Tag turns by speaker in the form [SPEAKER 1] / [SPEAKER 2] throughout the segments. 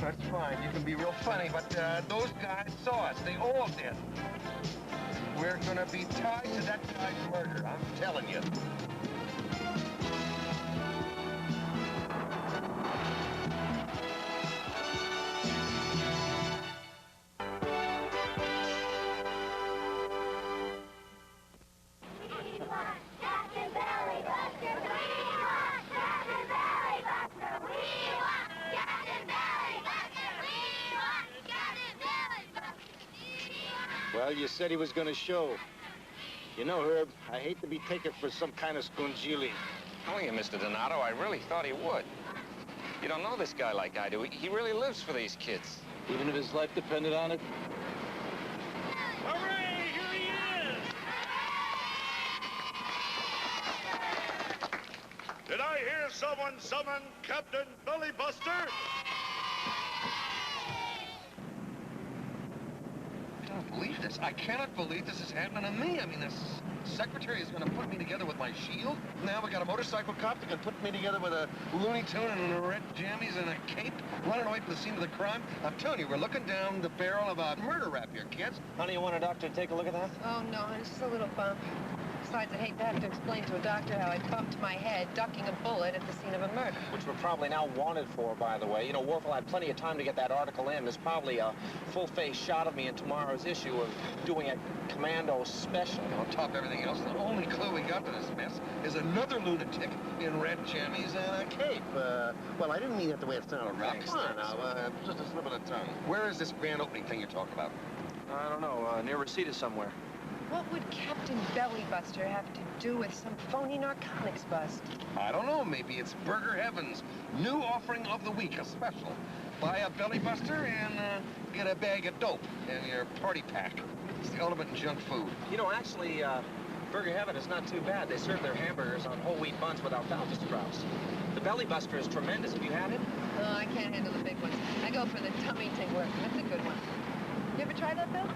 [SPEAKER 1] That's fine. You can be real funny, but those guys saw us. They all did. We're gonna be tied to that guy's murder, I'm telling you.
[SPEAKER 2] Well, you said he was going to show. You know, Herb, I hate to be taken for some kind of scungili.
[SPEAKER 3] Oh, you, Mr. Donato, I really thought he would. You don't know this guy like I do. He really lives for these kids.
[SPEAKER 2] Even if his life depended on it?
[SPEAKER 4] Hooray! Here he is! Did I hear someone summon Captain Belly Buster?
[SPEAKER 1] I don't believe this. I cannot believe this is happening to me. I mean, this secretary is going to put me together with my shield. Now we got a motorcycle cop that can put me together with a Looney Tune and a red jammies and a cape, running away from the scene of the crime. I'm telling you, we're looking down the barrel of a murder rap here, kids.
[SPEAKER 2] Honey, you want a doctor to take a look at that?
[SPEAKER 5] Oh, no, it's just a little bump. Besides, I'd hate to have to explain to a doctor how I bumped my head ducking a bullet at the scene of a murder.
[SPEAKER 6] Which we're probably now wanted for, by the way. You know, Warfel had plenty of time to get that article in. There's probably a full-face shot of me in tomorrow's issue of doing a commando special.
[SPEAKER 1] On top of everything else, the only clue we got to this mess is another lunatic in red jammies and a cape. Well, I didn't mean it the way it sounded, Rob. Come on now, just a slip of the tongue. Where is this grand opening thing you're talking about?
[SPEAKER 6] I don't know, near Reseda somewhere.
[SPEAKER 5] What would Captain Bellybuster have to do with some phony narcotics bust?
[SPEAKER 1] I don't know. Maybe it's Burger Heaven's new offering of the week, a special. Buy a Bellybuster and get a bag of dope in your party pack. It's the ultimate in junk food.
[SPEAKER 6] You know, actually, Burger Heaven is not too bad. They serve their hamburgers on whole wheat buns without alpha sprouts. The Bellybuster is tremendous. Have you had it?
[SPEAKER 5] Oh, I can't handle the big ones. I go for the tummy tingler. That's a good one. You ever tried that, Bill?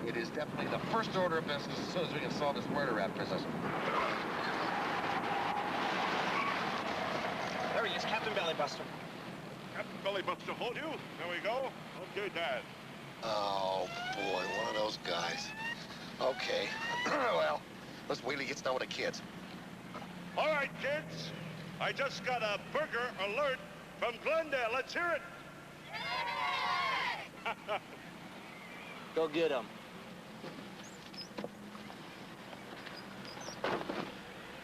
[SPEAKER 1] It is definitely the first order of business as soon as we can solve this murder rap business.
[SPEAKER 6] There he is, Captain Bellybuster.
[SPEAKER 4] Captain Belly Buster, hold you. There we go. Okay, Dad.
[SPEAKER 7] Oh, boy, one of those guys. Okay. Well, let's wait till he gets done with the kids.
[SPEAKER 4] All right, kids. I just got a burger alert from Glendale. Let's hear it.
[SPEAKER 2] Go get him.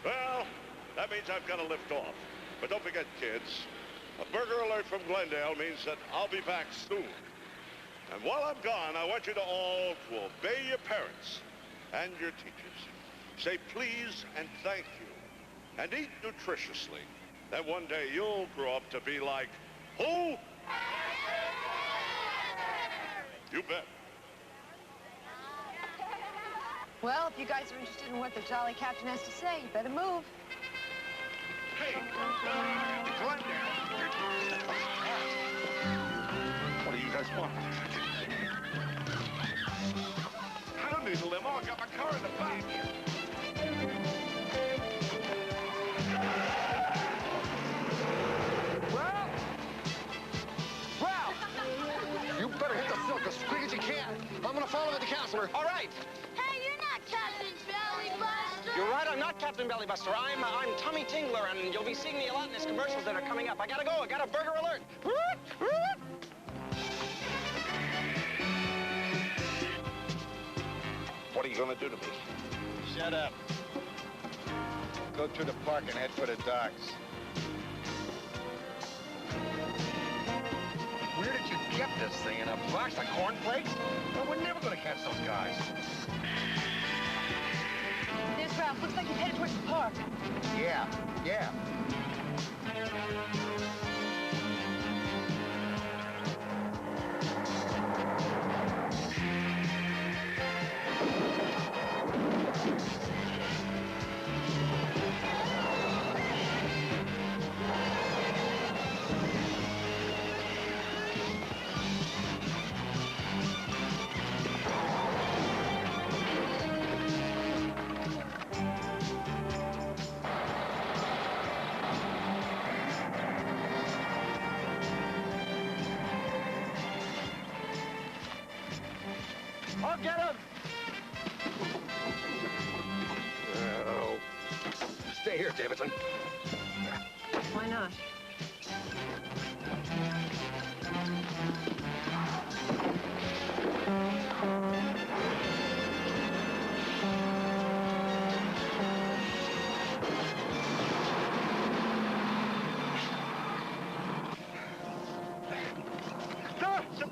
[SPEAKER 4] Well, that means I've got to lift off. But don't forget, kids, a burger alert from Glendale means that I'll be back soon. And while I'm gone, I want you to all to obey your parents and your teachers. Say please and thank you. And eat nutritiously. Then one day you'll grow up to be like, who? You bet.
[SPEAKER 5] Well, if you guys are interested in what the jolly captain has to say, you better move.
[SPEAKER 4] Hey, Glendale. What do you guys want? I don't need a limo. I got my car in the back.
[SPEAKER 7] You better hit the silk as quick as you can. I'm gonna follow with the counselor.
[SPEAKER 6] All right.
[SPEAKER 8] Hey, you're not Captain Bellybuster.
[SPEAKER 6] You're right, I'm not Captain Bellybuster. I'm Tummy Tingler, and you'll be seeing me a lot in his commercials that are coming up. I gotta go. I got a burger alert.
[SPEAKER 7] What are you gonna do to me?
[SPEAKER 2] Shut up. Go through the park and head for the docks.
[SPEAKER 1] Where did you get this thing? In a box of cornflakes? Well, we're never going to catch those guys.
[SPEAKER 5] There's Ralph. Looks like he's headed towards the park.
[SPEAKER 1] Yeah.
[SPEAKER 6] get him!
[SPEAKER 1] Oh. Stay here, Davidson.
[SPEAKER 5] Why not?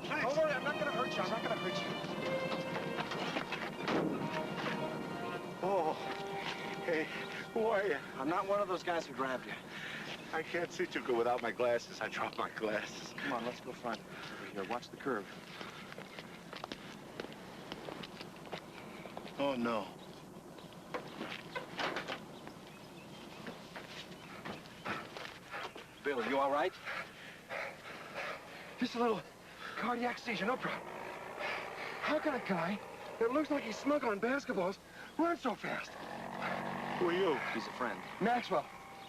[SPEAKER 6] Don't worry, I'm not gonna hurt you. I'm not gonna hurt you.
[SPEAKER 4] Oh, hey, who are you?
[SPEAKER 6] I'm not one of those guys who grabbed you.
[SPEAKER 4] I can't see too good without my glasses. I dropped my glasses.
[SPEAKER 6] Come on, let's go front. Over here, watch the curve.
[SPEAKER 4] Oh, no.
[SPEAKER 1] Bill, you all right? Just a little cardiac seizure, no problem. How can a guy that looks like he's smuggling basketballs run so fast?
[SPEAKER 4] Who are you?
[SPEAKER 6] He's a friend.
[SPEAKER 1] Maxwell,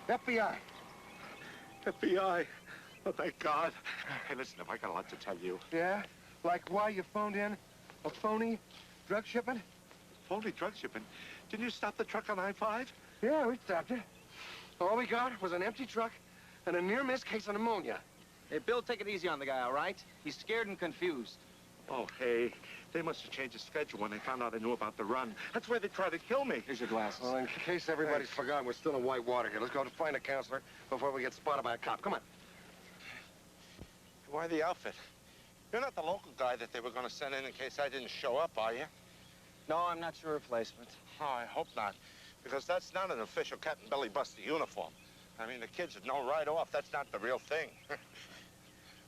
[SPEAKER 1] FBI.
[SPEAKER 4] FBI. Oh, thank God. Hey, listen, I got a lot to tell you.
[SPEAKER 1] Yeah? Like why you phoned in a phony drug shipment?
[SPEAKER 4] Phony drug shipment? Didn't you stop the truck on I-5?
[SPEAKER 1] Yeah, we stopped it. All we got was an empty truck and a near-miss case of pneumonia.
[SPEAKER 6] Hey, Bill, take it easy on the guy, all right? He's scared and confused.
[SPEAKER 4] Oh, hey, they must have changed the schedule when they found out I knew about the run. That's where they tried to kill me.
[SPEAKER 6] Here's your glasses.
[SPEAKER 1] Well, in case everybody's forgotten, we're still in white water here. Let's go to find a counselor before we get spotted by a cop. Come on.
[SPEAKER 4] Why the outfit? You're not the local guy that they were going to send in case I didn't show up, are you?
[SPEAKER 6] No, I'm not your replacement.
[SPEAKER 4] Oh, I hope not, because that's not an official Captain Belly Buster uniform. I mean, the kids would know right off that's not the real thing.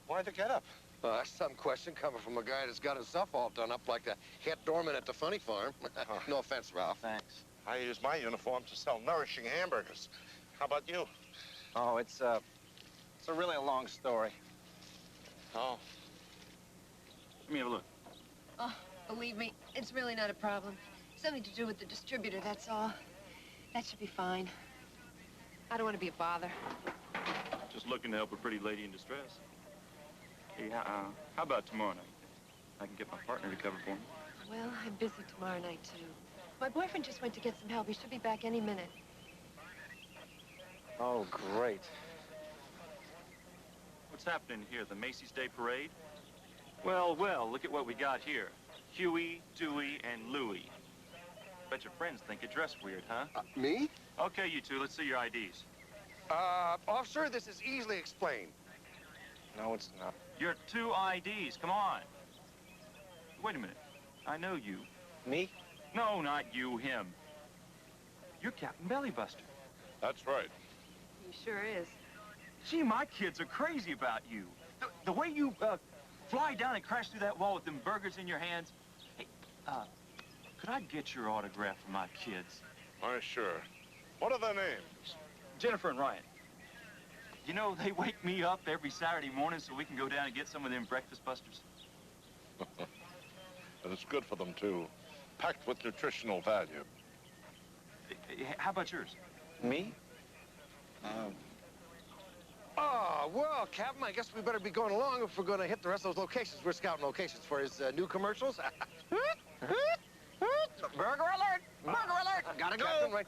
[SPEAKER 4] Why the get-up?
[SPEAKER 1] That's some question coming from a guy that's got himself all done up like the head doorman at the funny farm. No offense, Ralph.
[SPEAKER 6] Thanks.
[SPEAKER 4] I use my uniform to sell nourishing hamburgers. How about you?
[SPEAKER 6] Oh, it's a really a long story.
[SPEAKER 4] Oh.
[SPEAKER 6] Let me have a look.
[SPEAKER 5] Oh, believe me, it's really not a problem. Something to do with the distributor, that's all. That should be fine. I don't want to be a bother.
[SPEAKER 9] Just looking to help a pretty lady in distress. Hey, how about tomorrow night? I can get my partner to cover for me.
[SPEAKER 5] Well, I'm busy tomorrow night, too. My boyfriend just went to get some help. He should be back any minute.
[SPEAKER 6] Oh, great.
[SPEAKER 9] What's happening here, the Macy's Day Parade? Well, look at what we got here. Huey, Dewey, and Louie. Bet your friends think you dress weird, huh?
[SPEAKER 1] Me?
[SPEAKER 9] Okay, you two, let's see your IDs.
[SPEAKER 1] Officer, this is easily explained.
[SPEAKER 6] No, it's not.
[SPEAKER 9] Your two IDs, come on. Wait a minute. I know you.
[SPEAKER 6] Me?
[SPEAKER 9] No, not you, him. You're Captain Bellybuster.
[SPEAKER 4] That's right.
[SPEAKER 5] He sure is.
[SPEAKER 9] Gee, my kids are crazy about you. The way you, fly down and crash through that wall with them burgers in your hands. Hey, could I get your autograph for my kids?
[SPEAKER 4] Why, sure. What are their names?
[SPEAKER 9] Jennifer and Ryan. You know, they wake me up every Saturday morning so we can go down and get some of them breakfast busters.
[SPEAKER 4] And it's good for them, too. Packed with nutritional value.
[SPEAKER 9] How about yours?
[SPEAKER 6] Me?
[SPEAKER 1] Oh, well, Captain, I guess we better be going along if we're going to hit the rest of those locations. We're scouting locations for his new commercials. Burger alert! Burger alert! Gotta go. Captain, right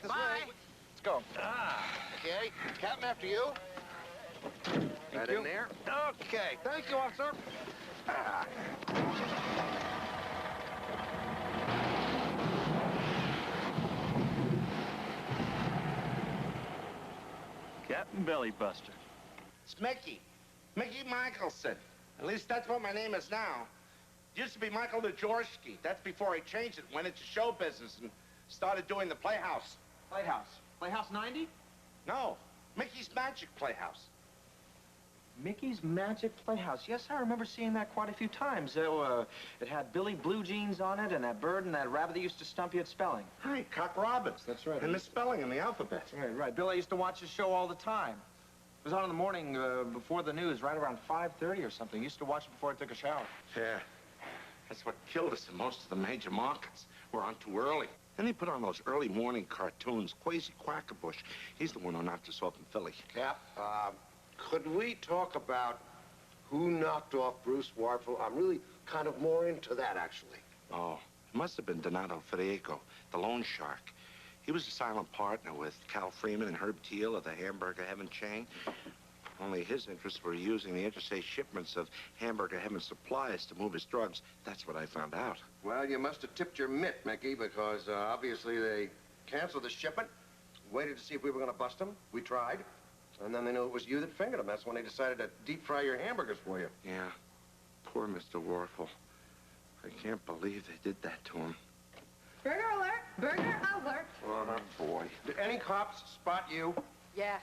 [SPEAKER 1] this
[SPEAKER 6] Bye.
[SPEAKER 1] way.
[SPEAKER 6] Let's go.
[SPEAKER 1] Okay, Captain, after you. Right in there. Okay, thank you, officer.
[SPEAKER 9] Captain Bellybuster.
[SPEAKER 10] It's Mickey. Mickey Michelson. At least that's what my name is now. It used to be Michael Najorski. That's before he changed it, went into show business and started doing the Playhouse.
[SPEAKER 6] Playhouse. Playhouse 90?
[SPEAKER 10] No, Mickey's Magic Playhouse.
[SPEAKER 6] Mickey's Magic Playhouse. Yes, I remember seeing that quite a few times. It had Billy Blue Jeans on it, and that bird and that rabbit that used to stump you at spelling.
[SPEAKER 10] Hi, Cock Robbins.
[SPEAKER 6] That's right.
[SPEAKER 10] And misspelling in the alphabet.
[SPEAKER 6] Right. Bill, I used to watch his show all the time. It was on in the morning before the news, right around 5:30 or something. Used to watch it before I took a shower.
[SPEAKER 10] Yeah. That's what killed us in most of the major markets. We're on too early. Then he put on those early morning cartoons. Quasi Quackerbush. He's the one who knocked us off in Philly.
[SPEAKER 7] Cap, could we talk about who knocked off Bruce Warfield? I'm really kind of more into that, actually.
[SPEAKER 10] Oh, it must have been Donato Federico, the loan shark. He was a silent partner with Cal Freeman and Herb Teal of the Hamburger Heaven chain. Only his interests were using the interstate shipments of Hamburger Heaven supplies to move his drugs. That's what I found out.
[SPEAKER 7] Well, you must have tipped your mitt, Mickey, because obviously they canceled the shipment, waited to see if we were going to bust them. We tried. And then they knew it was you that fingered them. That's when they decided to deep fry your hamburgers for you.
[SPEAKER 10] Yeah. Poor Mr. Warfel. I can't believe they did that to him.
[SPEAKER 5] Burger alert! Burger alert!
[SPEAKER 10] Oh, boy.
[SPEAKER 7] Did any cops spot you?
[SPEAKER 5] Yeah.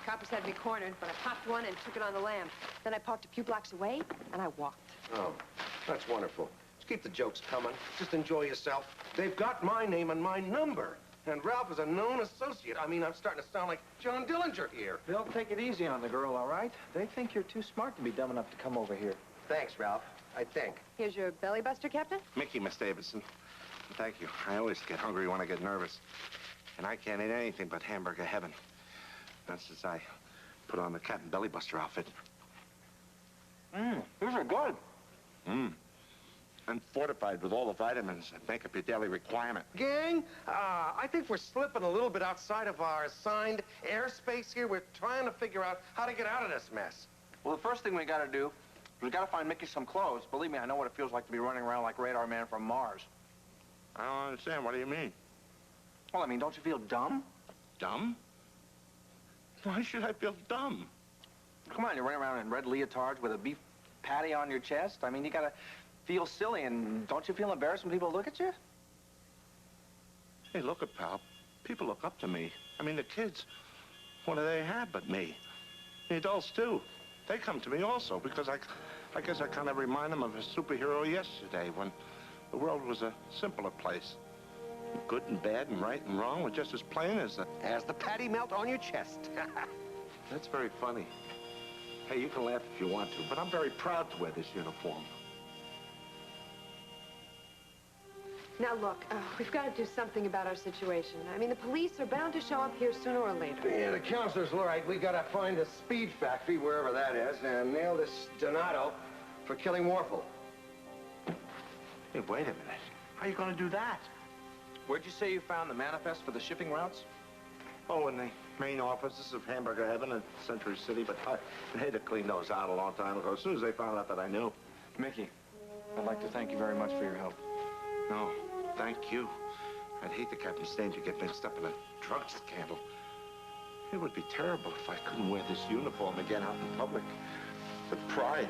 [SPEAKER 5] Coppers had me cornered, but I popped one and took it on the lam. Then I parked a few blocks away, and I walked.
[SPEAKER 7] Oh, that's wonderful. Just keep the jokes coming. Just enjoy yourself. They've got my name and my number. And Ralph is a known associate. I mean, I'm starting to sound like John Dillinger here.
[SPEAKER 6] Bill, take it easy on the girl, all right? They think you're too smart to be dumb enough to come over here.
[SPEAKER 7] Thanks, Ralph. I think.
[SPEAKER 5] Here's your belly buster, Captain.
[SPEAKER 10] Mickey, Miss Davidson. Thank you. I always get hungry when I get nervous. And I can't eat anything but Hamburger Heaven. Not since I put on the Captain Belly Buster outfit.
[SPEAKER 6] These are good.
[SPEAKER 10] And fortified with all the vitamins that make up your daily requirement.
[SPEAKER 7] Gang, I think we're slipping a little bit outside of our assigned airspace here. We're trying to figure out how to get out of this mess.
[SPEAKER 6] Well, the first thing we gotta do is we gotta find Mickey some clothes. Believe me, I know what it feels like to be running around like Radar Man from Mars.
[SPEAKER 10] I don't understand. What do you mean?
[SPEAKER 6] Well, I mean, don't you feel dumb?
[SPEAKER 10] Dumb? Why should I feel dumb?
[SPEAKER 6] Come on, you're running around in red leotards with a beef patty on your chest. I mean, you gotta feel silly, and don't you feel embarrassed when people look at you?
[SPEAKER 10] Hey, look at pal. People look up to me. I mean, the kids, what do they have but me? The adults, too. They come to me also because I guess I kind of remind them of a superhero yesterday when the world was a simpler place. Good and bad and right and wrong were just as plain as
[SPEAKER 7] the patty melt on your chest.
[SPEAKER 10] That's very funny. Hey, you can laugh if you want to, but I'm very proud to wear this uniform.
[SPEAKER 5] Now, look, we've got to do something about our situation. I mean, the police are bound to show up here sooner or later.
[SPEAKER 7] Yeah, the counselor's right. We gotta find the speed factory, wherever that is, and nail this Donato for killing Warfel.
[SPEAKER 10] Hey, wait a minute. How are you going to do that?
[SPEAKER 6] Where'd you say you found the manifest for the shipping routes?
[SPEAKER 10] Oh, in the main offices of Hamburger Heaven in Century City, but they'd have cleaned those out a long time ago, as soon as they found out that I knew.
[SPEAKER 6] Mickey, I'd like to thank you very much for your help.
[SPEAKER 10] No, thank you. I'd hate the captain's name to get mixed up in a drug scandal. It would be terrible if I couldn't wear this uniform again out in public with pride.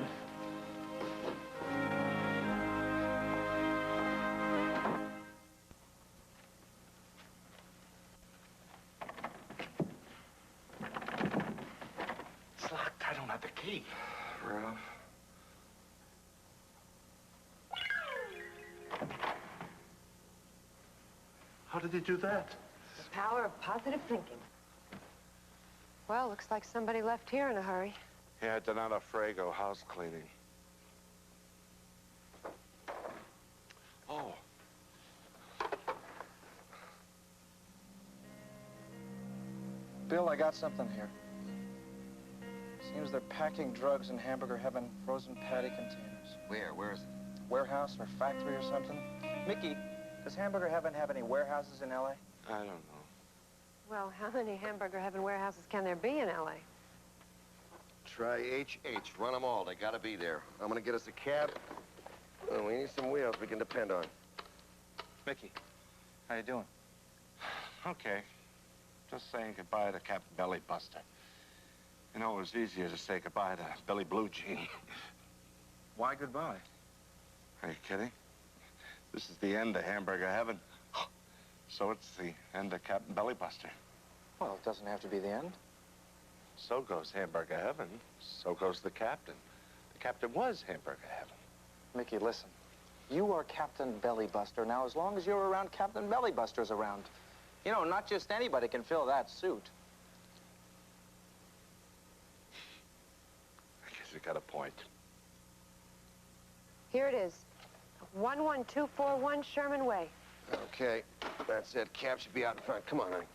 [SPEAKER 10] It's locked. I don't have the key. Ralph. How did he do that?
[SPEAKER 5] The power of positive thinking. Well, looks like somebody left here in a hurry.
[SPEAKER 10] Yeah, Donato Frago, house cleaning. Oh.
[SPEAKER 6] Bill, I got something here. Seems they're packing drugs in Hamburger Heaven frozen patty containers.
[SPEAKER 7] Where is it?
[SPEAKER 6] Warehouse or factory or something? Mickey, does Hamburger Heaven have any warehouses in L.A.?
[SPEAKER 10] I don't know.
[SPEAKER 5] Well, how many Hamburger Heaven warehouses can there be in L.A.?
[SPEAKER 7] Try HH. Run them all. They gotta be there. I'm gonna get us a cab. Oh, we need some wheels we can depend on.
[SPEAKER 6] Mickey, how you doing?
[SPEAKER 10] Okay. Just saying goodbye to Captain Belly Buster. You know, it was easier to say goodbye to Billy Blue Jean.
[SPEAKER 6] Why goodbye?
[SPEAKER 10] Are you kidding? This is the end of Hamburger Heaven. So it's the end of Captain Belly Buster.
[SPEAKER 6] Well, it doesn't have to be the end.
[SPEAKER 10] So goes Hamburger Heaven. So goes the captain. The captain was Hamburger Heaven.
[SPEAKER 6] Mickey, listen. You are Captain Belly Buster. Now, as long as you're around, Captain Belly Buster's around. You know, not just anybody can fill that suit.
[SPEAKER 10] I guess you got a point.
[SPEAKER 5] Here it is. 11241 Sherman Way.
[SPEAKER 7] Okay, that's it. Cab should be out in front. Come on, honey.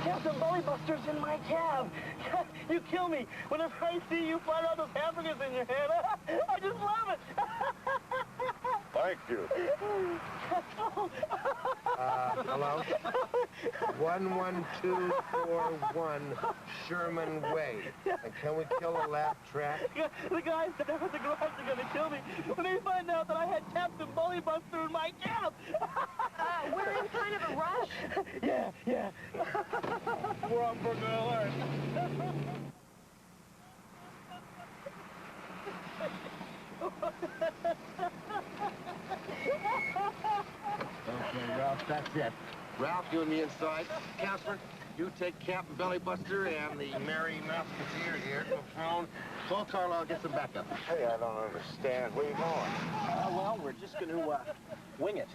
[SPEAKER 11] Captain Bellybuster's in my cab. You kill me. Whenever I see you flying around those hamburgers in your hand, I just love it.
[SPEAKER 4] Thank you.
[SPEAKER 7] Hello? 11241 Sherman Way. And can we kill a laugh track?
[SPEAKER 11] The guys down at the garage are going to kill me when they find out that I had Captain Bellybuster in my cab.
[SPEAKER 5] We're in kind of a rush.
[SPEAKER 11] Yeah. We're on burger alert.
[SPEAKER 7] Okay, Ralph, that's it. Ralph, you and me inside. Catherine, you take Captain Bellybuster and the Merry Musketeer here to the phone. Call Carlo, I'll get some backup.
[SPEAKER 2] Hey, I don't understand. Where you going?
[SPEAKER 6] Well, we're just going to wing it.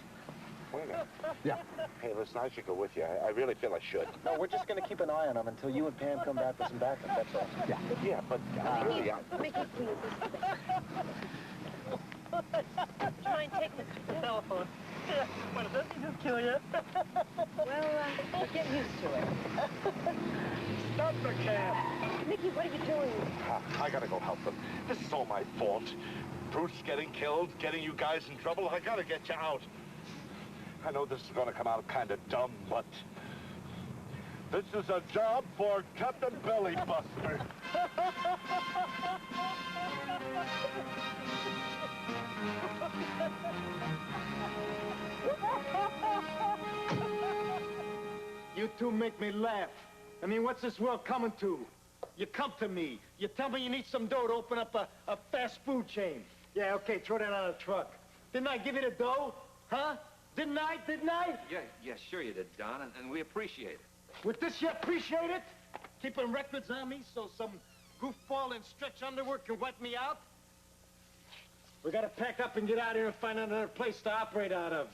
[SPEAKER 2] Wing it?
[SPEAKER 7] Yeah.
[SPEAKER 2] Hey, listen, I should go with you. I really feel I should.
[SPEAKER 6] No, we're just going to keep an eye on him until you and Pam come back with some backup, that's all.
[SPEAKER 2] Yeah, but really,
[SPEAKER 5] Mickey, please. Try and take the
[SPEAKER 11] Telephone. What, does he just kill you?
[SPEAKER 5] Well, get used to it.
[SPEAKER 11] Stop the cab.
[SPEAKER 5] Mickey, what are you doing?
[SPEAKER 10] I gotta go help them. This is all my fault. Bruce getting killed, getting you guys in trouble. I gotta get you out. I know this is gonna come out kind of dumb, but this is a job for Captain Bellybuster.
[SPEAKER 11] You two make me laugh. I mean, what's this world coming to? You come to me. You tell me you need some dough to open up a fast food chain. Yeah, okay, throw that on a truck. Didn't I give you the dough? Huh? Didn't I?
[SPEAKER 3] Yeah, sure you did, Don, and we appreciate it.
[SPEAKER 11] With this, you appreciate it? Keeping records on me so some goofball in stretch underwear can wipe me out? We gotta pack up and get out of here and find another place to operate out of.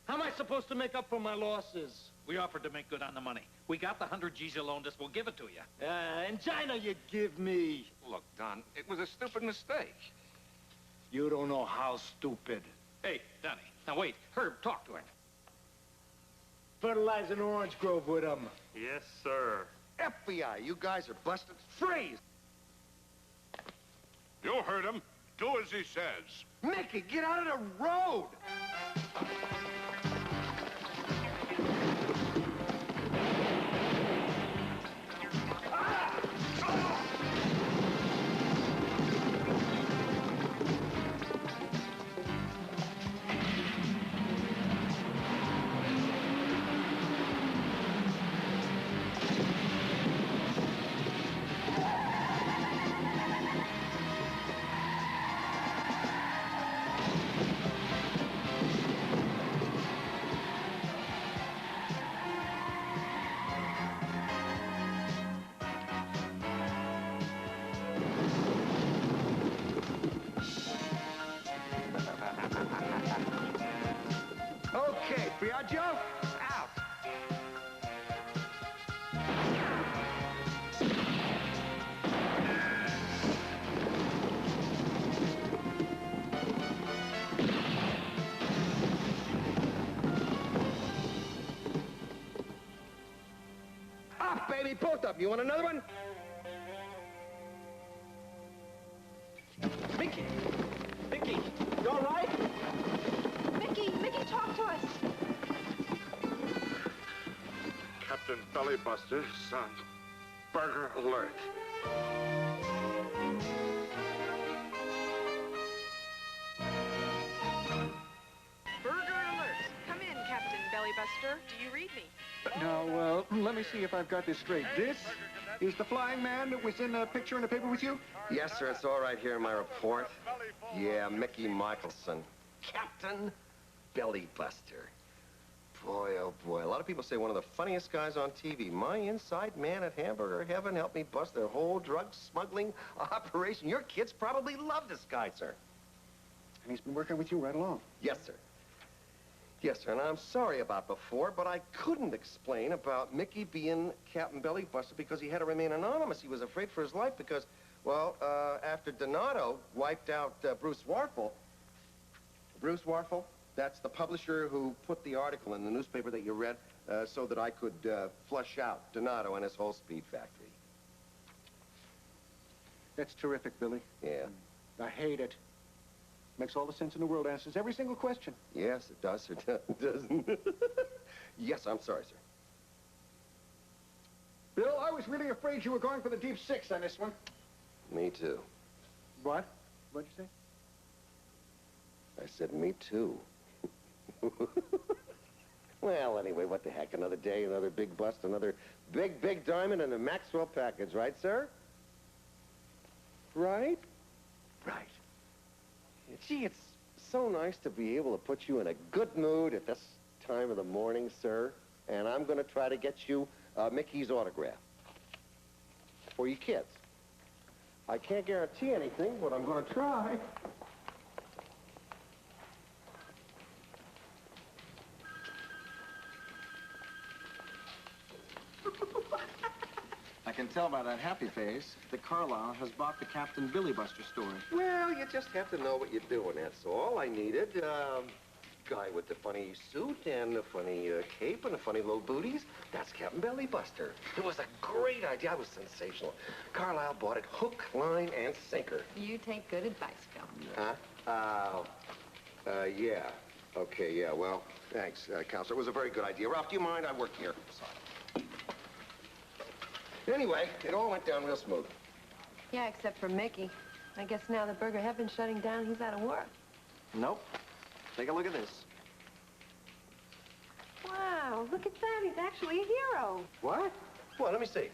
[SPEAKER 11] How am I supposed to make up for my losses?
[SPEAKER 12] We offered to make good on the money. We got the 100 G's you loaned us. We'll give it to you.
[SPEAKER 11] Angina you give me.
[SPEAKER 3] Look, Don, it was a stupid mistake.
[SPEAKER 11] You don't know how stupid.
[SPEAKER 12] Hey, Donnie. Now, wait. Herb, talk to him.
[SPEAKER 11] Fertilizing Orange Grove with him.
[SPEAKER 12] Yes, sir.
[SPEAKER 7] FBI, you guys are busted.
[SPEAKER 11] Freeze!
[SPEAKER 4] You heard him. Do as he says.
[SPEAKER 7] Mickey, get out of the road! Okay, Piaggio, out. Up, baby, both of them. You want another one?
[SPEAKER 11] Mickey, you all right?
[SPEAKER 5] Mickey, talk to us.
[SPEAKER 10] Captain Bellybuster's son. Burger alert.
[SPEAKER 13] Burger alert. Come in, Captain Bellybuster. Do you read me?
[SPEAKER 14] Now, let me see if I've got this straight. This is the flying man that was in the picture in the paper with you?
[SPEAKER 7] Yes, sir, it's all right here in my report. Yeah, Mickey Michelson. Captain Bellybuster. Boy, oh boy, a lot of people say one of the funniest guys on TV. My inside man at Hamburger Heaven helped me bust their whole drug smuggling operation. Your kids probably love this guy, sir.
[SPEAKER 14] And he's been working with you right along?
[SPEAKER 7] Yes, sir. Yes, sir, and I'm sorry about before, but I couldn't explain about Mickey being Captain Bellybuster because he had to remain anonymous. He was afraid for his life because, well, after Donato wiped out Bruce Warfel, That's the publisher who put the article in the newspaper that you read so that I could flush out Donato and his whole speed factory.
[SPEAKER 14] That's terrific, Billy.
[SPEAKER 7] Yeah.
[SPEAKER 14] I hate it. Makes all the sense in the world. Answers every single question.
[SPEAKER 7] Yes, it does, or doesn't. Yes, I'm sorry, sir.
[SPEAKER 14] Bill, I was really afraid you were going for the deep six on this one.
[SPEAKER 7] Me too.
[SPEAKER 14] What? What'd you say?
[SPEAKER 7] I said me too. Well, anyway, what the heck? Another day, another big bust, another big diamond and a Maxwell package, right, sir? Right? Right. Gee, it's so nice to be able to put you in a good mood at this time of the morning, sir. And I'm going to try to get you Mickey's autograph for your kids. I can't guarantee anything, but I'm going to try.
[SPEAKER 15] I can tell by that happy face that Carlisle has bought the Captain Billy Buster story.
[SPEAKER 7] Well, you just have to know what you're doing, that's all. I needed guy with the funny suit and the funny cape and the funny little booties. That's Captain Belly Buster. It was a great idea. It was sensational. Carlisle bought it hook, line, and sinker.
[SPEAKER 5] You take good advice, Phil.
[SPEAKER 7] Huh? Yeah. Okay, yeah, well, thanks, Counselor. It was a very good idea. Ralph, do you mind? I work here. Sorry. Anyway, it all went down real smooth.
[SPEAKER 5] Yeah, except for Mickey. I guess now that Burger Heaven's shutting down, he's out of work.
[SPEAKER 15] Nope. Take a look at this.
[SPEAKER 5] Wow, look at that. He's actually a hero.
[SPEAKER 7] What? Well, let me see.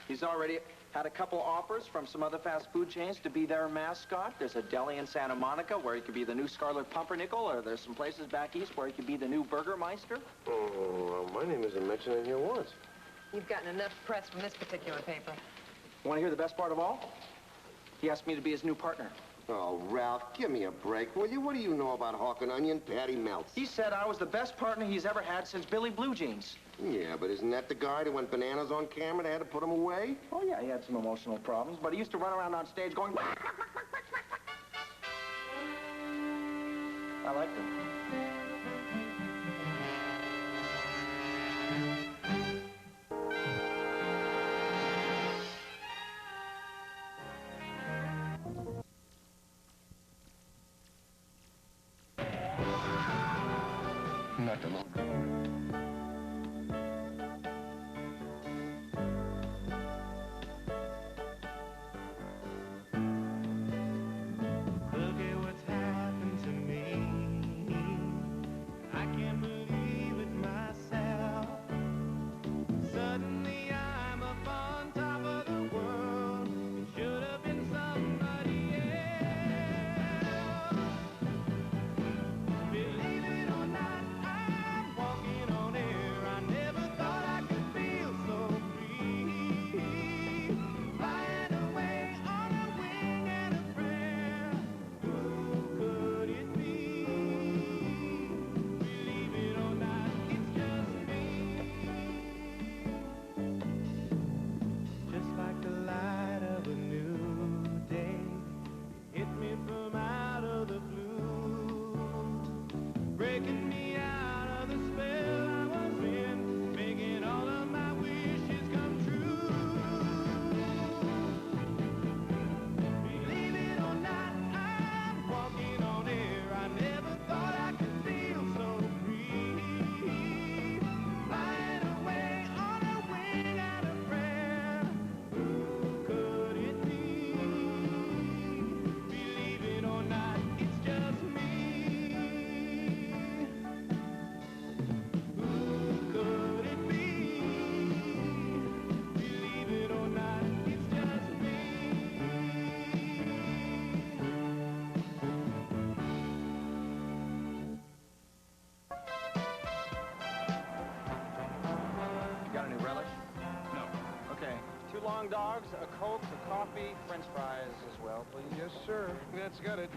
[SPEAKER 6] He's already had a couple offers from some other fast food chains to be their mascot. There's a deli in Santa Monica where he could be the new Scarlet Pumpernickel, or there's some places back east where he could be the new Burgermeister.
[SPEAKER 7] Oh, well, my name isn't mentioned in here once.
[SPEAKER 5] You've gotten enough press from this particular paper.
[SPEAKER 6] Want to hear the best part of all? He asked me to be his new partner.
[SPEAKER 7] Oh, Ralph, give me a break, will you? What do you know about hawk and onion? Patty melts.
[SPEAKER 6] He said I was the best partner he's ever had since Billy Blue Jeans.
[SPEAKER 7] Yeah, but isn't that the guy that went bananas on camera and had to put him away?
[SPEAKER 6] Oh, yeah, he had some emotional problems, but he used to run around on stage going... I liked him.
[SPEAKER 7] Not the
[SPEAKER 16] Look at what's happened to me. I can't believe it myself. Suddenly I'm up on top of the world. It should have been somebody else. Believe it or not, I'm walking on air. I never thought I could feel so free. Flying away on a wing and a prayer. Who could it be? Believe it or not, it's just me. Just like the light of a new day, hit me from out of the blue, breaking me out of the spell I was in, making all of my wishes come true. Believe it or not, I'm walking on air. I never thought I could feel so free. Flying away on a wing and a prayer. Who could it be? Believe it or not, it's just me. Who could it be? Believe it or not, it's just me.
[SPEAKER 6] You got any relish?
[SPEAKER 9] No.
[SPEAKER 6] Okay. 2 long dogs, a Coke, a coffee, French fries as well, please.
[SPEAKER 14] Yes, sir. That's got it.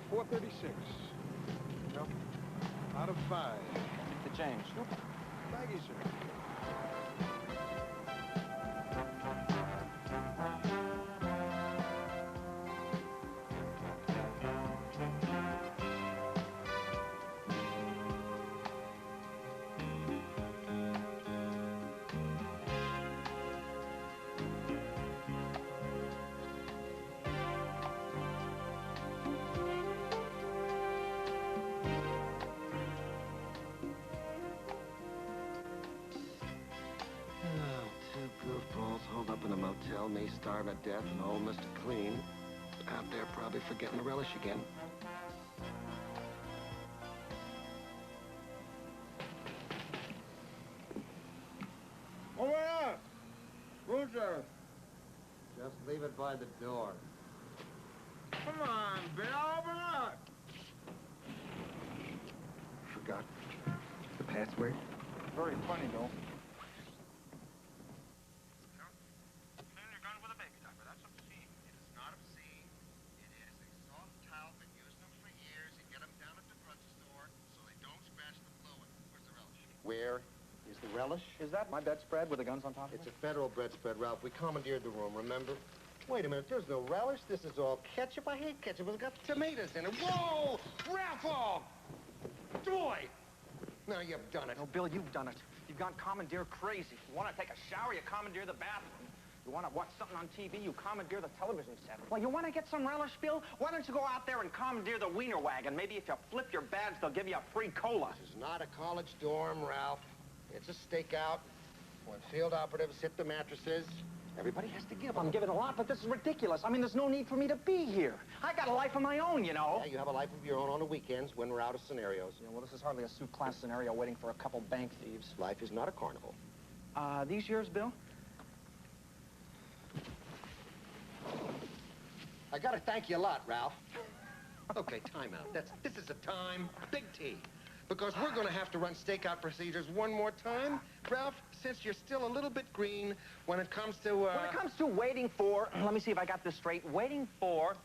[SPEAKER 14] 436.
[SPEAKER 6] Nope.
[SPEAKER 14] Out of 5.
[SPEAKER 6] Keep the change.
[SPEAKER 14] Thank you, sir.
[SPEAKER 7] Mel may starve at death and old Mr. Clean out there probably forgetting the relish again.
[SPEAKER 11] Open up! Room service.
[SPEAKER 7] Just leave it by the door.
[SPEAKER 11] Come on, Bill, open up!
[SPEAKER 7] Forgot the password.
[SPEAKER 6] Very funny, Bill.
[SPEAKER 7] Where is the relish?
[SPEAKER 6] Is that my bedspread with the guns on top of it?
[SPEAKER 7] It's a federal bedspread, Ralph. We commandeered the room, remember? Wait a minute, there's no relish. This is all ketchup. I hate ketchup. It's got tomatoes in it. Whoa! Ralph! Boy! Now you've done it.
[SPEAKER 6] No, Bill, you've done it. You've gone commandeer crazy. You want to take a shower, you commandeer the bathroom. You want to watch something on TV, you commandeer the television set. Well, you want to get some relish, Bill? Why don't you go out there and commandeer the wiener wagon? Maybe if you flip your badge, they'll give you a free cola.
[SPEAKER 7] This is not a college dorm, Ralph. It's a stakeout. When field operatives hit the mattresses, everybody has to give them.
[SPEAKER 6] I'm giving a lot, but this is ridiculous. I mean, there's no need for me to be here. I got a life of my own, you know.
[SPEAKER 7] Yeah, you have a life of your own on the weekends when we're out of scenarios.
[SPEAKER 6] Yeah, well, this is hardly a suit class scenario waiting for a couple bank thieves.
[SPEAKER 7] Life is not a carnival.
[SPEAKER 6] These yours, Bill?
[SPEAKER 7] I gotta thank you a lot, Ralph. Okay, time out. This is a time, big T. Because we're gonna have to run stakeout procedures one more time. Ralph, since you're still a little bit green when it comes to,
[SPEAKER 6] When it comes to waiting for, let me see if I got this straight, waiting for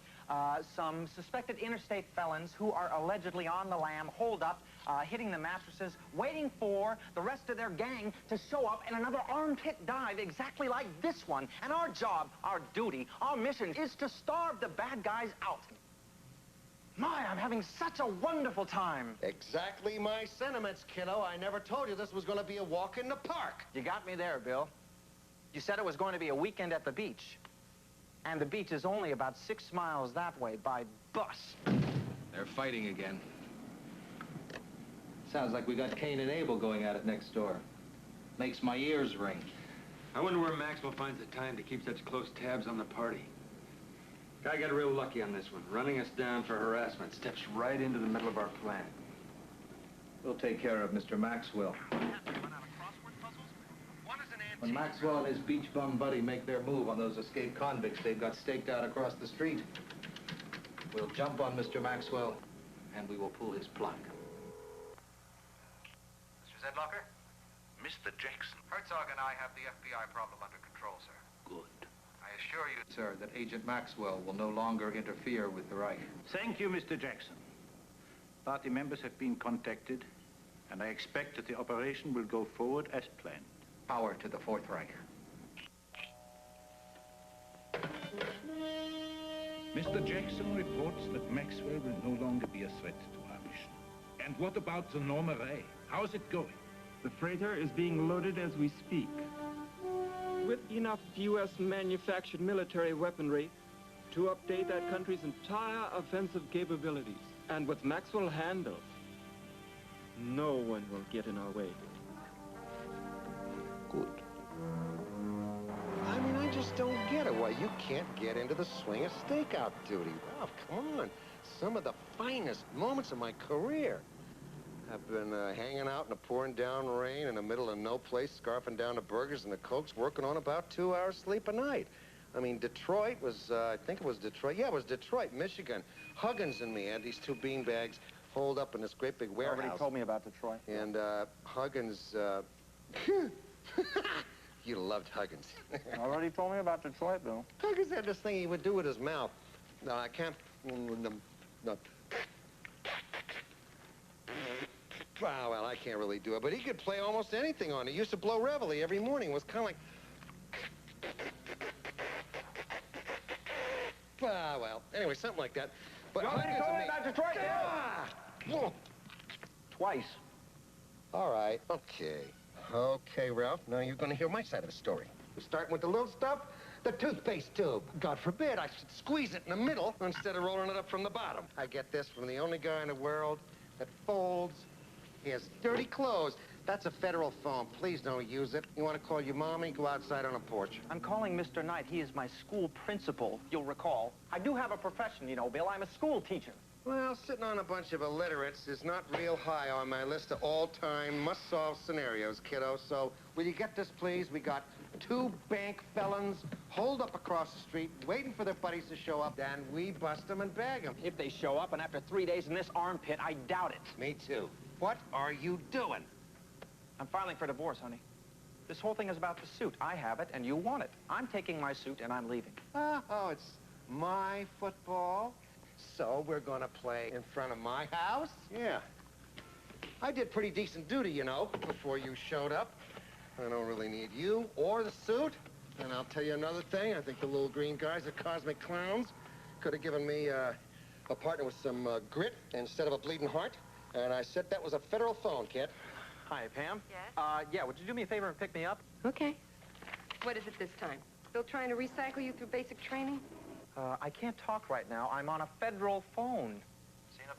[SPEAKER 6] some suspected interstate felons who are allegedly on the lam, holed up, hitting the mattresses, waiting for the rest of their gang to show up in another armpit dive exactly like this one. And our job, our duty, our mission is to starve the bad guys out. My, I'm having such a wonderful time.
[SPEAKER 7] Exactly my sentiments, kiddo. I never told you this was gonna be a walk in the park.
[SPEAKER 6] You got me there, Bill. You said it was going to be a weekend at the beach. And the beach is only about 6 miles that way by bus.
[SPEAKER 17] They're fighting again. Sounds like we got Cain and Abel going at it next door. Makes my ears ring.
[SPEAKER 18] I wonder where Maxwell finds the time to keep such close tabs on the party. Guy got real lucky on this one. Running us down for harassment. Steps right into the middle of our plan.
[SPEAKER 17] We'll take care of Mr. Maxwell. When Maxwell and his beach bum buddy make their move on those escaped convicts they've got staked out across the street, we'll jump on Mr. Maxwell, and we will pull his plug.
[SPEAKER 19] Mr. Zedlocker? Mr. Jackson. Herzog and I have the FBI problem under control, sir.
[SPEAKER 17] Good.
[SPEAKER 19] I assure you,
[SPEAKER 17] Sir, that Agent Maxwell will no longer interfere with the Reich.
[SPEAKER 20] Thank you, Mr. Jackson. Party members have been contacted, and I expect that the operation will go forward as planned.
[SPEAKER 17] Power to the Fourth Reich.
[SPEAKER 20] Mr. Jackson reports that Maxwell will no longer be a threat to our mission. And what about the Norma Ray? How's it going?
[SPEAKER 21] The freighter is being loaded as we speak. With enough U.S. manufactured military weaponry to update that country's entire offensive capabilities. And with Maxwell handled, no one will get in our way.
[SPEAKER 7] Good. I mean, I just don't get it. Why you can't get into the swing of stakeout duty. Ralph, come on. Some of the finest moments of my career. I've been hanging out in the pouring down rain in the middle of no place, scarfing down the burgers and the Cokes, working on about 2 hours sleep a night. I mean, Detroit was, I think it was Detroit. Yeah, it was Detroit, Michigan. Huggins and me had these 2 beanbags holed up in this great big warehouse.
[SPEAKER 6] Already told me about Detroit.
[SPEAKER 7] And Huggins, you loved Huggins.
[SPEAKER 6] Already told me about Detroit, Bill.
[SPEAKER 7] Huggins had this thing he would do with his mouth. No, I can't. No. Well, I can't really do it, but he could play almost anything on it. He used to blow reveille every morning. It was kind of like. Well, anyway, something like that. But
[SPEAKER 6] You already told me about Detroit,
[SPEAKER 7] Bill.
[SPEAKER 6] Twice.
[SPEAKER 7] All right, okay. Okay, Ralph, now you're going to hear my side of the story. We're starting with the little stuff, the toothpaste tube. God forbid I should squeeze it in the middle instead of rolling it up from the bottom. I get this from the only guy in the world that folds. He has dirty clothes. That's a federal phone. Please don't use it. You want to call your mommy? Go outside on a porch.
[SPEAKER 6] I'm calling Mr. Knight. He is my school principal, you'll recall. I do have a profession, you know, Bill. I'm a school teacher.
[SPEAKER 7] Well, sitting on a bunch of illiterates is not real high on my list of all-time must-solve scenarios, kiddo. So, will you get this, please? We got 2 bank felons holed up across the street, waiting for their buddies to show up, and we bust them and bag them.
[SPEAKER 6] If they show up, and after 3 days in this armpit, I doubt it.
[SPEAKER 7] Me too. What are you doing?
[SPEAKER 6] I'm filing for divorce, honey. This whole thing is about the suit. I have it, and you want it. I'm taking my suit, and I'm leaving.
[SPEAKER 7] Oh, it's my football? So we're gonna play in front of my house? Yeah. I did pretty decent duty, you know, before you showed up. I don't really need you or the suit. And I'll tell you another thing. I think the little green guys are cosmic clowns. Could have given me a partner with some grit instead of a bleeding heart. And I said that was a federal phone, kid.
[SPEAKER 6] Hi, Pam.
[SPEAKER 5] Yes?
[SPEAKER 6] Yeah, would you do me a favor and pick me up?
[SPEAKER 5] Okay. What is it this time? Still trying to recycle you through basic training?
[SPEAKER 6] I can't talk right now. I'm on a federal phone.
[SPEAKER 19] See you in a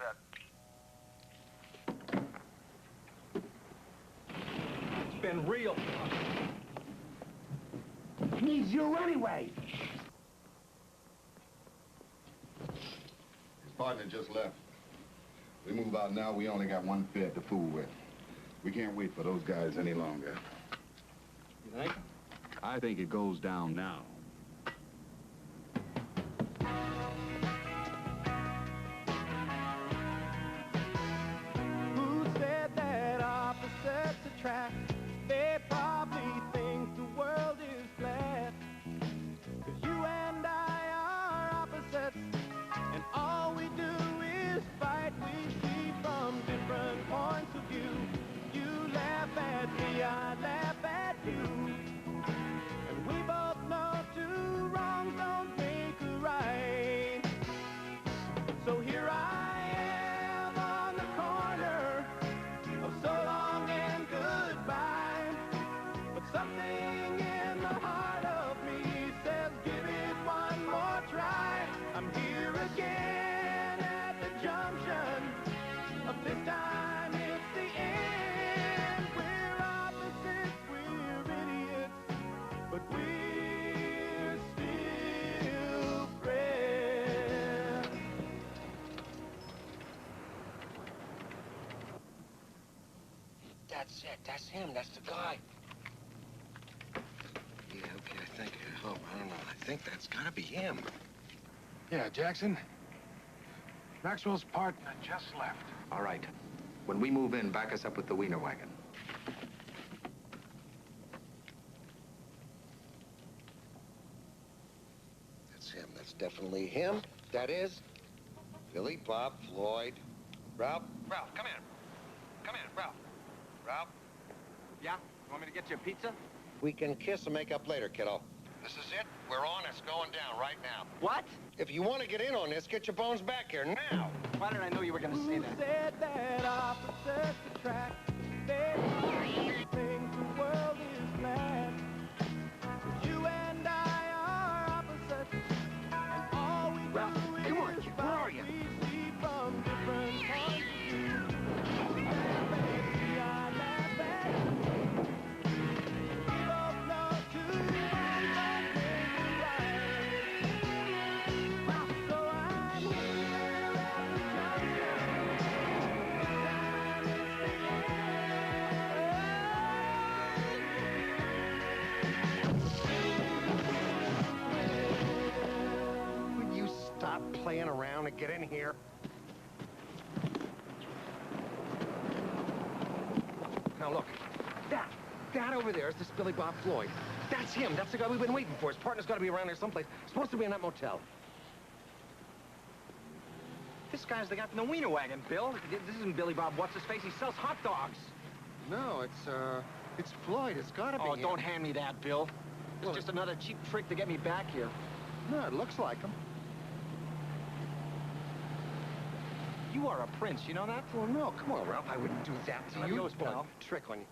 [SPEAKER 19] bit.
[SPEAKER 11] It's been real. Needs you anyway.
[SPEAKER 8] His partner just left. We move out now, we only got 1 bed to fool with. We can't wait for those guys any longer.
[SPEAKER 11] You think?
[SPEAKER 8] I think it goes down now.
[SPEAKER 16] Who said that opposites attract? They probably think the world is flat. 'Cause you and I are opposites, and all we do is fight. We see from different points of view. You laugh at me, I laugh at you. And we both know 2 wrongs don't make a right. So here I am on the corner of so long and goodbye. But something in the heart of me says give it one more try. I'm here again at the junction of this time it's the end. We're opposites, we're idiots, but we're still friends.
[SPEAKER 7] That's it. That's him. That's the guy. Yeah, okay, I hope. I don't know. I think that's gotta be him.
[SPEAKER 2] Yeah, Jackson. Maxwell's partner just left.
[SPEAKER 17] All right. When we move in, back us up with the wiener wagon.
[SPEAKER 7] That's him. That's definitely him. That is Billy Bob Floyd. Ralph?
[SPEAKER 6] Ralph, come here. Come here, Ralph. Ralph? Yeah? You want me to get you a pizza?
[SPEAKER 7] We can kiss and make up later, kiddo. This is it. We're on. It's going down right now.
[SPEAKER 6] What?
[SPEAKER 7] If you want to get in on this, get your bones back here now.
[SPEAKER 6] Why did I know you were going to say
[SPEAKER 16] Who
[SPEAKER 6] that?
[SPEAKER 16] said that opposites attract? They probably think the world is flat. 'Cause you and I are opposites, and all we
[SPEAKER 6] Ralph,
[SPEAKER 16] do
[SPEAKER 6] come on,
[SPEAKER 16] is
[SPEAKER 6] kid, where are you?
[SPEAKER 16] we see from different points of view. You laugh at me, I laugh at you. We both know 2 wrongs don't make a right. So I'm here at the
[SPEAKER 7] Would you stop playing around and get in here? Now look, that over there is this Billy Bob Floyd. That's him. That's the guy we've been waiting for. His partner's got to be around here someplace. Supposed to be in that motel.
[SPEAKER 6] This guy's the guy from the wiener wagon, Bill. This isn't Billy Bob What's-His-Face. He sells hot dogs.
[SPEAKER 7] No, it's Floyd. It's got to be
[SPEAKER 6] Oh,
[SPEAKER 7] him.
[SPEAKER 6] don't hand me that, Bill. It's just another cheap trick to get me back here.
[SPEAKER 7] No, it looks like him.
[SPEAKER 6] You are a prince, you know that?
[SPEAKER 7] Well, no, come on, Ralph. I wouldn't do that to you.
[SPEAKER 6] Adios, pal.
[SPEAKER 7] Trick on you.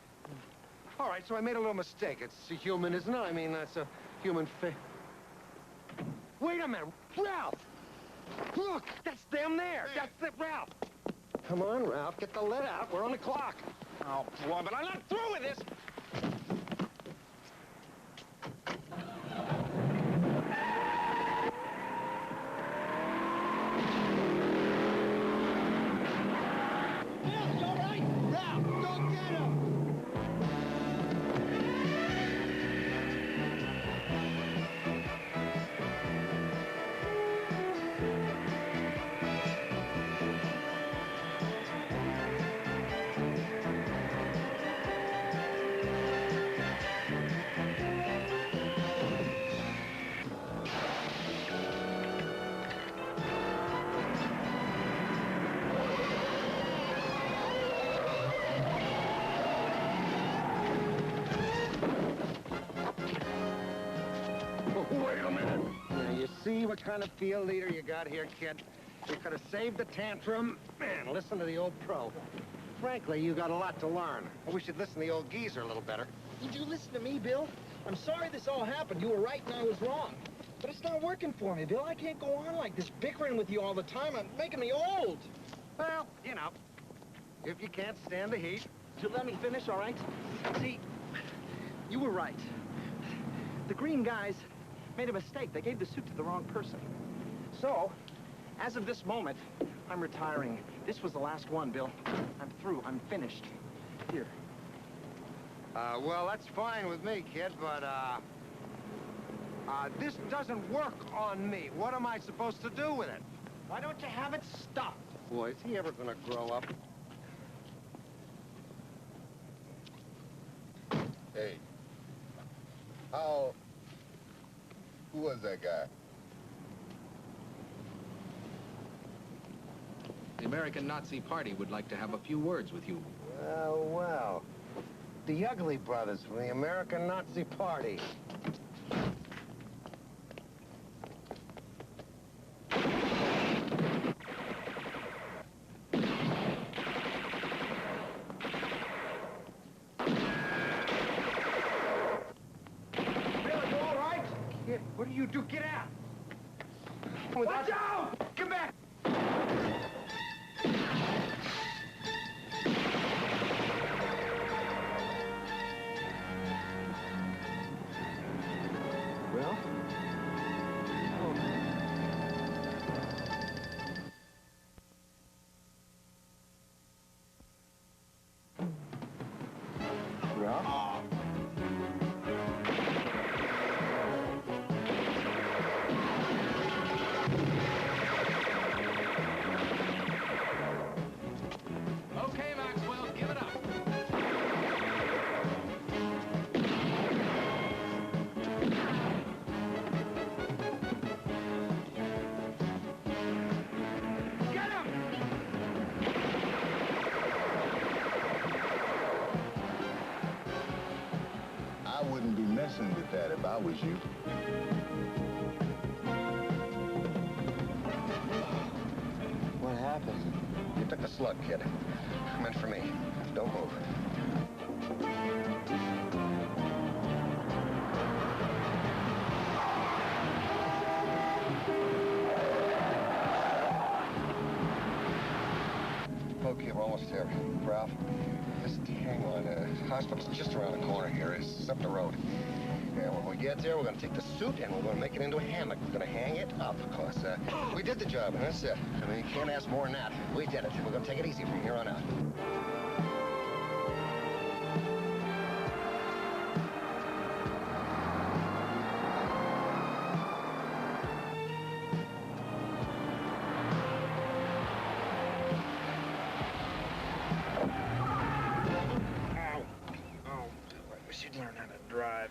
[SPEAKER 7] All right, so I made a little mistake. It's a human, isn't it? I mean, that's a human Wait a minute, Ralph! Look, that's them there. That's it, Ralph. Come on, Ralph, get the lead out. We're on the clock.
[SPEAKER 6] Oh, boy, but I'm not through with this.
[SPEAKER 7] Wait a minute. Now, you see what kind of field leader you got here, kid? You could have saved the tantrum. Man, listen to the old pro. Frankly, you got a lot to learn. We should listen to the old geezer a little better.
[SPEAKER 11] Would you listen to me, Bill? I'm sorry this all happened. You were right and I was wrong. But it's not working for me, Bill. I can't go on like this, bickering with you all the time. I'm making me old.
[SPEAKER 7] Well, you know, if you can't stand the heat.
[SPEAKER 11] You let me finish, all right? See, you were right. The green guys made a mistake. They gave the suit to the wrong person. So, as of this moment, I'm retiring. This was the last one, Bill. I'm through. I'm finished. Here.
[SPEAKER 7] Well, that's fine with me, kid, but, this doesn't work on me. What am I supposed to do with it?
[SPEAKER 11] Why don't you have it stopped?
[SPEAKER 7] Boy, is he ever gonna grow up?
[SPEAKER 8] Hey. Who was that guy?
[SPEAKER 17] The American Nazi Party would like to have a few words with you.
[SPEAKER 7] Well, well. The Ugly Brothers from the American Nazi Party.
[SPEAKER 11] What do you do? Get out! Watch out! Come back! Well?
[SPEAKER 7] Well?
[SPEAKER 17] Okay, Maxwell, give it up.
[SPEAKER 11] Get him!
[SPEAKER 8] I wouldn't be messing with that if I was you.
[SPEAKER 7] What happened? You took a slug, kid. Meant for me. Don't move. Okay, we're almost there. Ralph, just hang on. Hospital's just around the corner here. It's up the road. Yeah, when we get there, we're going to take the suit and we're going to make it into a hammock. We're going to hang it up because we did the job, and that's it. I mean, you can't ask more than that. We did it. We're going to take it easy from here on out.
[SPEAKER 11] Drive.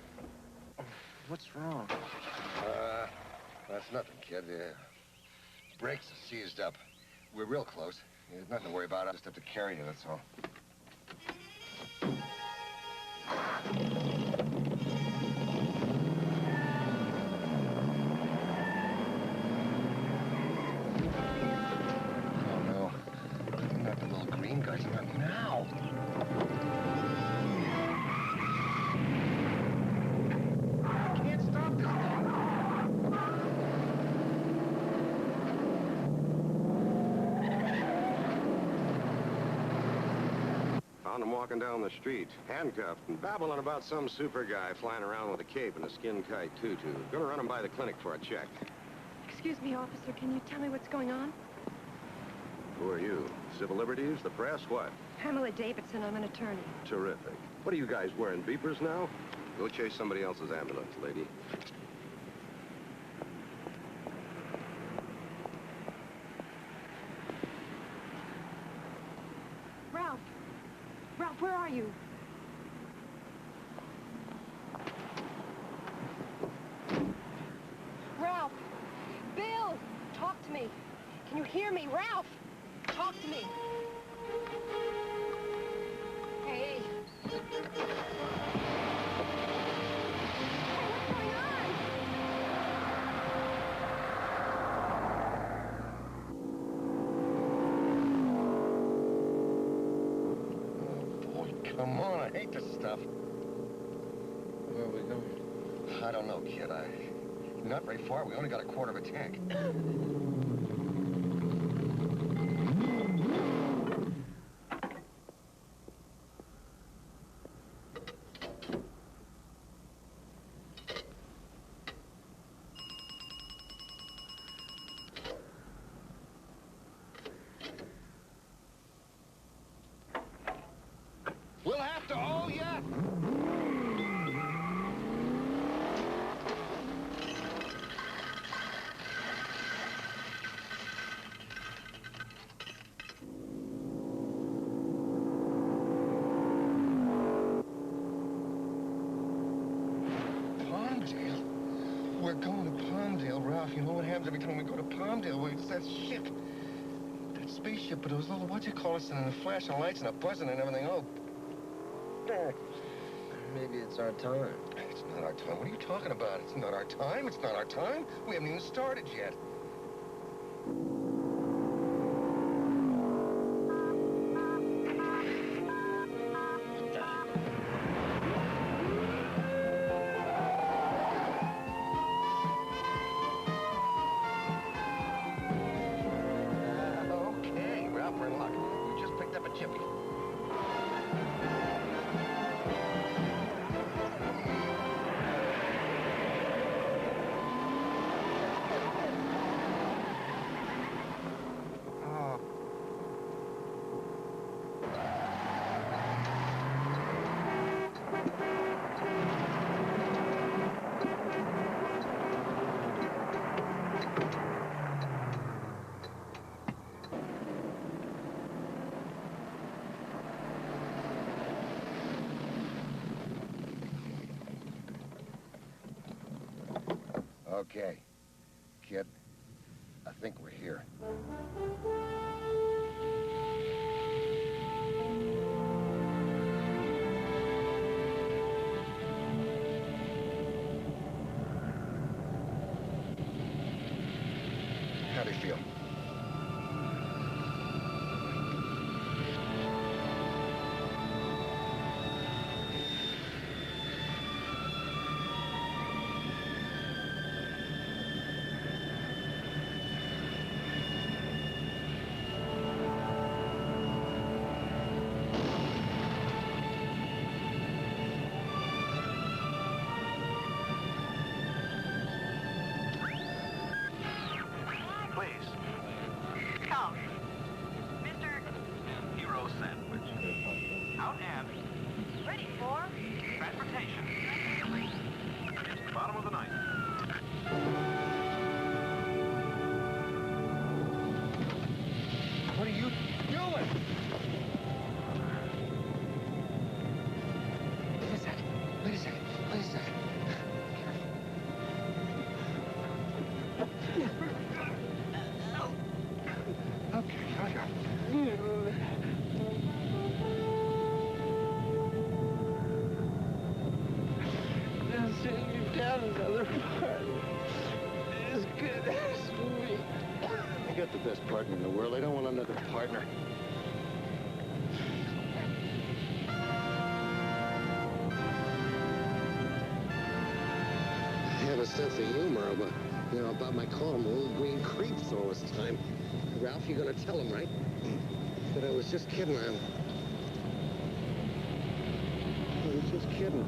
[SPEAKER 11] What's wrong?
[SPEAKER 7] That's nothing, kid. Brakes are seized up. We're real close. There's nothing to worry about. I just have to carry you, that's all. Oh, no. Not the little green guys. Not now. Found him walking down the street, handcuffed and babbling about some super guy flying around with a cape and a skin kite tutu. Gonna run him by the clinic for a check.
[SPEAKER 5] Excuse me, officer. Can you tell me what's going on?
[SPEAKER 7] Who are you? Civil liberties? The press? What?
[SPEAKER 5] Pamela Davidson. I'm an attorney.
[SPEAKER 7] Terrific. What are you guys wearing, beepers now? Go chase somebody else's ambulance, lady.
[SPEAKER 5] Ralph! Ralph, where are you? Ralph! Bill! Talk to me. Can you hear me? Ralph! Talk to me. Hey.
[SPEAKER 7] Come on, I hate this stuff.
[SPEAKER 17] Where are we going?
[SPEAKER 7] I don't know, kid. Not very far. We only got a quarter of a tank. We'll have to, oh, yeah! Palmdale? We're going to Palmdale, Ralph. You know what happens every time we go to Palmdale? It's that ship. That spaceship, but it was little what-you-call-us and a flashing lights and a buzzing and everything. Oh,
[SPEAKER 17] maybe it's our time.
[SPEAKER 7] It's not our time. What are you talking about? It's not our time. It's not our time. We haven't even started yet. Okay, Ralph, we're in luck. We just picked up a chippy. Okay, kid, I think we're here. How do you feel?
[SPEAKER 19] Please. Come. Mr. Hero sandwich. Out and
[SPEAKER 5] Ready for?
[SPEAKER 19] transportation. Bottom of the ninth.
[SPEAKER 7] What are you doing? Wait a second. Wait a second. Wait a second. Okay,
[SPEAKER 16] They'll send you down another part. As good as me.
[SPEAKER 7] I got the best partner in the world. I don't want another partner. I have a sense of humor about my calling little green creeps all this time. Ralph, you're gonna tell him, right? That I was just kidding.
[SPEAKER 14] kidding.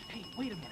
[SPEAKER 12] Hey, wait a minute.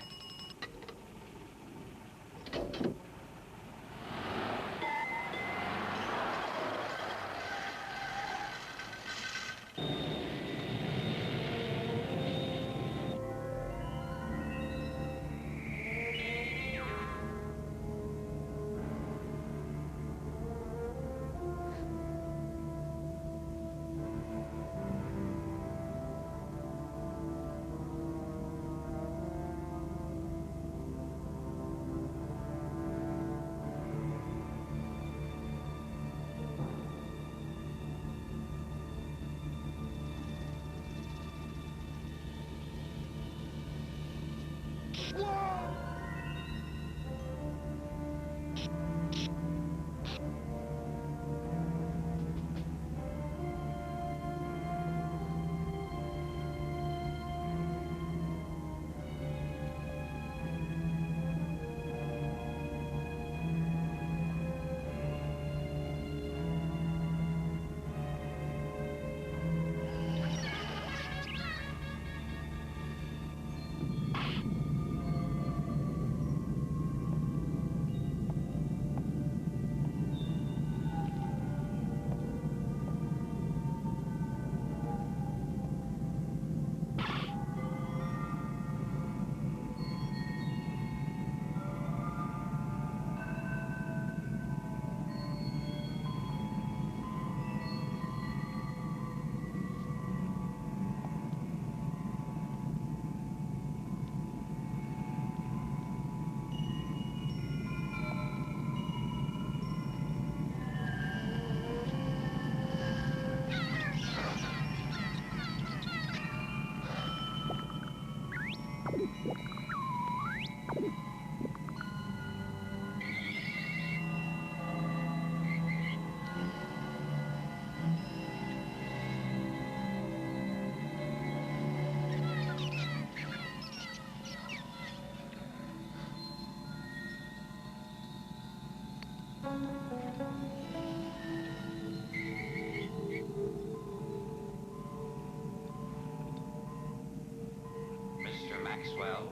[SPEAKER 1] Mr. Maxwell?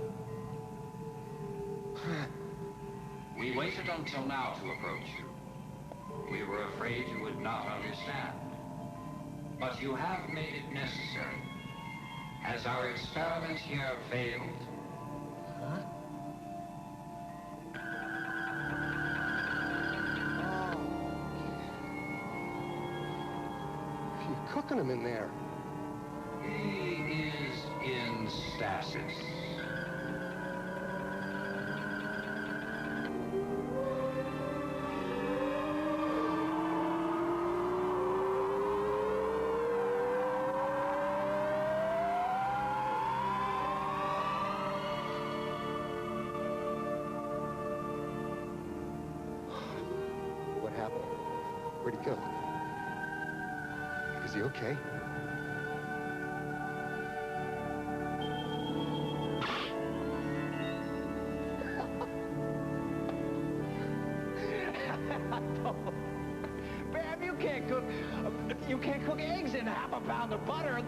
[SPEAKER 1] We waited until now to approach you. We were afraid you would not understand. But you have made it necessary. Has our experiment here failed?
[SPEAKER 7] Huh?
[SPEAKER 14] You're cooking them in there.
[SPEAKER 1] He is in stasis.
[SPEAKER 14] What happened? Where'd he go? Is he okay?
[SPEAKER 6] Bam, you can't cook eggs in half a pound of butter.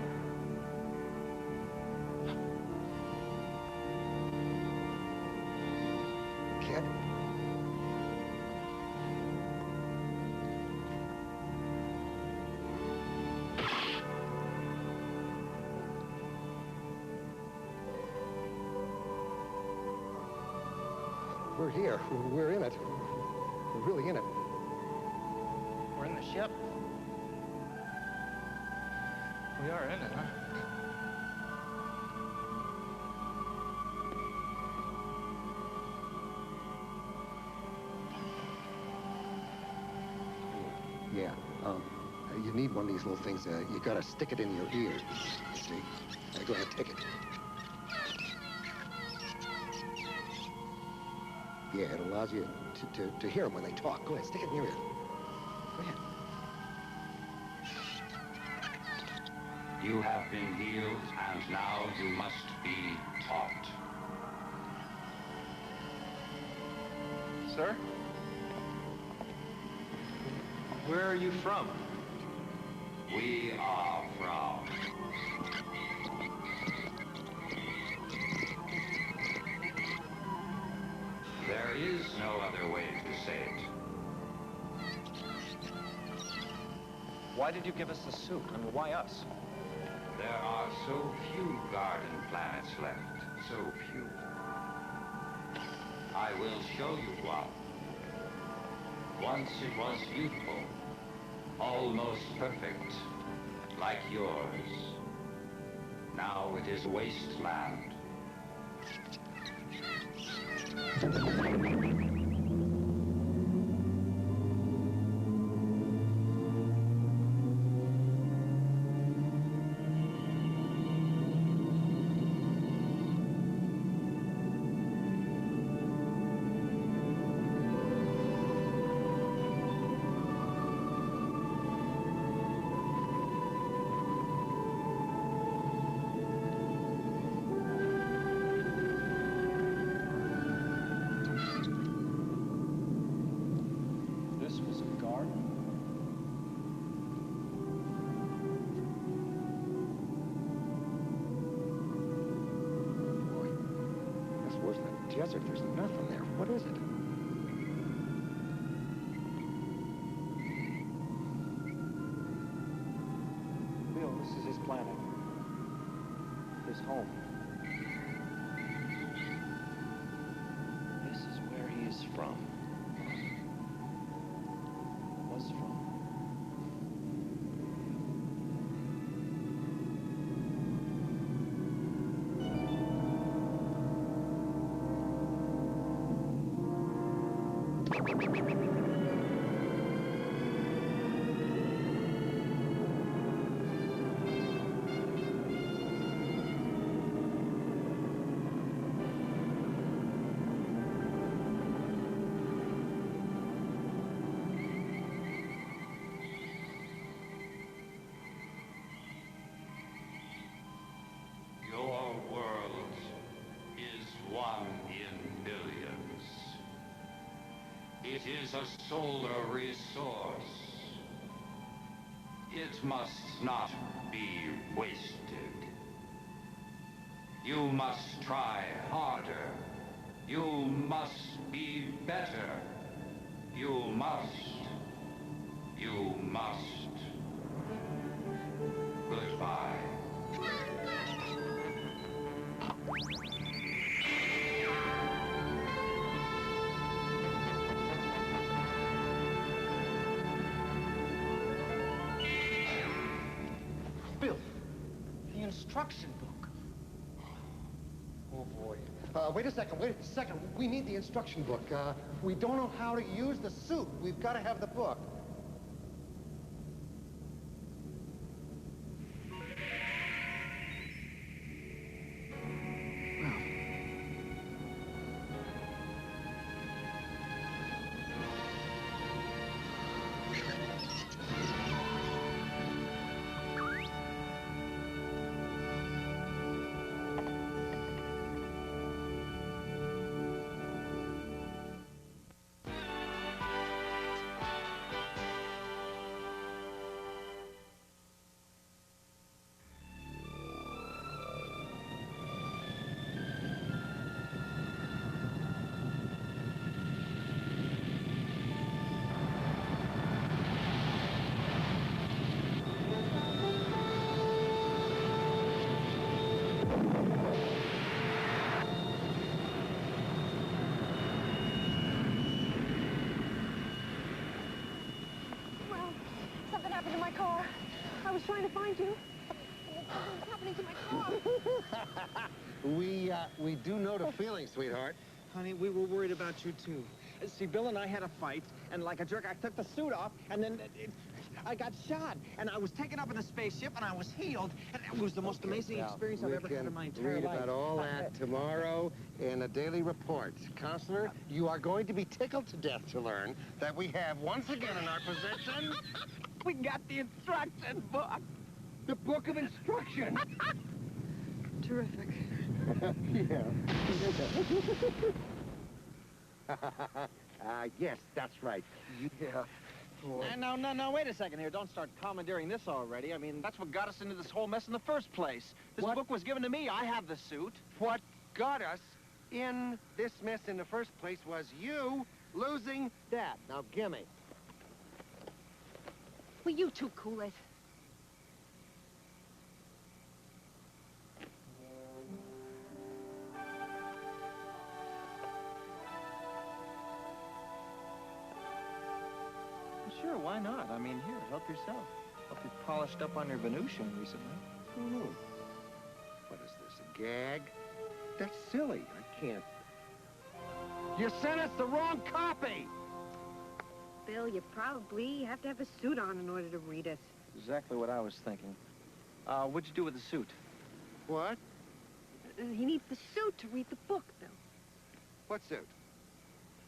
[SPEAKER 14] Kid? We're here. We're in it. We're really in it.
[SPEAKER 12] We're in the ship. We are in it, huh?
[SPEAKER 14] Yeah.
[SPEAKER 7] you need one of these little things. You gotta stick it in your ear. See? Go ahead, take it. Yeah, it allows you to hear them when they talk. Go ahead, stick it in your ear. Go ahead.
[SPEAKER 1] You have been healed, and now you must be taught.
[SPEAKER 6] Sir? Where are you from?
[SPEAKER 1] We are from... There is no other way to say it.
[SPEAKER 6] Why did you give us the suit? I mean, why us?
[SPEAKER 1] There are so few garden planets left. So few. I will show you one. Once it was beautiful. Almost perfect. Like yours. Now it is a wasteland.
[SPEAKER 7] Desert, there's nothing there. What is it?
[SPEAKER 6] Bill, this is his planet. His home. This is where he is from. Was from.
[SPEAKER 1] Your world is one in billions. It is a solar resource. It must not be wasted. You must try harder. You must be better. You must. You must. Goodbye.
[SPEAKER 6] Bill, the instruction book.
[SPEAKER 7] Oh, boy. Wait a second. We need the instruction book. We don't know how to use the suit. We've got to have the book.
[SPEAKER 5] Something happened to my car. I was trying to find you. Something's happening to my car.
[SPEAKER 7] We do know the feeling, sweetheart.
[SPEAKER 6] Honey, we were worried about you, too. See, Bill and I had a fight, and like a jerk, I took the suit off, and then I got shot, and I was taken up in the spaceship, and I was healed, and it was the most amazing experience I've ever had in my entire life.
[SPEAKER 7] Read about all that tomorrow in a daily report. Counselor, you are going to be tickled to death to learn that we have once again in our possession...
[SPEAKER 6] We got the instruction book.
[SPEAKER 7] The book of instruction.
[SPEAKER 5] Terrific.
[SPEAKER 7] Yeah. Yes, that's right. Yeah.
[SPEAKER 6] No, wait a second here. Don't start commandeering this already. I mean, that's what got us into this whole mess in the first place. This book was given to me. I have the suit.
[SPEAKER 7] What got us in this mess in the first place was you losing that. Now, gimme.
[SPEAKER 5] Will you two cool it?
[SPEAKER 6] Sure, why not? I mean, here, help yourself. Hope you polished up on your Venusian recently.
[SPEAKER 7] What is this, a gag? That's silly. I can't. You sent us the wrong copy!
[SPEAKER 5] Bill, you probably have to have a suit on in order to read it.
[SPEAKER 6] Exactly what I was thinking. What'd you do with the suit?
[SPEAKER 7] What?
[SPEAKER 5] He needs the suit to read the book, Bill.
[SPEAKER 7] What suit?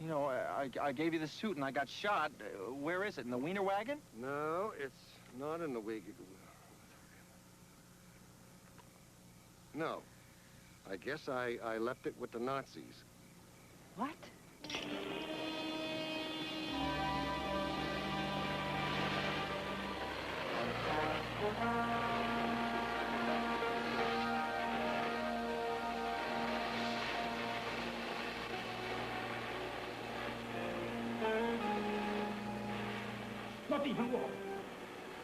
[SPEAKER 6] You know, I gave you the suit and I got shot. Where is it? In the wiener wagon?
[SPEAKER 7] No, it's not in the wig. No. I guess I left it with the Nazis.
[SPEAKER 5] What?
[SPEAKER 20] Not even war.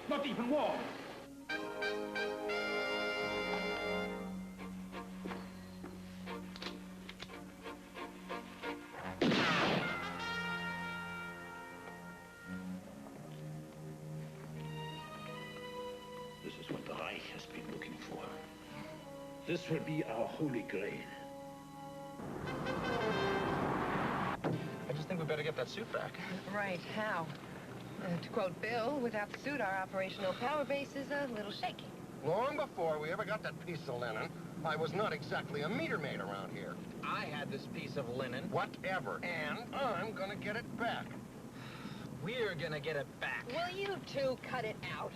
[SPEAKER 20] Not even war. This is what the Reich has been looking for. This will be our holy grail.
[SPEAKER 6] I just think we better get that suit back.
[SPEAKER 5] Right, how? To quote Bill, without the suit, our operational power base is a little shaky.
[SPEAKER 7] Long before we ever got that piece of linen, I was not exactly a meter maid around here.
[SPEAKER 6] I had this piece of linen.
[SPEAKER 7] Whatever. And I'm gonna get it back.
[SPEAKER 6] We're gonna get it back.
[SPEAKER 5] Will you two cut it out?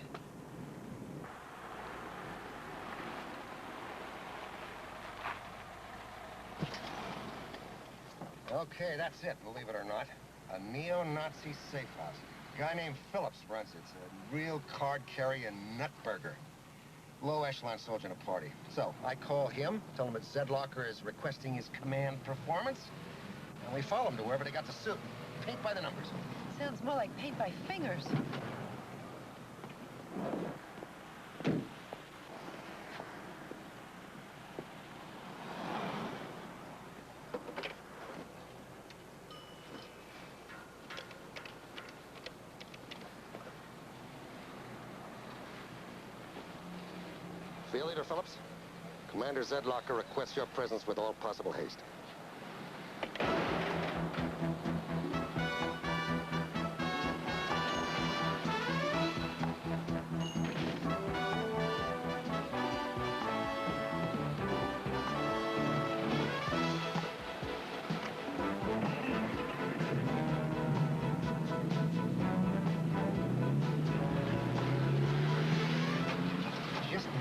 [SPEAKER 7] Okay, that's it, believe it or not. A neo-Nazi safe house. A guy named Phillips runs it. It's a real card-carrying nutburger. Low echelon soldier in a party. So, I call him, tell him that Zedlocker is requesting his command performance, and we follow him to wherever they got the suit. Paint by the numbers.
[SPEAKER 5] Sounds more like paint by fingers.
[SPEAKER 7] Field Leader Phillips, Commander Zedlocker requests your presence with all possible haste.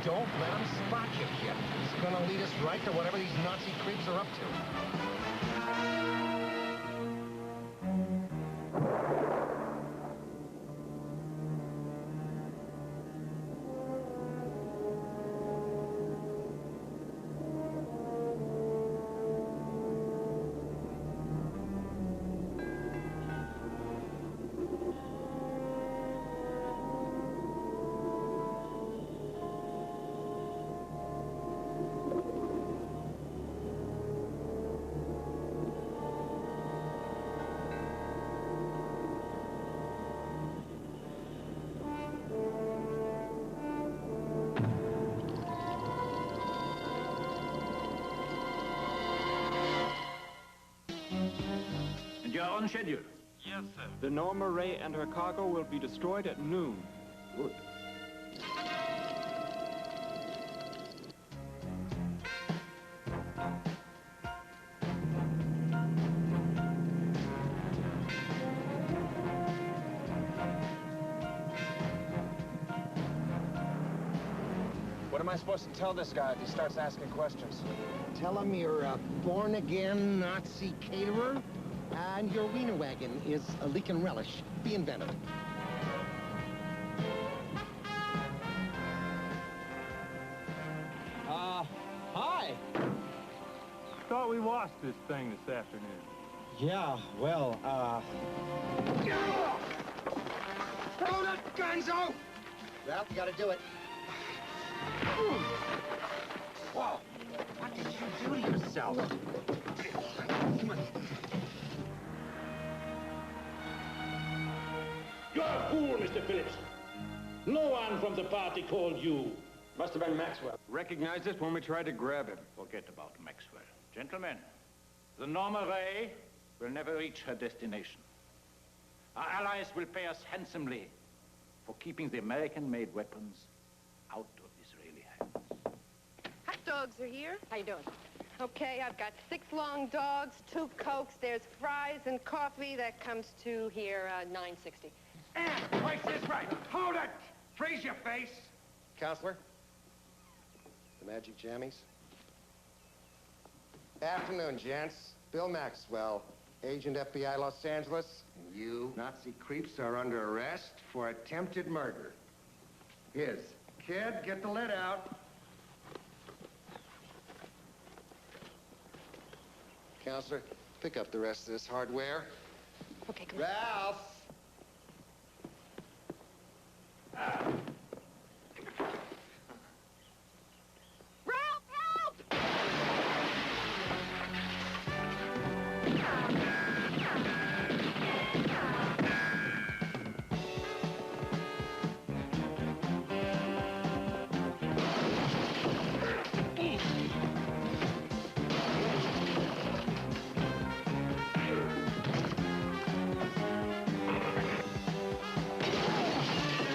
[SPEAKER 7] Don't let him spot you, kid. He's gonna lead us right to whatever these Nazi creeps are up to.
[SPEAKER 20] And you're on schedule.
[SPEAKER 21] Yes, sir. The Norma Ray and her cargo will be destroyed at noon.
[SPEAKER 7] Good.
[SPEAKER 15] What am I supposed to tell this guy if he starts asking questions?
[SPEAKER 3] Tell him you're a born-again Nazi caterer, and your wiener wagon is a leaking relish. Be inventive.
[SPEAKER 11] Hi.
[SPEAKER 21] Thought we lost this thing this afternoon.
[SPEAKER 3] Yeah, well, Throw that gunzo! Ralph, you gotta do it. Whoa! What did you do to yourself?
[SPEAKER 11] You're a fool, Mr. Phillips. No one from the party called you. Must have been Maxwell.
[SPEAKER 18] Recognized us when we tried to grab him.
[SPEAKER 12] Forget about Maxwell. Gentlemen, the Norma Ray will never reach her destination. Our allies will pay us handsomely for keeping the American-made weapons out of Israeli hands.
[SPEAKER 5] Hot dogs are here. How you doing? Okay, I've got 6 long dogs, 2 Cokes, there's fries and coffee. That comes to here, $9.60.
[SPEAKER 11] Price is right. Hold it! Freeze your face.
[SPEAKER 7] Counselor? The magic jammies? Afternoon, gents. Bill Maxwell, Agent FBI Los Angeles. And you Nazi creeps are under arrest for attempted murder. Kid, get the lid out. Counselor, pick up the rest of this hardware.
[SPEAKER 5] Okay, come on.
[SPEAKER 7] Ralph!
[SPEAKER 5] Ralph, help!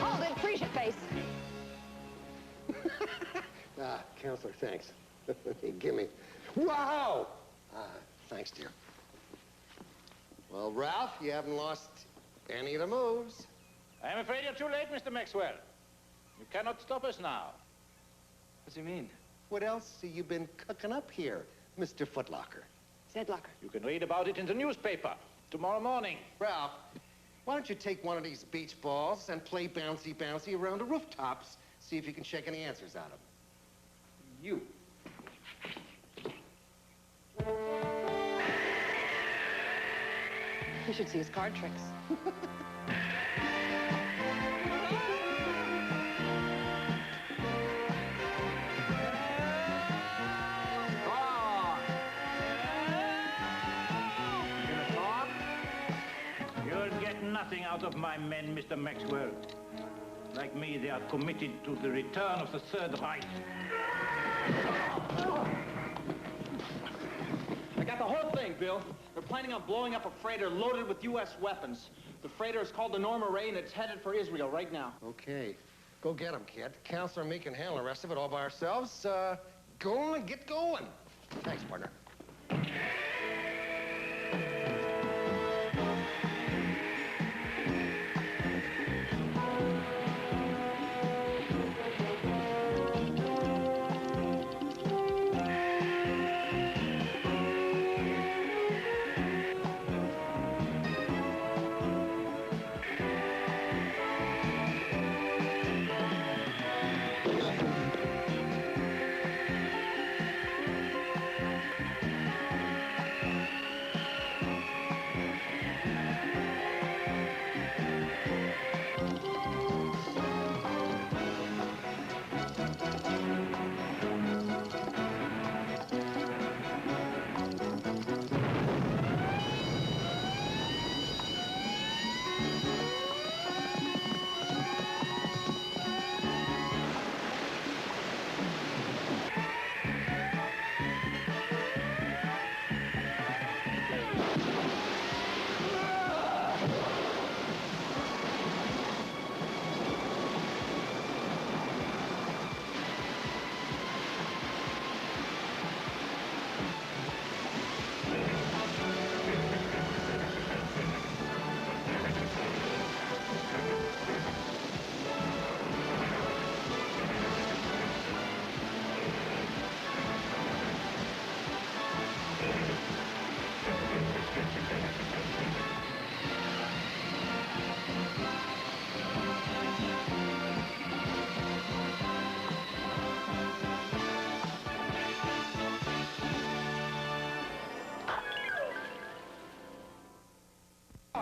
[SPEAKER 5] Hold it, freeze your face.
[SPEAKER 7] Counselor, thanks. Gimme. Wow! Thanks, dear. Well, Ralph, you haven't lost any of the moves.
[SPEAKER 12] I'm afraid you're too late, Mr. Maxwell. You cannot stop us now.
[SPEAKER 15] What does he mean?
[SPEAKER 7] What else have you been cooking up here, Mr. Footlocker?
[SPEAKER 5] Zedlocker.
[SPEAKER 12] You can read about it in the newspaper tomorrow morning.
[SPEAKER 7] Ralph, why don't you take one of these beach balls and play bouncy-bouncy around the rooftops, see if you can shake any answers out of them.
[SPEAKER 15] You.
[SPEAKER 5] You should see his card tricks.
[SPEAKER 12] You'll get nothing out of my men, Mr. Maxwell. Like me, they are committed to the return of the Third Reich.
[SPEAKER 6] I got the whole thing, Bill. They're planning on blowing up a freighter loaded with U.S. weapons. The freighter is called the Norma Ray, and it's headed for Israel right now.
[SPEAKER 7] Okay. Go get him, kid. Counselor and me can handle the rest of it all by ourselves. Go on and get going. Thanks, partner.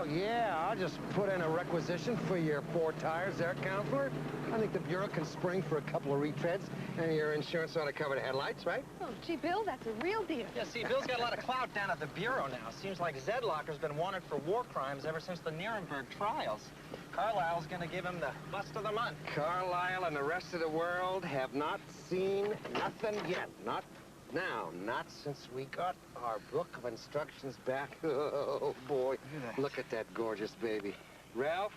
[SPEAKER 3] Oh, yeah, I'll just put in a requisition for your 4 tires there, counselor. I think the Bureau can spring for a couple of retreads, and your insurance ought to cover the headlights, right?
[SPEAKER 5] Oh, gee, Bill, that's a real deal.
[SPEAKER 6] Yeah, see, Bill's got a lot of clout down at the Bureau now. Seems like Zedlocker's been wanted for war crimes ever since the Nuremberg trials. Carlisle's gonna give him the bust of the month.
[SPEAKER 3] Carlisle and the rest of the world have not seen nothing yet. Not now. Not since we got our book of instructions back. Oh, boy. Look at that gorgeous baby. Ralph?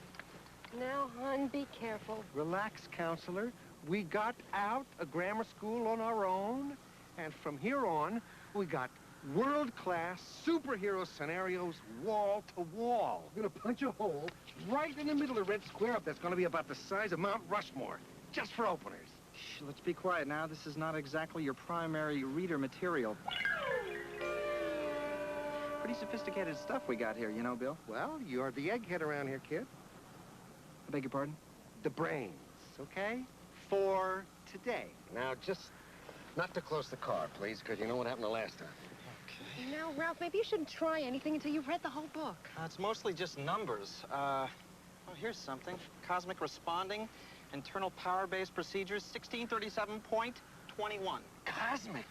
[SPEAKER 5] Now, hon, be careful.
[SPEAKER 3] Relax, counselor. We got out a grammar school on our own, and from here on, we got world-class superhero scenarios wall to wall. We're gonna punch a hole right in the middle of the red square up that's gonna be about the size of Mount Rushmore, just for openers.
[SPEAKER 6] Shh, let's be quiet now. This is not exactly your primary reader material. Pretty sophisticated stuff we got here, you know, Bill.
[SPEAKER 3] Well, you're the egghead around here, kid.
[SPEAKER 6] I beg your pardon?
[SPEAKER 3] The brains, okay? For today. Now, just not to close the car, please, because you know what happened the last time.
[SPEAKER 5] Now, Ralph, maybe you shouldn't try anything until you've read the whole book.
[SPEAKER 6] It's mostly just numbers. Oh, here's something. Cosmic responding, internal power-based procedures, 1637.21.
[SPEAKER 3] Cosmic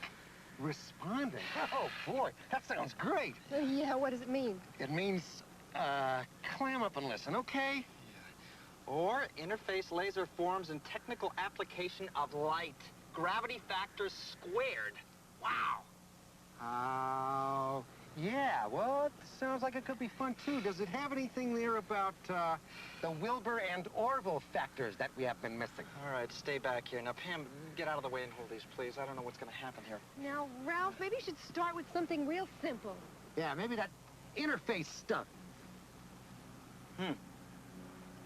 [SPEAKER 3] responding? Oh, boy, that sounds great.
[SPEAKER 5] Yeah, what does it mean?
[SPEAKER 3] It means, clam up and listen, okay?
[SPEAKER 6] Or interface laser forms and technical application of light. Gravity factors squared. Wow.
[SPEAKER 3] Oh, yeah, well, it sounds like it could be fun, too. Does it have anything there about, the Wilbur and Orville factors that we have been missing?
[SPEAKER 6] All right, stay back here. Now, Pam, get out of the way and hold these, please. I don't know what's going to happen here.
[SPEAKER 5] Now, Ralph, maybe you should start with something real simple.
[SPEAKER 3] Yeah, maybe that interface stuff.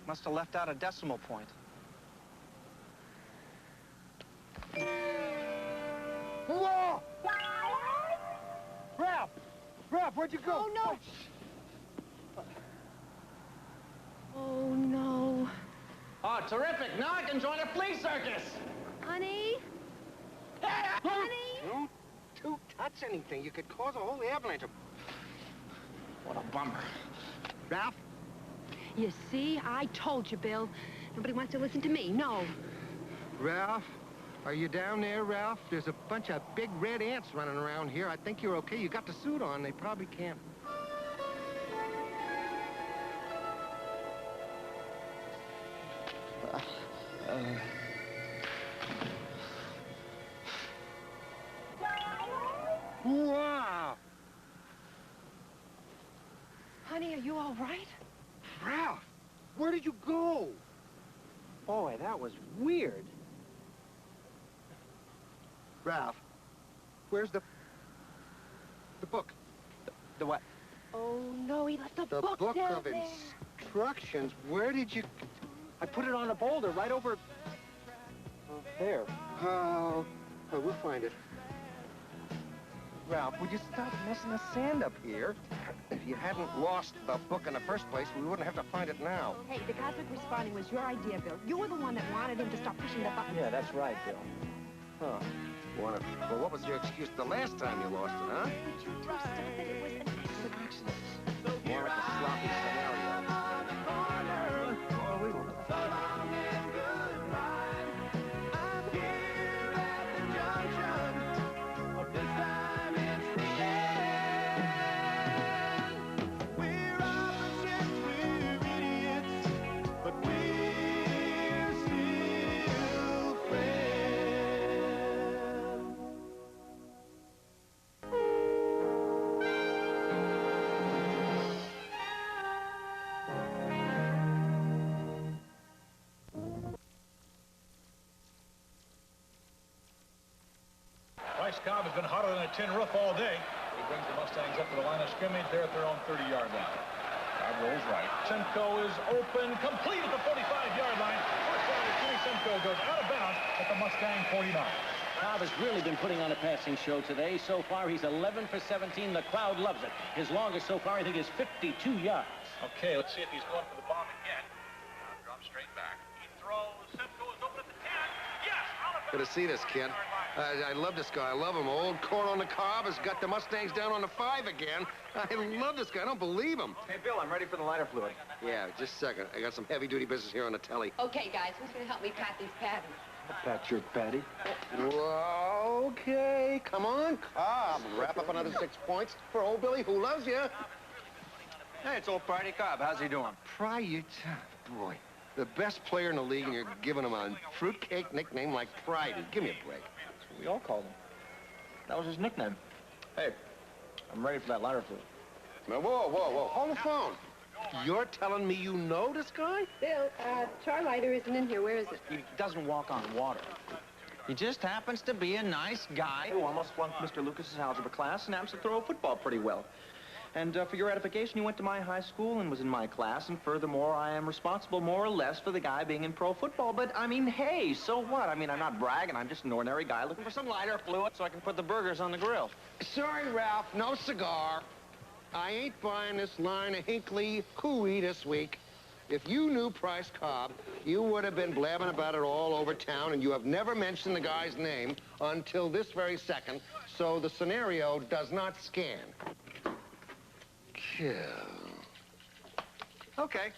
[SPEAKER 6] Must have left out a decimal point.
[SPEAKER 3] Whoa! Ralph! Ralph, where'd you go?
[SPEAKER 5] Oh, no! Oh, no.
[SPEAKER 6] Oh, terrific. Now I can join a flea circus.
[SPEAKER 5] Honey? Honey?
[SPEAKER 3] Don't touch anything. You could cause a whole avalanche of...
[SPEAKER 6] What a bummer.
[SPEAKER 3] Ralph?
[SPEAKER 5] You see, I told you, Bill. Nobody wants to listen to me, no.
[SPEAKER 3] Ralph? Are you down there, Ralph? There's a bunch of big red ants running around here. I think you're okay. You got the suit on. They probably can't... Wow!
[SPEAKER 5] Honey, are you all right?
[SPEAKER 3] Ralph, where did you go?
[SPEAKER 6] Boy, that was weird.
[SPEAKER 3] Ralph, where's the book?
[SPEAKER 6] The what?
[SPEAKER 5] Oh, no, he left the
[SPEAKER 3] book
[SPEAKER 5] down
[SPEAKER 3] of
[SPEAKER 5] there.
[SPEAKER 3] instructions. Where did you...
[SPEAKER 6] I put it on a boulder right over... there.
[SPEAKER 3] Oh, we'll find it. Ralph, would you stop messing the sand up here? If you hadn't lost the book in the first place, we wouldn't have to find it now.
[SPEAKER 5] Hey, the cosmic responding was your idea, Bill. You were the one that wanted him to stop pushing the button.
[SPEAKER 6] Yeah, that's right, Bill.
[SPEAKER 3] Huh. Well, what was your excuse the last time you lost it, huh?
[SPEAKER 5] Did you do stuff that it was an accident?
[SPEAKER 3] More like a sloppy scenario.
[SPEAKER 4] Cobb has been hotter than a tin roof all day. He brings the Mustangs up to the line of scrimmage. They're at their own 30-yard line. Cobb rolls right. Simcoe is open, complete at the 45-yard line. First rounder Jimmy Simcoe goes out of bounds at the Mustang 49.
[SPEAKER 22] Cobb has really been putting on a passing show today. So far, he's 11 for 17. The crowd loves it. His longest so far, I think, is 52 yards.
[SPEAKER 4] Okay, let's see if he's going for the bomb again. Drop straight back. He throws. Simcoe is open at the 10. Yes, out of
[SPEAKER 7] Good to see this kid. I love this guy. I love him. Old corn on the cob has got the Mustangs down on the 5 again. I love this guy. I don't believe him.
[SPEAKER 6] Hey, Bill, I'm ready for the lighter fluid.
[SPEAKER 7] Yeah, just a second. I got some heavy-duty business here on the telly.
[SPEAKER 5] Okay, guys, who's going to help me pat these patties?
[SPEAKER 18] Pat your patty.
[SPEAKER 7] Okay, come on, Cobb. Wrap up another 6 points for old Billy, who loves you.
[SPEAKER 6] Hey, it's old Pridey Cobb. How's he doing?
[SPEAKER 7] Boy, the best player in the league, and you're giving him a fruitcake nickname like Pridey. Give me a break.
[SPEAKER 6] That's what we all called him. That was his nickname. Hey, I'm ready for that lighter fluid.
[SPEAKER 7] Now, whoa. Hold the phone. You're telling me you know this guy?
[SPEAKER 5] Bill, Charlighter isn't in here. Where is it?
[SPEAKER 6] He doesn't walk on water. He just happens to be a nice guy who almost flunked Mr. Lucas's algebra class and happens to throw a football pretty well. And for your edification, he went to my high school and was in my class, and furthermore, I am responsible more or less for the guy being in pro football. But, I mean, hey, so what? I mean, I'm not bragging. I'm just an ordinary guy looking for some lighter fluid so I can put the burgers on the grill.
[SPEAKER 7] Sorry, Ralph, no cigar. I ain't buying this line of Hinkley Hooey this week. If you knew Price Cobb, you would have been blabbing about it all over town, and you have never mentioned the guy's name until this very second, so the scenario does not scan. Okay,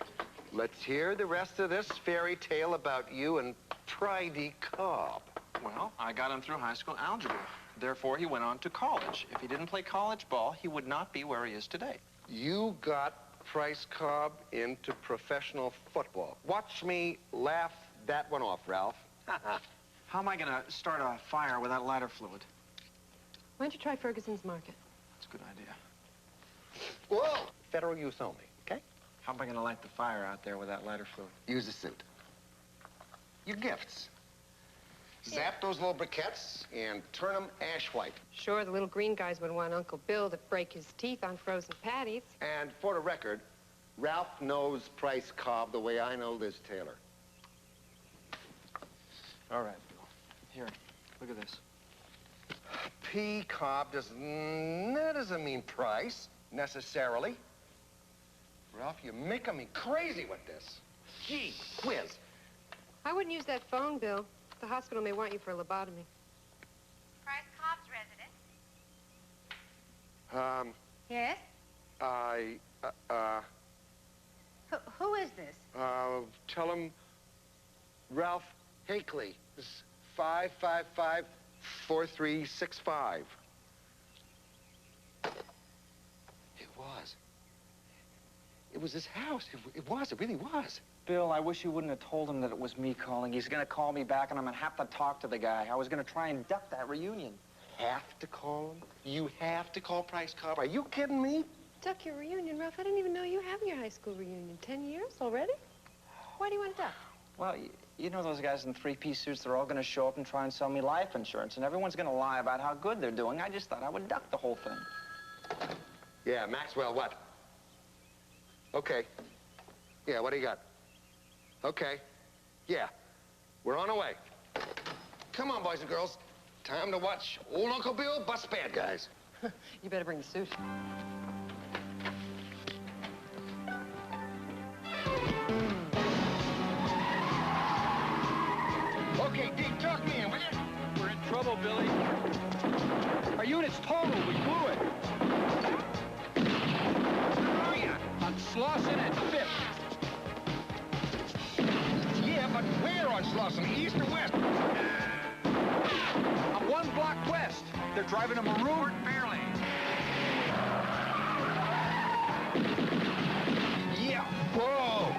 [SPEAKER 7] let's hear the rest of this fairy tale about you and Pridey Cobb.
[SPEAKER 15] Well, I got him through high school algebra. Therefore, he went on to college. If he didn't play college ball, he would not be where he is today.
[SPEAKER 7] You got Price Cobb into professional football. Watch me laugh that one off, Ralph.
[SPEAKER 15] How am I going to start a fire without lighter fluid?
[SPEAKER 5] Why don't you try Ferguson's Market?
[SPEAKER 15] That's a good idea.
[SPEAKER 7] Whoa! Federal use only, okay?
[SPEAKER 15] How am I going to light the fire out there without lighter fluid?
[SPEAKER 7] Use a suit. Your gifts. Zap those little briquettes and turn them ash white.
[SPEAKER 5] Sure, the little green guys would want Uncle Bill to break his teeth on frozen patties.
[SPEAKER 7] And for the record, Ralph knows Price Cobb the way I know Liz Taylor.
[SPEAKER 15] All right, Bill. Here, look at this.
[SPEAKER 7] P. Cobb that doesn't mean Price, necessarily. Ralph, you're making me crazy with this. Gee whiz.
[SPEAKER 5] I wouldn't use that phone, Bill. The hospital may want you for a lobotomy.
[SPEAKER 10] Price Cobb's residence? Yes? Who is this?
[SPEAKER 7] Tell him Ralph Hinckley. This is 555-4365. It was his house. It really was.
[SPEAKER 6] Bill, I wish you wouldn't have told him that it was me calling. He's going to call me back, and I'm going to have to talk to the guy. I was going to try and duck that reunion.
[SPEAKER 7] Have to call him? You have to call Price Cobb? Are you kidding me?
[SPEAKER 5] Duck your reunion, Ralph. I didn't even know you were having your high school reunion. 10 years already? Why do you want to duck?
[SPEAKER 6] Well, you know those guys in three-piece suits, they're all going to show up and try and sell me life insurance, and everyone's going to lie about how good they're doing. I just thought I would duck the whole thing.
[SPEAKER 7] Yeah, Maxwell, what? Okay. Yeah, what do you got? Okay. Yeah. We're on our way. Come on, boys and girls. Time to watch old Uncle Bill bust bad guys.
[SPEAKER 5] You better bring the suit.
[SPEAKER 3] Okay, Deke, talk me in, will you?
[SPEAKER 9] We're in trouble, Billy.
[SPEAKER 3] Our unit's total. We blew it. Where are you?
[SPEAKER 9] On Slauson and 5th.
[SPEAKER 3] Yeah, but where on Slauson? East or west?
[SPEAKER 9] I'm 1 block west. They're driving a maroon.
[SPEAKER 19] Fairly.
[SPEAKER 3] Yeah. Whoa.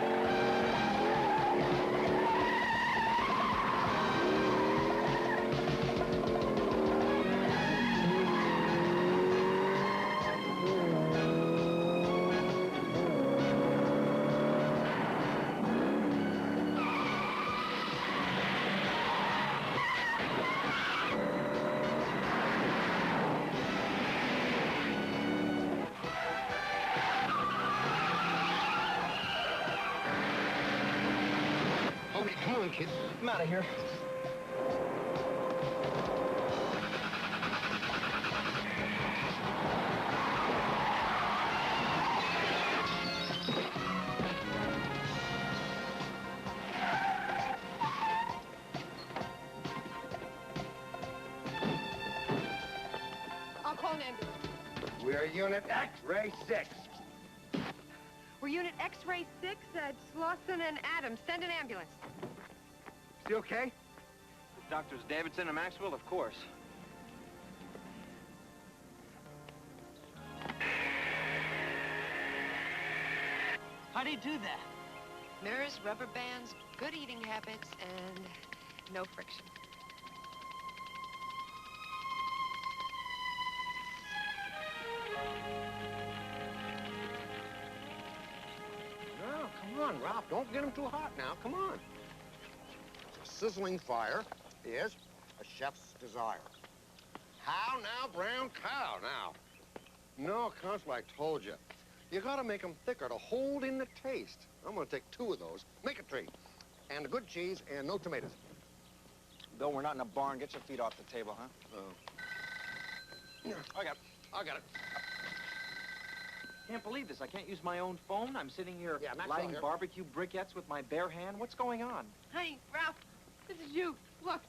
[SPEAKER 3] Come on, kid.
[SPEAKER 6] I'm out of here.
[SPEAKER 5] an ambulance.
[SPEAKER 7] We're Unit X-Ray 6.
[SPEAKER 5] We're Unit X-Ray 6 at Slauson and Adams. Send an ambulance.
[SPEAKER 7] Is he okay?
[SPEAKER 15] Doctors Davidson and Maxwell, of course.
[SPEAKER 2] How do you do that?
[SPEAKER 5] Mirrors, rubber bands, good eating habits, and no friction.
[SPEAKER 7] No, come on, Ralph. Don't get him too hot now. Come on. A sizzling fire is a chef's desire. How now, brown cow, now? No, Consul, I told you. You gotta make them thicker to hold in the taste. I'm gonna take 2 of those. Make it 3. And a good cheese and no tomatoes.
[SPEAKER 15] Bill, we're not in a barn. Get your feet off the table, huh?
[SPEAKER 7] Oh.
[SPEAKER 15] I got it. Can't believe this. I can't use my own phone. I'm sitting here lighting
[SPEAKER 7] here.
[SPEAKER 15] barbecue briquettes with my bare hand. What's going on?
[SPEAKER 5] Honey, Ralph, this is you. Look.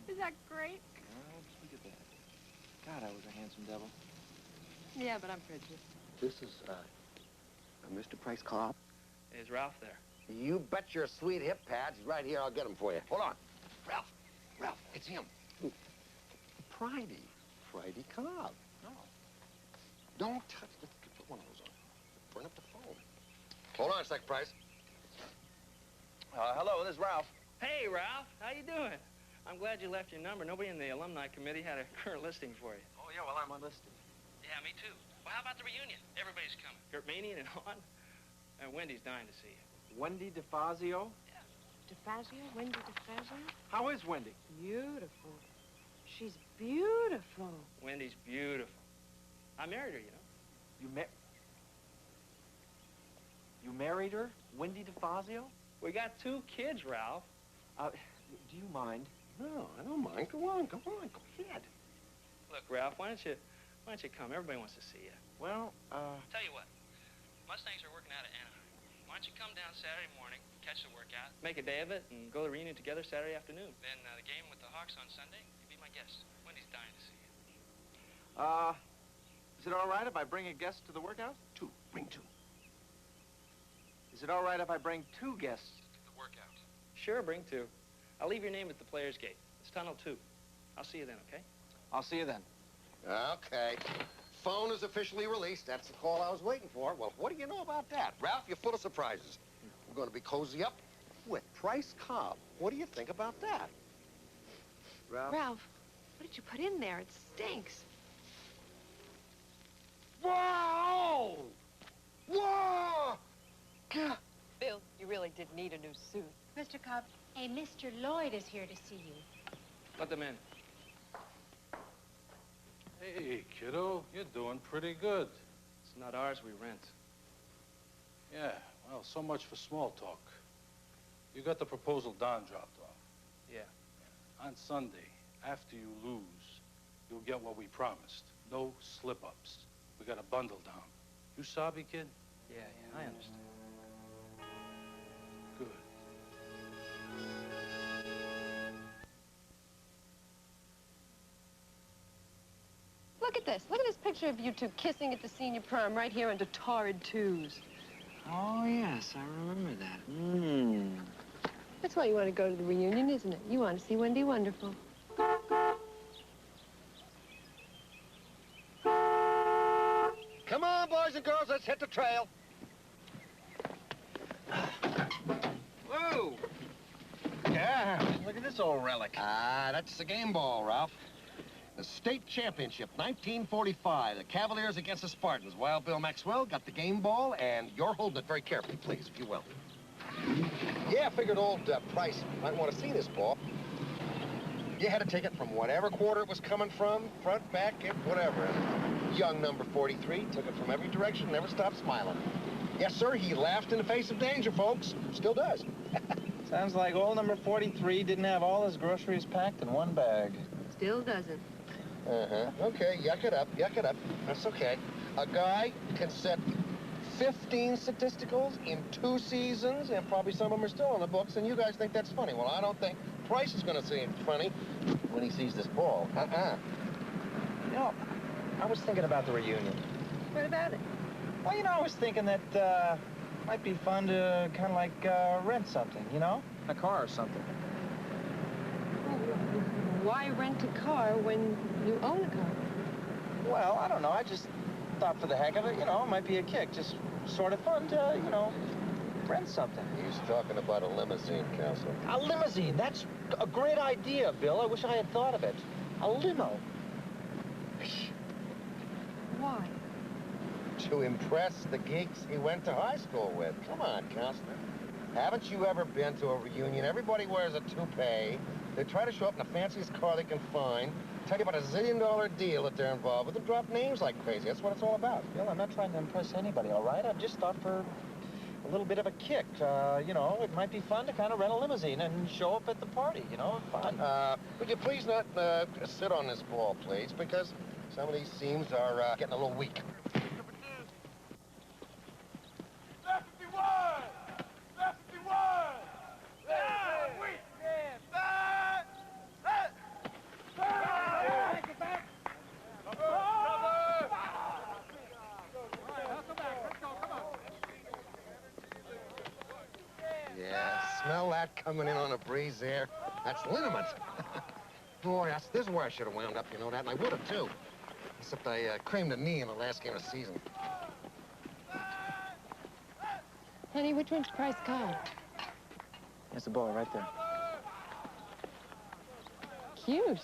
[SPEAKER 5] Is that great?
[SPEAKER 15] Oh, look at that. God, I was a handsome devil.
[SPEAKER 5] Yeah, but I'm prejudiced.
[SPEAKER 7] This is, Mr. Price Cobb.
[SPEAKER 2] Is Ralph there?
[SPEAKER 7] You bet your sweet hip pads. He's right here. I'll get him for you. Hold on. Ralph, it's him. Friday Cobb.
[SPEAKER 15] No.
[SPEAKER 7] Don't touch. Let's put one of those on. Burn up the phone. Hold on a sec, Price.
[SPEAKER 15] Hello, this is Ralph.
[SPEAKER 2] Hey, Ralph. How you doing? I'm glad you left your number. Nobody in the alumni committee had a current listing for you.
[SPEAKER 15] Oh, yeah, well, I'm unlisted.
[SPEAKER 2] Yeah, me too. Well, how about the reunion? Everybody's coming. Kurt Meany and on. And Wendy's dying to see you.
[SPEAKER 15] Wendy DeFazio?
[SPEAKER 5] DeFazio? Wendy DeFazio?
[SPEAKER 15] How is Wendy?
[SPEAKER 5] Beautiful. She's beautiful.
[SPEAKER 2] Wendy's beautiful. I married her, you know.
[SPEAKER 15] You married her? Wendy DeFazio?
[SPEAKER 2] We got 2 kids, Ralph.
[SPEAKER 15] Do you mind?
[SPEAKER 7] No, I don't mind. Go on. Go ahead.
[SPEAKER 2] Look, Ralph, why don't you come? Everybody wants to see you.
[SPEAKER 15] Well,
[SPEAKER 2] Tell you what. Mustangs are working out at Anaheim. Why don't you come down Saturday morning, catch the workout, make a day of it, and go to the reunion together Saturday afternoon. Then the game with the Hawks on Sunday, you be my guest. Wendy's dying to see you.
[SPEAKER 15] Is it all right if I bring a guest to the workout?
[SPEAKER 7] 2. Bring 2.
[SPEAKER 15] Is it all right if I bring 2 guests
[SPEAKER 2] To the workout. Sure, bring 2. I'll leave your name at the players' gate. It's tunnel 2. I'll see you then, okay?
[SPEAKER 15] I'll see you then.
[SPEAKER 7] Okay. Phone is officially released. That's the call I was waiting for. Well, what do you know about that? Ralph, you're full of surprises. We're going to be cozy up with Price Cobb. What do you think about that?
[SPEAKER 5] Ralph, what did you put in there? It stinks.
[SPEAKER 7] Whoa! Whoa! God.
[SPEAKER 5] Bill, you really did need a new suit.
[SPEAKER 10] Mr. Cobb, a Mr. Lloyd is here to see you.
[SPEAKER 2] Let them in.
[SPEAKER 13] Hey, kiddo, you're doing pretty good.
[SPEAKER 2] It's not ours, we rent.
[SPEAKER 13] Yeah, well, so much for small talk. You got the proposal Don dropped off.
[SPEAKER 2] Yeah.
[SPEAKER 13] On Sunday, after you lose, you'll get what we promised. No slip-ups. We got a bundle down. You sabi, kid?
[SPEAKER 2] Yeah, I understand.
[SPEAKER 13] Good.
[SPEAKER 5] Look at this. Look at this picture of you 2 kissing at the senior prom right here under torrid 2s.
[SPEAKER 15] Oh, yes, I remember that.
[SPEAKER 5] That's why you want to go to the reunion, isn't it? You want to see Wendy Wonderful.
[SPEAKER 7] Come on, boys and girls, let's hit the trail.
[SPEAKER 15] Whoa!
[SPEAKER 7] Yeah.
[SPEAKER 15] Look at this old relic.
[SPEAKER 7] That's the game ball, Ralph. The state championship, 1945. The Cavaliers against the Spartans. Wild Bill Maxwell got the game ball, and you're holding it very carefully, please, if you will. Yeah, I figured old Price might want to see this ball. You had to take it from whatever quarter it was coming from, front, back, whatever. And young number 43 took it from every direction, never stopped smiling. Yes, sir, he laughed in the face of danger, folks. Still does.
[SPEAKER 15] Sounds like old number 43 didn't have all his groceries packed in one bag.
[SPEAKER 5] Still doesn't.
[SPEAKER 7] Okay, yuck it up. That's okay. A guy can set 15 statisticals in 2 seasons, and probably some of them are still on the books, and you guys think that's funny. Well, I don't think Price is going to see it funny when he sees this ball.
[SPEAKER 6] You know, I was thinking about the reunion.
[SPEAKER 5] What about it?
[SPEAKER 6] Well, you know, I was thinking that might be fun to kind of like rent something, you know? A car or something.
[SPEAKER 5] Why rent a car when you own a car?
[SPEAKER 6] Well, I don't know. I just thought for the heck of it, you know, it might be a kick. Just sort of fun to, you know, rent something.
[SPEAKER 7] He's talking about a limousine, Counselor.
[SPEAKER 6] A limousine. That's a great idea, Bill. I wish I had thought of it. A limo.
[SPEAKER 5] Why?
[SPEAKER 7] To impress the geeks he went to high school with. Come on, Counselor. Haven't you ever been to a reunion? Everybody wears a toupee. They try to show up in the fanciest car they can find, tell you about a zillion-dollar deal that they're involved with, and drop names like crazy. That's what it's all about.
[SPEAKER 6] Bill, I'm not trying to impress anybody, all right? I've just thought for a little bit of a kick. You know, it might be fun to kind of rent a limousine and show up at the party, you know, fun.
[SPEAKER 7] Would you please not sit on this ball, please, because some of these seams are getting a little weak. Smell that coming in on a breeze there? That's liniment. Boy, this is where I should have wound up, you know that, and I would have, too. Except I creamed a knee in the last game of the season.
[SPEAKER 5] Honey, which one's Price Cobb?
[SPEAKER 6] There's the ball right there.
[SPEAKER 5] Cute.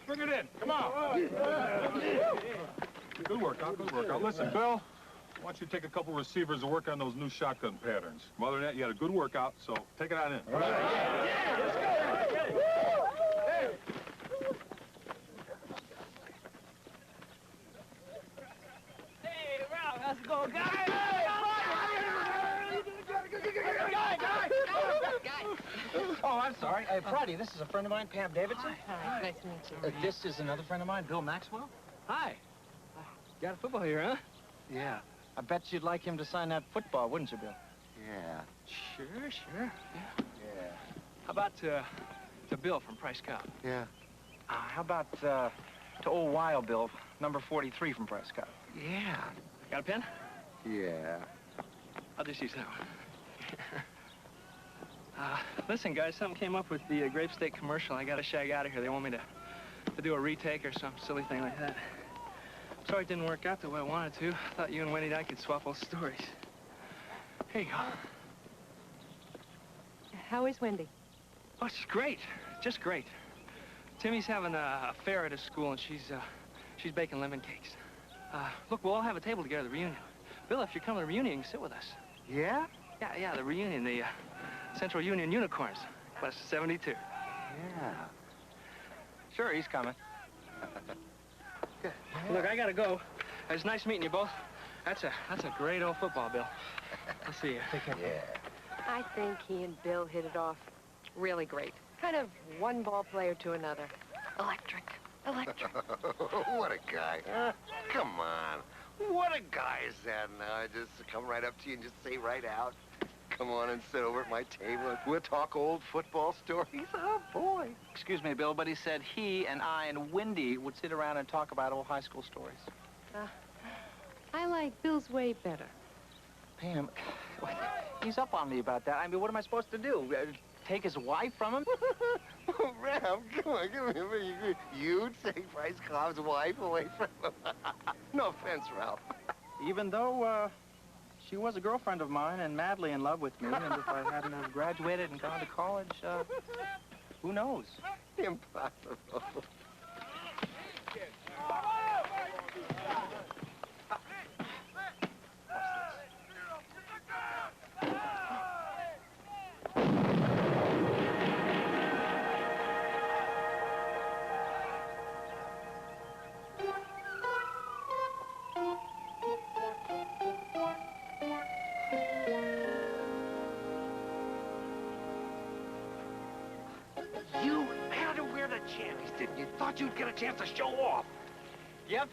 [SPEAKER 4] Bring it in. Come on. Good workout, good workout. Listen, Bill, I want you to take a couple receivers and work on those new shotgun patterns. Other than that, you had a good workout, so take it on in.
[SPEAKER 11] All right. Yeah, let's go.
[SPEAKER 2] Hey, Ralph, how's it going, guys?
[SPEAKER 6] Oh, I'm sorry. Friday, this is a friend of mine, Pam Davidson.
[SPEAKER 5] Hi. Nice to meet you.
[SPEAKER 6] This is another friend of mine, Bill Maxwell.
[SPEAKER 2] Hi. Got a football here, huh?
[SPEAKER 6] Yeah. I bet you'd like him to sign that football, wouldn't you, Bill?
[SPEAKER 7] Yeah.
[SPEAKER 2] Sure.
[SPEAKER 7] Yeah.
[SPEAKER 2] How about to Bill from Price Cobb?
[SPEAKER 7] Yeah.
[SPEAKER 6] How about to old Wild Bill, number 43 from Price Cobb?
[SPEAKER 7] Yeah.
[SPEAKER 2] Got a pen?
[SPEAKER 7] Yeah.
[SPEAKER 2] I'll just use that one. Listen, guys, something came up with the Grape Steak commercial. I gotta shag out of here. They want me to do a retake or some silly thing like that. Sorry it didn't work out the way I wanted to. I thought you and Wendy and I could swap old stories. Here you go.
[SPEAKER 5] How is Wendy?
[SPEAKER 2] Oh, she's great. Just great. Timmy's having a fair at his school, and she's baking lemon cakes. Look, we'll all have a table together at the reunion. Bill, if you're coming to the reunion, you can sit with us.
[SPEAKER 7] Yeah?
[SPEAKER 2] Yeah, the reunion, the Central Union Unicorns, class of 72.
[SPEAKER 7] Yeah.
[SPEAKER 6] Sure, he's coming.
[SPEAKER 2] Look, I gotta go. It's nice meeting you both. That's a great old football, Bill. I'll see you. Take care.
[SPEAKER 7] Yeah.
[SPEAKER 5] I think he and Bill hit it off really great. Kind of one ball player to another. Electric.
[SPEAKER 7] What a guy. Come on. What a guy is that now? Just come right up to you and just say right out, come on and sit over at my table. We'll talk old football stories. Oh, boy.
[SPEAKER 6] Excuse me, Bill, but he said he and I and Wendy would sit around and talk about old high school stories.
[SPEAKER 5] I like Bill's way better.
[SPEAKER 6] Pam, he's up on me about that. I mean, what am I supposed to do? Take his wife from him?
[SPEAKER 7] Oh, Ralph, come on, give me a minute. You'd take Price Cobb's wife away from him. No offense, Ralph.
[SPEAKER 6] Even though, she was a girlfriend of mine and madly in love with me, and if I hadn't have graduated and gone to college, who knows?
[SPEAKER 7] Impossible.
[SPEAKER 11] You had to wear the jammies, didn't you? Thought you'd get a chance to show off.
[SPEAKER 2] Yep.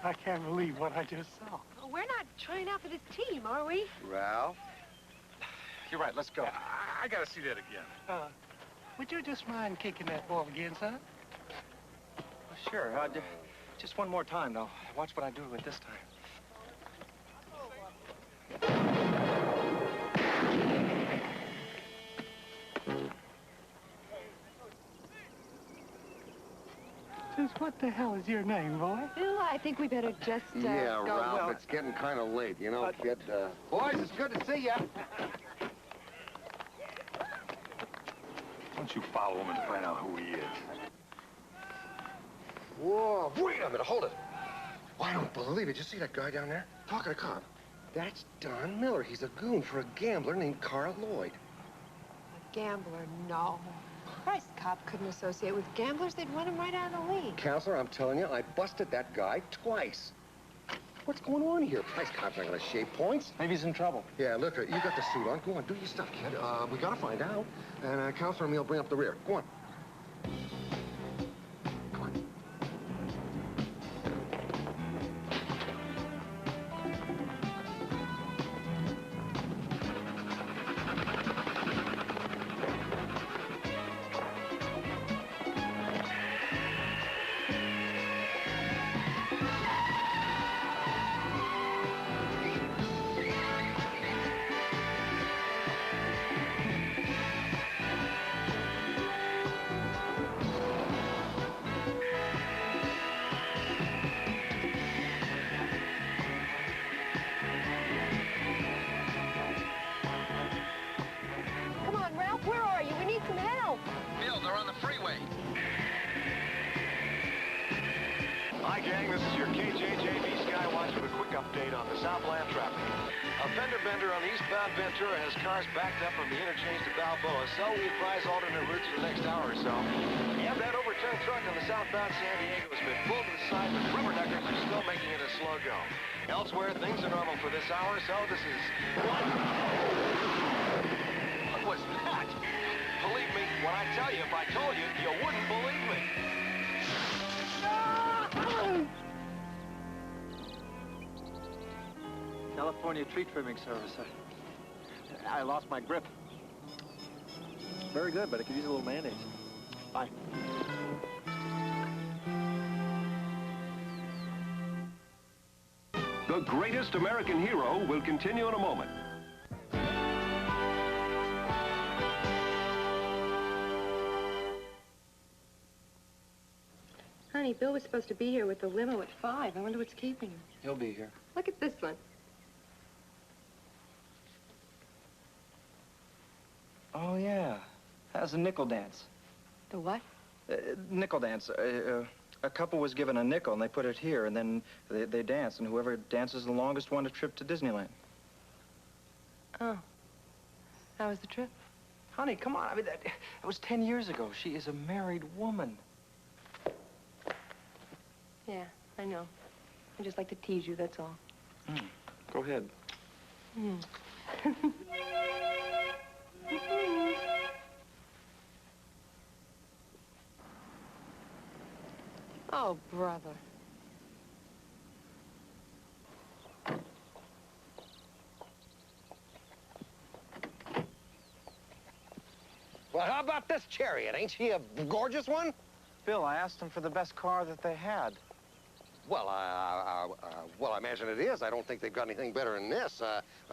[SPEAKER 11] I can't believe what I just saw.
[SPEAKER 5] Well, we're not trying out for this team, are we?
[SPEAKER 7] Ralph?
[SPEAKER 6] You're right, let's go.
[SPEAKER 4] I gotta see that again.
[SPEAKER 3] would you just mind kicking that ball again, son?
[SPEAKER 6] Sure. Just one more time, though. Watch what I do with this time.
[SPEAKER 3] Just what the hell is your name, boy?
[SPEAKER 5] Bill, I think we better just,
[SPEAKER 7] Yeah,
[SPEAKER 5] go.
[SPEAKER 7] Ralph,
[SPEAKER 5] Well,
[SPEAKER 7] it's getting kind of late, you know, kid. Boys, it's good to see ya.
[SPEAKER 4] Why don't you follow him and find out who he is?
[SPEAKER 7] Whoa, wait a minute, hold it. Oh, I don't believe it. You see that guy down there? Talking to cop. That's Don Miller. He's a goon for a gambler named Carl Lloyd.
[SPEAKER 5] Gambler, no. Christ, cop couldn't associate with gamblers. They'd run him right out of the league.
[SPEAKER 7] Counselor, I'm telling you, I busted that guy twice. What's going on here? Price cop's not gonna shave points.
[SPEAKER 6] Maybe he's in trouble.
[SPEAKER 7] Yeah, look, you got the suit on. Go on, do your stuff, kid. We gotta find out. And Counselor and me will bring up the rear. Go on.
[SPEAKER 5] Come on, Ralph, where are you? We need some help.
[SPEAKER 15] Bill, they're on the freeway.
[SPEAKER 8] Hi, gang. This is your KJJB Skywatch with a quick update on the Southland traffic. A fender bender on the eastbound Ventura has cars backed up from the interchange to Balboa, so we advise alternate routes for the next hour or so. And that overturned truck on the southbound San Diego has been pulled to the side, but rubber duckers are still making it a slow go. Elsewhere, things are normal for this hour, so this is... What was that? Believe me, when I tell you, if I told you, you wouldn't believe me.
[SPEAKER 6] California tree trimming service. I lost my grip. Very good, but I could use a little mayonnaise. Bye.
[SPEAKER 17] The greatest American hero will continue in a moment.
[SPEAKER 5] Honey, Bill was supposed to be here with the limo at 5. I wonder what's keeping him.
[SPEAKER 6] He'll be here.
[SPEAKER 5] Look at this one.
[SPEAKER 6] Oh, yeah. How's the nickel dance?
[SPEAKER 5] The what?
[SPEAKER 6] Nickel dance. A couple was given a nickel, and they put it here, and then they dance, and whoever dances the longest won a trip to Disneyland.
[SPEAKER 5] Oh. How was the trip?
[SPEAKER 6] Honey, come on. I mean, that was 10 years ago. She is a married woman.
[SPEAKER 5] Yeah, I know. I just like to tease you, that's all.
[SPEAKER 6] Go ahead.
[SPEAKER 5] Oh, brother.
[SPEAKER 7] Well, how about this chariot? Ain't she a gorgeous one?
[SPEAKER 6] Bill, I asked them for the best car that they had.
[SPEAKER 7] Well, well, I imagine it is. I don't think they've got anything better than this.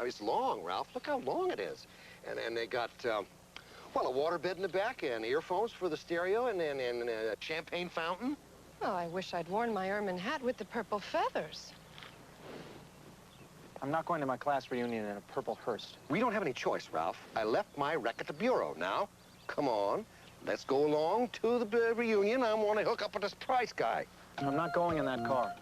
[SPEAKER 7] It's long, Ralph. Look how long it is. And they got, well, a waterbed in the back and earphones for the stereo and a champagne fountain.
[SPEAKER 5] Oh, I wish I'd worn my ermine hat with the purple feathers.
[SPEAKER 6] I'm not going to my class reunion in a purple hearse.
[SPEAKER 7] We don't have any choice, Ralph. I left my wreck at the bureau. Now, come on. Let's go along to the reunion. I want to hook up with this Price guy.
[SPEAKER 6] I'm not going in that car.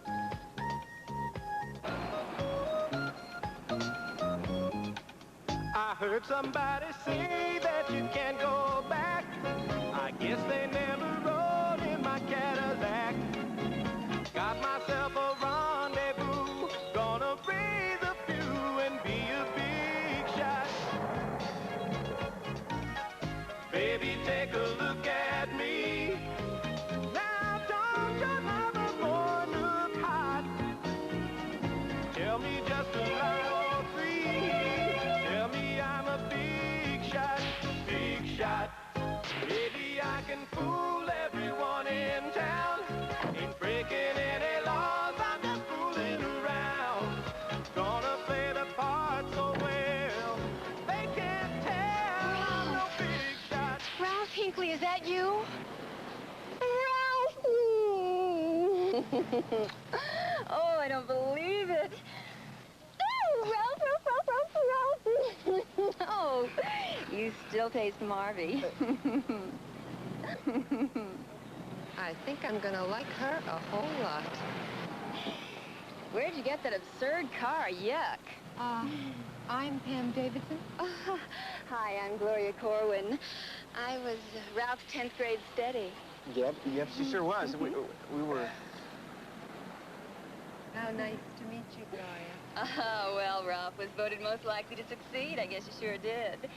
[SPEAKER 16] I heard somebody say that you can't go back. I guess they never rode in my Cadillac. Got myself a rendezvous. Gonna raise a few and be a big shot. Baby, take a look at me. Now don't your mama boy look hot? Tell me just a line or three. Tell me I'm a big shot, big shot. Baby, can fool everyone in town. Ain't breaking any laws, I'm just fooling around. Gonna play the part so well, they can't tell I'm no big shot.
[SPEAKER 10] Ralph Hinckley, is that you?
[SPEAKER 1] Oh, I don't believe it. Oh, Ralph. Oh, you still taste Marvy.
[SPEAKER 5] I think I'm gonna like her a whole lot.
[SPEAKER 1] Where'd you get that absurd car? Yuck.
[SPEAKER 5] I'm Pam Davidson.
[SPEAKER 1] Hi, I'm Gloria Corwin. I was Ralph's 10th grade steady.
[SPEAKER 6] Yep, she sure was. We were...
[SPEAKER 5] How nice to meet you, Gloria.
[SPEAKER 1] Oh, well, Ralph was voted most likely to succeed. I guess you sure did.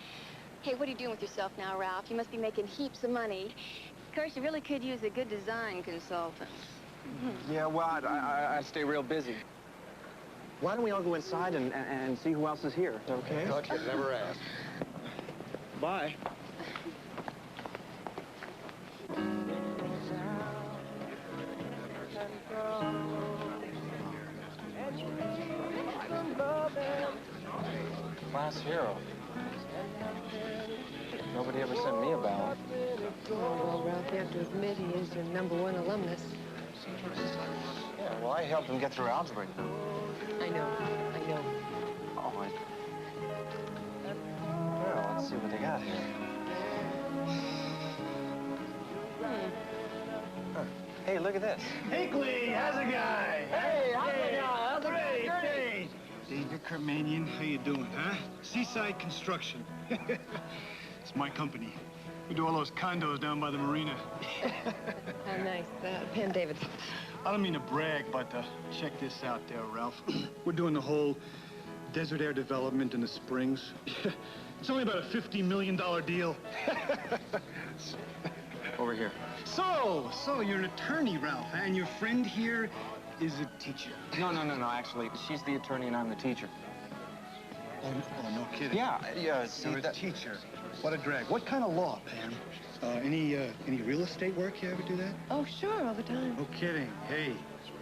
[SPEAKER 1] Hey, what are you doing with yourself now, Ralph? You must be making heaps of money. Of course, you really could use a good design consultant.
[SPEAKER 6] Yeah, well, I stay real busy. Why don't we all go inside and see who else is here, okay?
[SPEAKER 7] Thought you'd never ask.
[SPEAKER 6] Bye. Class hero. Nobody ever sent me a ballot.
[SPEAKER 5] Oh, well, Ralph, you have to admit he is your #1 alumnus.
[SPEAKER 6] Yeah, well, I helped him get through algebra.
[SPEAKER 5] I know.
[SPEAKER 6] Oh, well, let's see what they got here. Huh. Hey, look at this.
[SPEAKER 11] Hinckley, how's it guy?
[SPEAKER 6] Hey, how's it going? How's it going?
[SPEAKER 11] Great, great. David Kermanian, how you doing, huh? Seaside Construction. It's my company. We do all those condos down by the marina.
[SPEAKER 5] How nice. Pam Davidson.
[SPEAKER 11] I don't mean to brag, but check this out there, Ralph. We're doing the whole desert air development in the Springs. It's only about a $50 million deal.
[SPEAKER 6] Over here.
[SPEAKER 11] So you're an attorney, Ralph, and your friend here is a teacher.
[SPEAKER 6] No, actually, she's the attorney and I'm the teacher.
[SPEAKER 11] Oh, no kidding.
[SPEAKER 6] Yeah, see,
[SPEAKER 11] you're a teacher. What a drag. What kind of law, Pam? Any real estate work? You ever do that?
[SPEAKER 5] Oh, sure, all the time.
[SPEAKER 11] No kidding. Hey,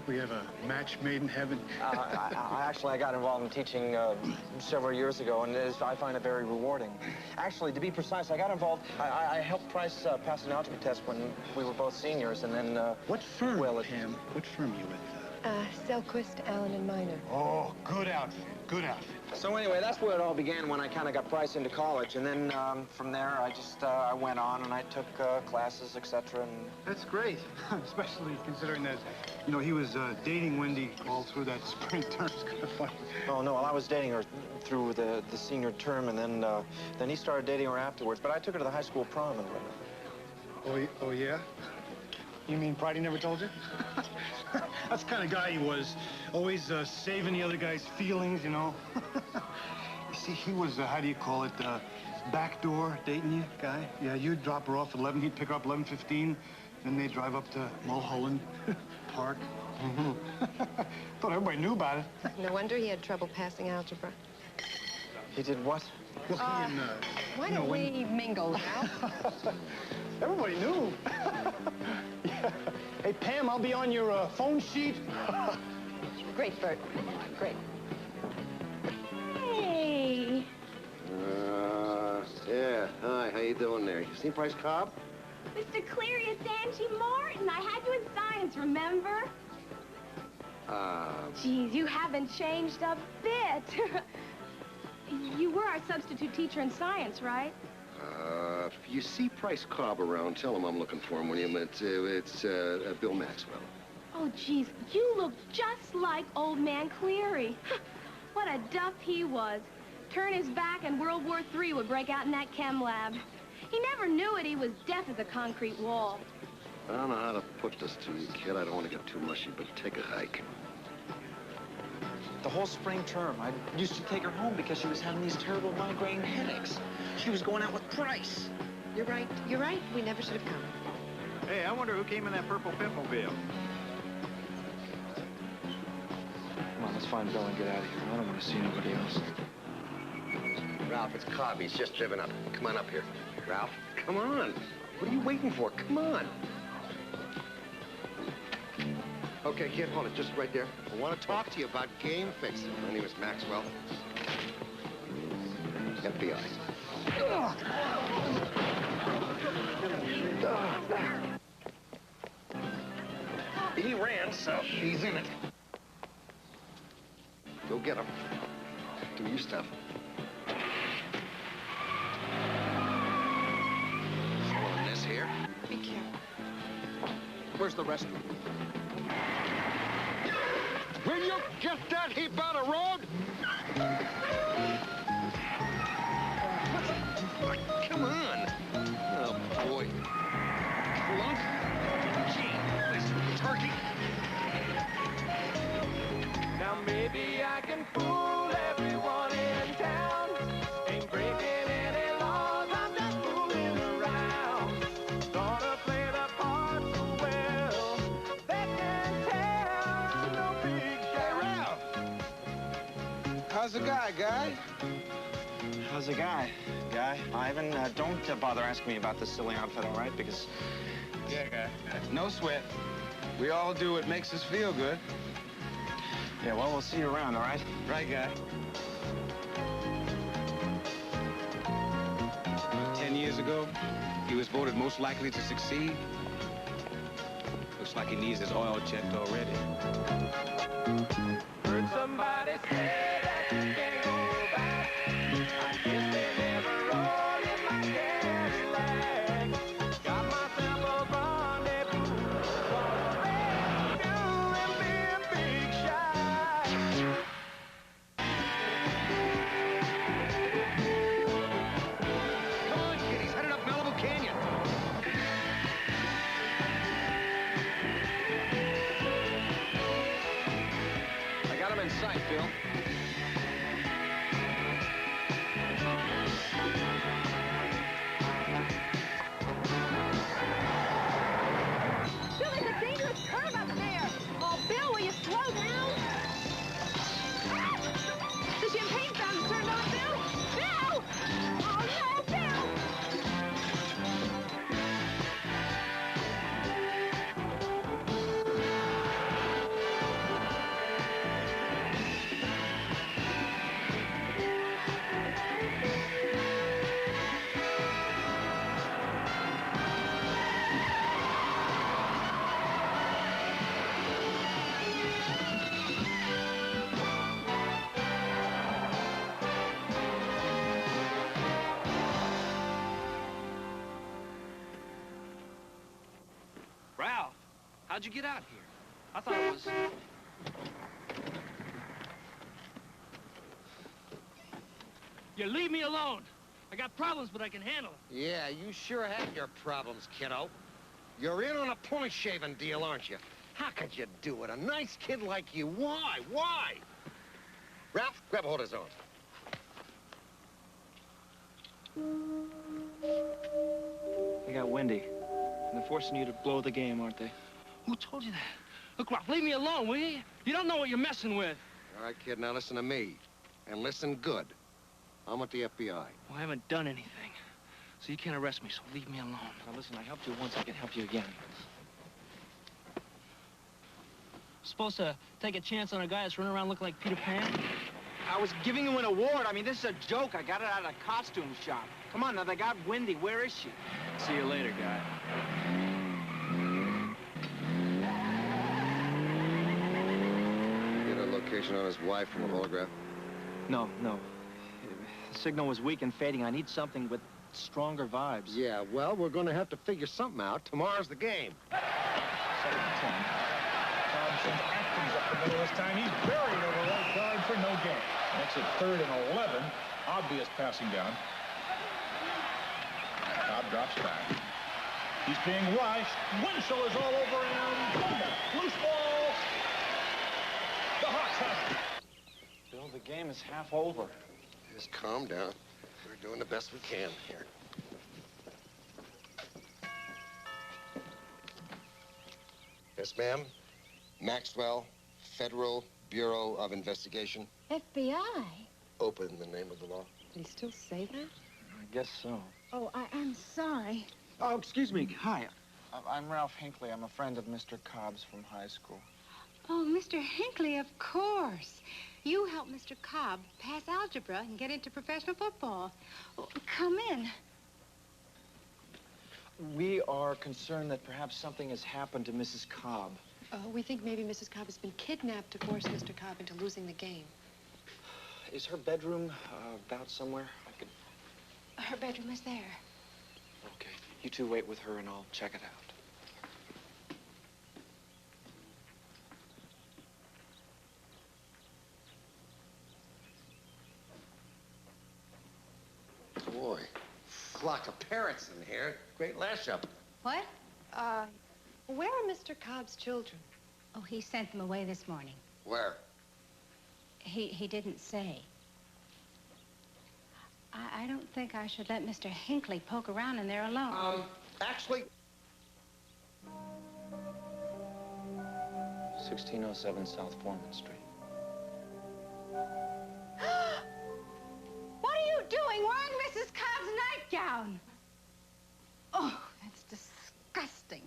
[SPEAKER 11] we have a match made in heaven.
[SPEAKER 6] I got involved in teaching several years ago, and I find it very rewarding. Actually, to be precise, I got involved. I helped Price pass an algebra test when we were both seniors, and then...
[SPEAKER 11] What firm, Pam? What firm are you with?
[SPEAKER 5] Selquist, Allen, and Minor.
[SPEAKER 11] Oh, good outfit. Good outfit.
[SPEAKER 6] So anyway, that's where it all began when I kind of got Price into college, and then from there I went on and I took classes, etc. And
[SPEAKER 11] that's great, especially considering that, you know, he was dating Wendy all through that spring term. It's kind of funny.
[SPEAKER 6] Oh no, well, I was dating her through the senior term, and then he started dating her afterwards. But I took her to the high school prom and whatnot.
[SPEAKER 11] Oh yeah? You mean Pridey never told you? That's the kind of guy he was. Always saving the other guy's feelings, you know. You see, he was, how do you call it, backdoor dating you guy. Yeah, you'd drop her off at 11, he'd pick her up 11:15, then they'd drive up to Mulholland Park. Thought everybody knew about it.
[SPEAKER 5] No wonder he had trouble passing algebra.
[SPEAKER 6] He did what?
[SPEAKER 11] Well, he and,
[SPEAKER 5] why don't we mingle, Ralph?
[SPEAKER 11] Everybody knew. Yeah. Hey, Pam, I'll be on your phone sheet.
[SPEAKER 5] Great, Bert. Great.
[SPEAKER 1] Hey.
[SPEAKER 7] Yeah. Hi, how you doing there? You seen Price Cobb?
[SPEAKER 1] Mr. Cleary, it's Angie Martin. I had you in science, remember? Geez, you haven't changed a bit. You were our substitute teacher in science, right?
[SPEAKER 7] If you see Price Cobb around, tell him I'm looking for him when you met. It's Bill Maxwell.
[SPEAKER 1] Oh, geez, you look just like old man Cleary. What a duff he was. Turn his back and World War III would break out in that chem lab. He never knew it. He was deaf as a concrete wall.
[SPEAKER 7] I don't know how to put this to you, kid. I don't want to get too mushy, but take a hike.
[SPEAKER 6] The whole spring term, I used to take her home because she was having these terrible migraine headaches. She was going out with Price.
[SPEAKER 5] You're right. You're right. We never should have come.
[SPEAKER 18] Hey, I wonder who came in that purple Pimplemobile.
[SPEAKER 6] Come on, let's find Bill and get out of here. I don't want to see anybody else.
[SPEAKER 7] Ralph, it's Cobb. He's just driven up. Come on up here. Ralph, come on. What are you waiting for? Come on. Okay, kid, hold it. Just right there. I want to talk to you about game fixing. My name is Maxwell. FBI. He ran, so he's in it. Go get him. Do your stuff. Following this here.
[SPEAKER 5] Be careful.
[SPEAKER 7] Where's the restroom? Will you get that heap out of road? Come on. Oh, boy. Clunk. Gee, this turkey.
[SPEAKER 16] Now maybe I can fool everyone in town. Ain't breaking any laws, I'm just fooling around. Sort of play the part so well. They can tell I'm no big shot.
[SPEAKER 14] How's the guy?
[SPEAKER 6] How's the guy? Ivan, don't bother asking me about this silly outfit, all right? Because...
[SPEAKER 14] Yeah, guy. No sweat. We all do what makes us feel good.
[SPEAKER 6] Yeah, well, we'll see you around, all right?
[SPEAKER 14] Right, guy. 10 years ago, he was voted most likely to succeed. Looks like he needs his oil checked already.
[SPEAKER 16] Heard somebody say that you can't go back. I guess they never rolled in my Cadillac. Got myself a rendezvous. Gonna make do and be a big shot.
[SPEAKER 7] Come on, kid. He's headed up Malibu Canyon.
[SPEAKER 18] I got him in sight, Phil.
[SPEAKER 5] Bill, there's a dangerous curve up there. Oh, Bill, will you slow down? Ah! The champagne fountain turned on, Bill. Bill! Oh, no, Bill!
[SPEAKER 2] Ralph, how'd you get out here? I thought it was... You leave me alone. I got problems, but I can handle them.
[SPEAKER 7] Yeah, you sure have your problems, kiddo. You're in on a point shaving deal, aren't you? How could you do it? A nice kid like you. Why? Why? Ralph, grab a hold of his arm.
[SPEAKER 2] They got windy. And they're forcing you to blow the game, aren't they? Who told you that? Look, Ralph, leave me alone, will you? You don't know what you're messing with.
[SPEAKER 7] All right, kid, now listen to me. And listen good. I'm with the FBI.
[SPEAKER 2] Well, I haven't done anything. So you can't arrest me, so leave me alone. Now, listen, I helped you once, I can help you again. Supposed to take a chance on a guy that's running around looking like Peter Pan?
[SPEAKER 6] I was giving you an award. I mean, this is a joke. I got it out of a costume shop. Come on, now, they got Wendy. Where is she?
[SPEAKER 2] See you later, guy.
[SPEAKER 7] Get a location on his wife from a holograph?
[SPEAKER 2] No. The signal was weak and fading. I need something with stronger vibes.
[SPEAKER 7] Yeah, well, we're going to have to figure something out. Tomorrow's the game.
[SPEAKER 4] Second and 10. Thompson Atkins up the middle this time. He's buried over right guard for no gain. Makes it 3rd and 11. Obvious passing down. Cobb drops back. He's being rushed. Winchell is all over him. Loose ball. The Hawks have it.
[SPEAKER 6] Bill, the game is half over.
[SPEAKER 7] Just calm down. We're doing the best we can here. Yes, ma'am. Maxwell, Federal Bureau of Investigation.
[SPEAKER 10] FBI?
[SPEAKER 7] Open in the name of the law.
[SPEAKER 5] Did he still say that?
[SPEAKER 2] I guess so.
[SPEAKER 10] Oh, I'm sorry.
[SPEAKER 6] Oh, excuse me. Hi. I'm Ralph Hinckley. I'm a friend of Mr. Cobb's from high school.
[SPEAKER 10] Oh, Mr. Hinckley, of course. You helped Mr. Cobb pass algebra and get into professional football. Oh, come in.
[SPEAKER 6] We are concerned that perhaps something has happened to Mrs. Cobb.
[SPEAKER 5] We think maybe Mrs. Cobb has been kidnapped to force Mr. Cobb into losing the game.
[SPEAKER 6] Is her bedroom about somewhere? I could...
[SPEAKER 5] Her bedroom is there.
[SPEAKER 6] Okay. You two wait with her and I'll check it out.
[SPEAKER 7] Boy, flock of parrots in here. Great lash up.
[SPEAKER 10] What?
[SPEAKER 5] Where are Mr. Cobb's children?
[SPEAKER 10] Oh, he sent them away this morning.
[SPEAKER 7] Where?
[SPEAKER 10] He didn't say. I don't think I should let Mr. Hinckley poke around in there alone.
[SPEAKER 7] Actually...
[SPEAKER 6] 1607 South Foreman Street.
[SPEAKER 10] What are you doing wearing Mrs. Cobb's nightgown? Oh, that's disgusting.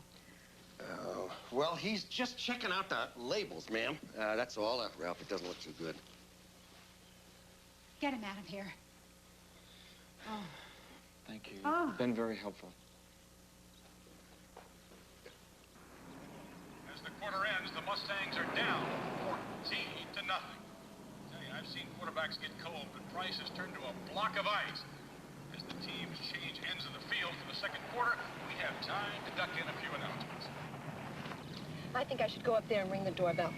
[SPEAKER 7] Oh, well, he's just checking out the labels, ma'am. That's all. Ralph, it doesn't look too good.
[SPEAKER 10] Get him out of here. Oh.
[SPEAKER 6] Thank you.
[SPEAKER 10] Oh.
[SPEAKER 6] You've been very helpful.
[SPEAKER 4] As the quarter ends, the Mustangs are down 14-0. Tell you, I've seen quarterbacks get cold, but Price has turned to a block of ice. As the teams change ends of the field for the second quarter, we have time to duck in a few announcements.
[SPEAKER 5] I think I should go up there and ring the doorbell.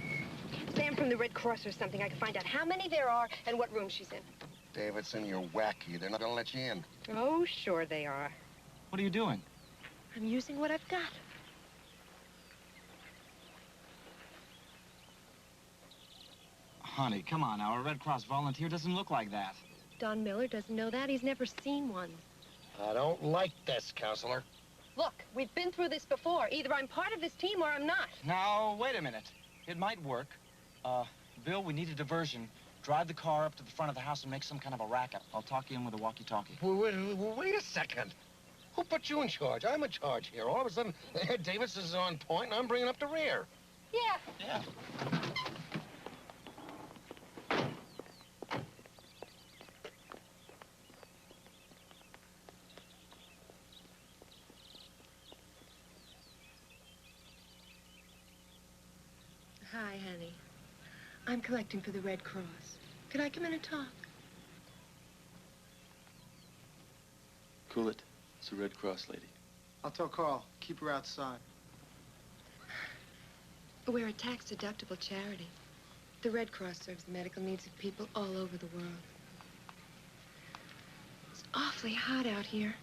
[SPEAKER 5] Sam from the Red Cross or something. I can find out how many there are and what room she's in.
[SPEAKER 7] Davidson, you're wacky. They're not gonna let you in.
[SPEAKER 5] Oh, sure they are.
[SPEAKER 6] What are you doing?
[SPEAKER 5] I'm using what I've got.
[SPEAKER 6] Honey, come on now. A Red Cross volunteer doesn't look like that.
[SPEAKER 5] Don Miller doesn't know that. He's never seen one.
[SPEAKER 7] I don't like this, counselor.
[SPEAKER 5] Look, we've been through this before. Either I'm part of this team or I'm not.
[SPEAKER 6] Now, wait a minute. It might work. Bill, we need a diversion. Drive the car up to the front of the house and make some kind of a racket. I'll talk you in with a walkie-talkie.
[SPEAKER 7] Wait a second. Who put you in charge? I'm in charge here. All of a sudden, Davis is on point, and I'm bringing up the rear.
[SPEAKER 5] Yeah.
[SPEAKER 6] Yeah.
[SPEAKER 5] Hi, honey. I'm collecting for the Red Cross. Could I come in and talk?
[SPEAKER 13] Cool it. It's the Red Cross lady.
[SPEAKER 20] I'll tell Carl. Keep her outside.
[SPEAKER 5] We're a tax-deductible charity. The Red Cross serves the medical needs of people all over the world. It's awfully hot out here.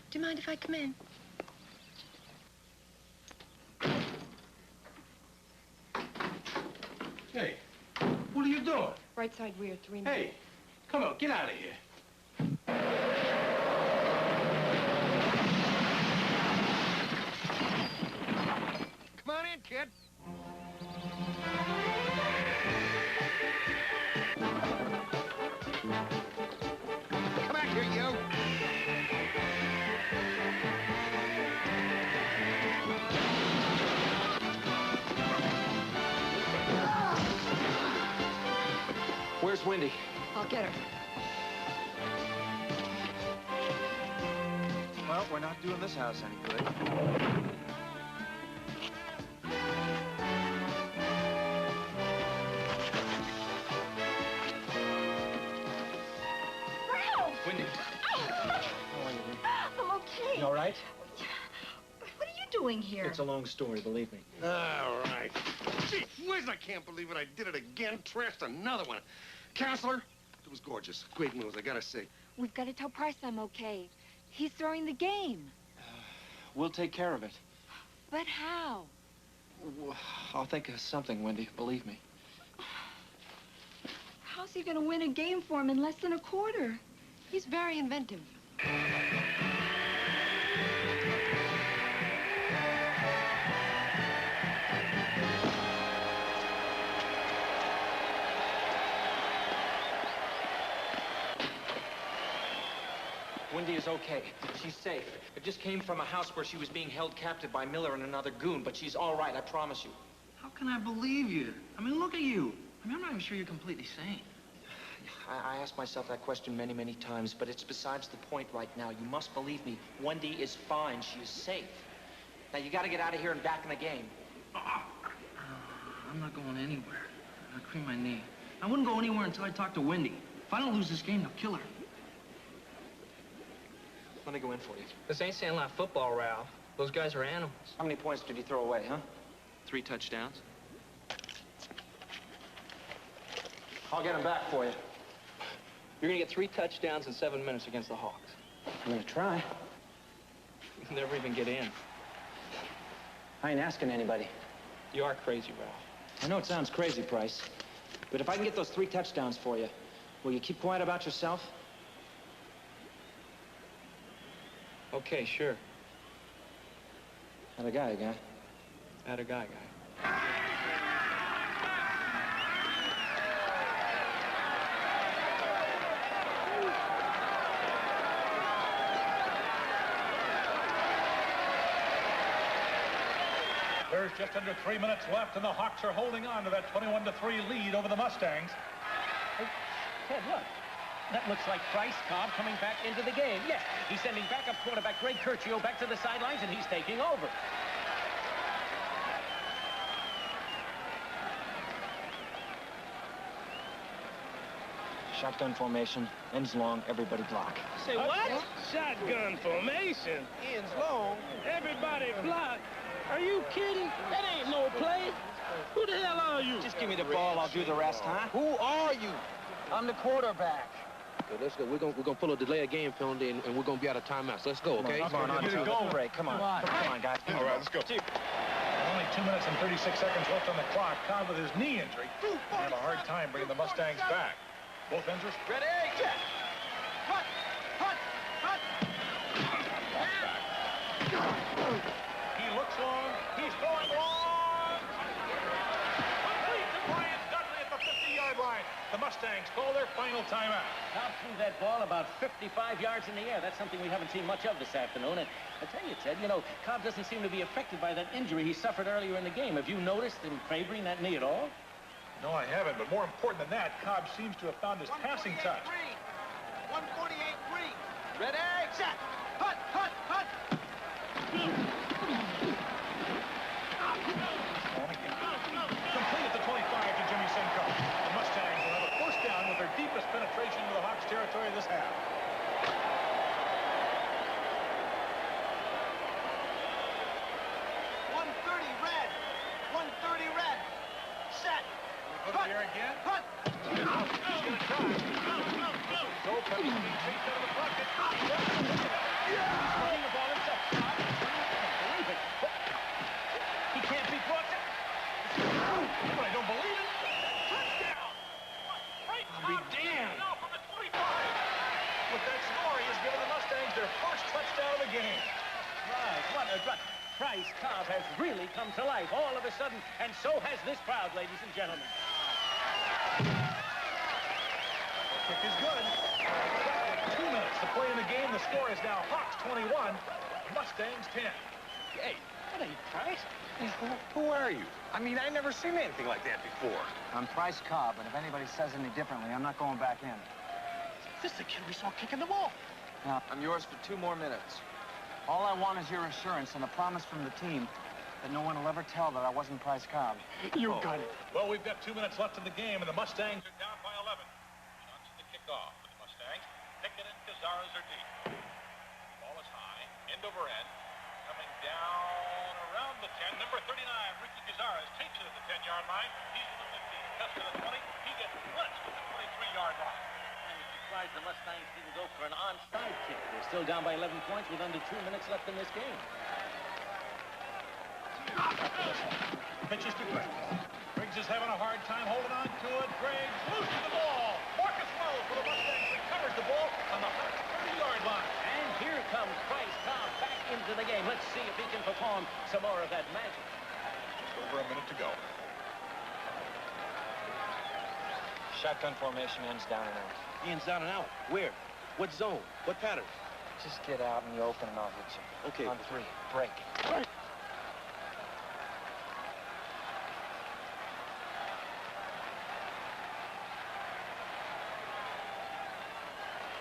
[SPEAKER 5] Do you mind if I come in?
[SPEAKER 13] Hey, what are you doing?
[SPEAKER 5] Right side rear, 3
[SPEAKER 13] Hey, come on, get out of here.
[SPEAKER 3] Come on in, kid. Come back here, you.
[SPEAKER 6] Where's Wendy?
[SPEAKER 5] I'll get her.
[SPEAKER 6] Well, we're not doing this house any good.
[SPEAKER 1] Ralph!
[SPEAKER 6] Wendy.
[SPEAKER 1] I'm okay.
[SPEAKER 6] You all right?
[SPEAKER 1] What are you doing here?
[SPEAKER 6] It's a long story, believe me.
[SPEAKER 7] All right. Gee whiz, I can't believe it. I did it again. Trashed another one. Counselor, it was gorgeous. Great news, I gotta say.
[SPEAKER 21] We've got to tell Price I'm okay. He's throwing the game.
[SPEAKER 6] We'll take care of it.
[SPEAKER 21] But how?
[SPEAKER 6] I'll think of something, Wendy. Believe me.
[SPEAKER 21] How's he going to win a game for him in less than a quarter?
[SPEAKER 5] He's very inventive.
[SPEAKER 6] Wendy is okay. okay. She's safe. I just came from a house where she was being held captive by Miller and another goon, but she's all right, I promise you.
[SPEAKER 2] How can I believe you? I mean, look at you. I mean, I'm not even sure you're completely sane.
[SPEAKER 6] I asked myself that question many, many times, but it's besides the point right now. You must believe me. Wendy is fine. She is safe. Now, you got to get out of here and back in the game.
[SPEAKER 2] I'm not going anywhere. I cream my knee. I wouldn't go anywhere until I talk to Wendy. If I don't lose this game, they'll kill her.
[SPEAKER 6] Let me go in for you.
[SPEAKER 2] This ain't Sandlot football, Ralph. Those guys are animals.
[SPEAKER 6] How many points did you throw away, huh?
[SPEAKER 15] 3 touchdowns.
[SPEAKER 6] I'll get them back for you.
[SPEAKER 2] You're gonna get 3 touchdowns in 7 minutes against the Hawks.
[SPEAKER 6] I'm gonna try.
[SPEAKER 2] You'll never even get in.
[SPEAKER 6] I ain't asking anybody.
[SPEAKER 2] You are crazy, Ralph.
[SPEAKER 6] I know it sounds crazy, Price, but if I can get those 3 touchdowns for you, will you keep quiet about yourself?
[SPEAKER 2] Okay, sure.
[SPEAKER 6] Atta guy, guy.
[SPEAKER 2] Atta guy.
[SPEAKER 4] There's just under 3 minutes left, and the Hawks are holding on to that 21-3 lead over the Mustangs.
[SPEAKER 11] Hey, Ted, look. That looks like Price Cobb coming back into the game. Yes, he's sending backup quarterback Greg Curcio back to the sidelines, and he's taking over.
[SPEAKER 6] Shotgun formation, ends long, everybody block.
[SPEAKER 12] Say what? Shotgun formation.
[SPEAKER 11] Ends long.
[SPEAKER 12] Everybody block. Are you kidding? That ain't no play. Who the hell are you?
[SPEAKER 6] Just give me the ball, I'll do the rest, huh?
[SPEAKER 12] Who are you?
[SPEAKER 6] I'm the quarterback.
[SPEAKER 22] Okay, let's go. We're gonna pull a delay of game penalty, and we're gonna be out of timeouts. Let's go, okay?
[SPEAKER 6] Come on, go, Ray. Come on, guys.
[SPEAKER 4] All right, let's go. Only 2 minutes and 36 seconds left on the clock. Cobb with his knee injury. Have a hard time bringing the Mustangs back. Both ends are
[SPEAKER 11] Ready, check. Hut, hut, hut.
[SPEAKER 4] He looks long. He's throwing long. Complete to Brian Dudley at the 50-yard line. The Mustangs call their final timeout.
[SPEAKER 11] Cobb threw that ball about 55 yards in the air. That's something we haven't seen much of this afternoon. And I tell you, Ted, you know, Cobb doesn't seem to be affected by that injury he suffered earlier in the game. Have you noticed him favoring that knee at all?
[SPEAKER 4] No, I haven't. But more important than that, Cobb seems to have found his passing touch.
[SPEAKER 11] 148-3. Ready, set. Hut, hut, hut.
[SPEAKER 4] Complete at the 25 to Jimmy Simcoe. The Mustangs will have a first down with their deepest penetration into the Hawks' territory this half. Put it here again. Hut! He's going to try. So Pepper's being chased out of the pocket.
[SPEAKER 11] Putting the ball himself. Believe it. He can't be brought down.
[SPEAKER 4] I don't believe it. Touchdown!
[SPEAKER 11] I'll be damned.
[SPEAKER 4] Now from the 25. With that score, he has given the Mustangs their first touchdown of the game.
[SPEAKER 11] Right, what a run. Price Cobb has really come to life all of a sudden, and so has this crowd, ladies and gentlemen.
[SPEAKER 4] Kick is good. 2 minutes to play in the game. The score is now Hawks 21, Mustangs 10.
[SPEAKER 11] Hey, that ain't Price.
[SPEAKER 22] Who are you? I mean, I never seen anything like that before.
[SPEAKER 6] I'm Price Cobb, and if anybody says any differently, I'm not going back in.
[SPEAKER 11] This is the kid we saw kicking the ball.
[SPEAKER 6] Now,
[SPEAKER 15] I'm yours for 2 more minutes.
[SPEAKER 6] all I want is your assurance and a promise from the team that no one will ever tell that I wasn't Price Cobb.
[SPEAKER 11] You got it.
[SPEAKER 4] Well, we've got 2 minutes left in the game, and the Mustangs are down by 11. Shots to kick off for the Mustangs. Pickett and Cazares are deep. Ball is high, end over end. Coming down around the 10. Number 39, Ricky Cazares, takes it at the 10-yard line. He's to the 15, cuts to the 20. He gets blitzed at the 23-yard line.
[SPEAKER 11] Surprised the Mustangs didn't go for an onside kick. They're still down by 11 points with under 2 minutes left in this game.
[SPEAKER 4] Pitches to Griggs. Griggs is having a hard time holding on to it. Griggs loses the ball. Marcus Wells for the Mustangs recovers the ball on the 30-yard line.
[SPEAKER 11] And here comes Price Cobb back into the game. Let's see if he can perform some more of that magic.
[SPEAKER 4] Just over a minute to go.
[SPEAKER 6] Shotgun formation ends down and out.
[SPEAKER 22] Ends down and out. Where? What zone? What pattern?
[SPEAKER 6] Just get out in the open and I'll hit you.
[SPEAKER 11] Okay.
[SPEAKER 6] On 3. Break.
[SPEAKER 11] Break.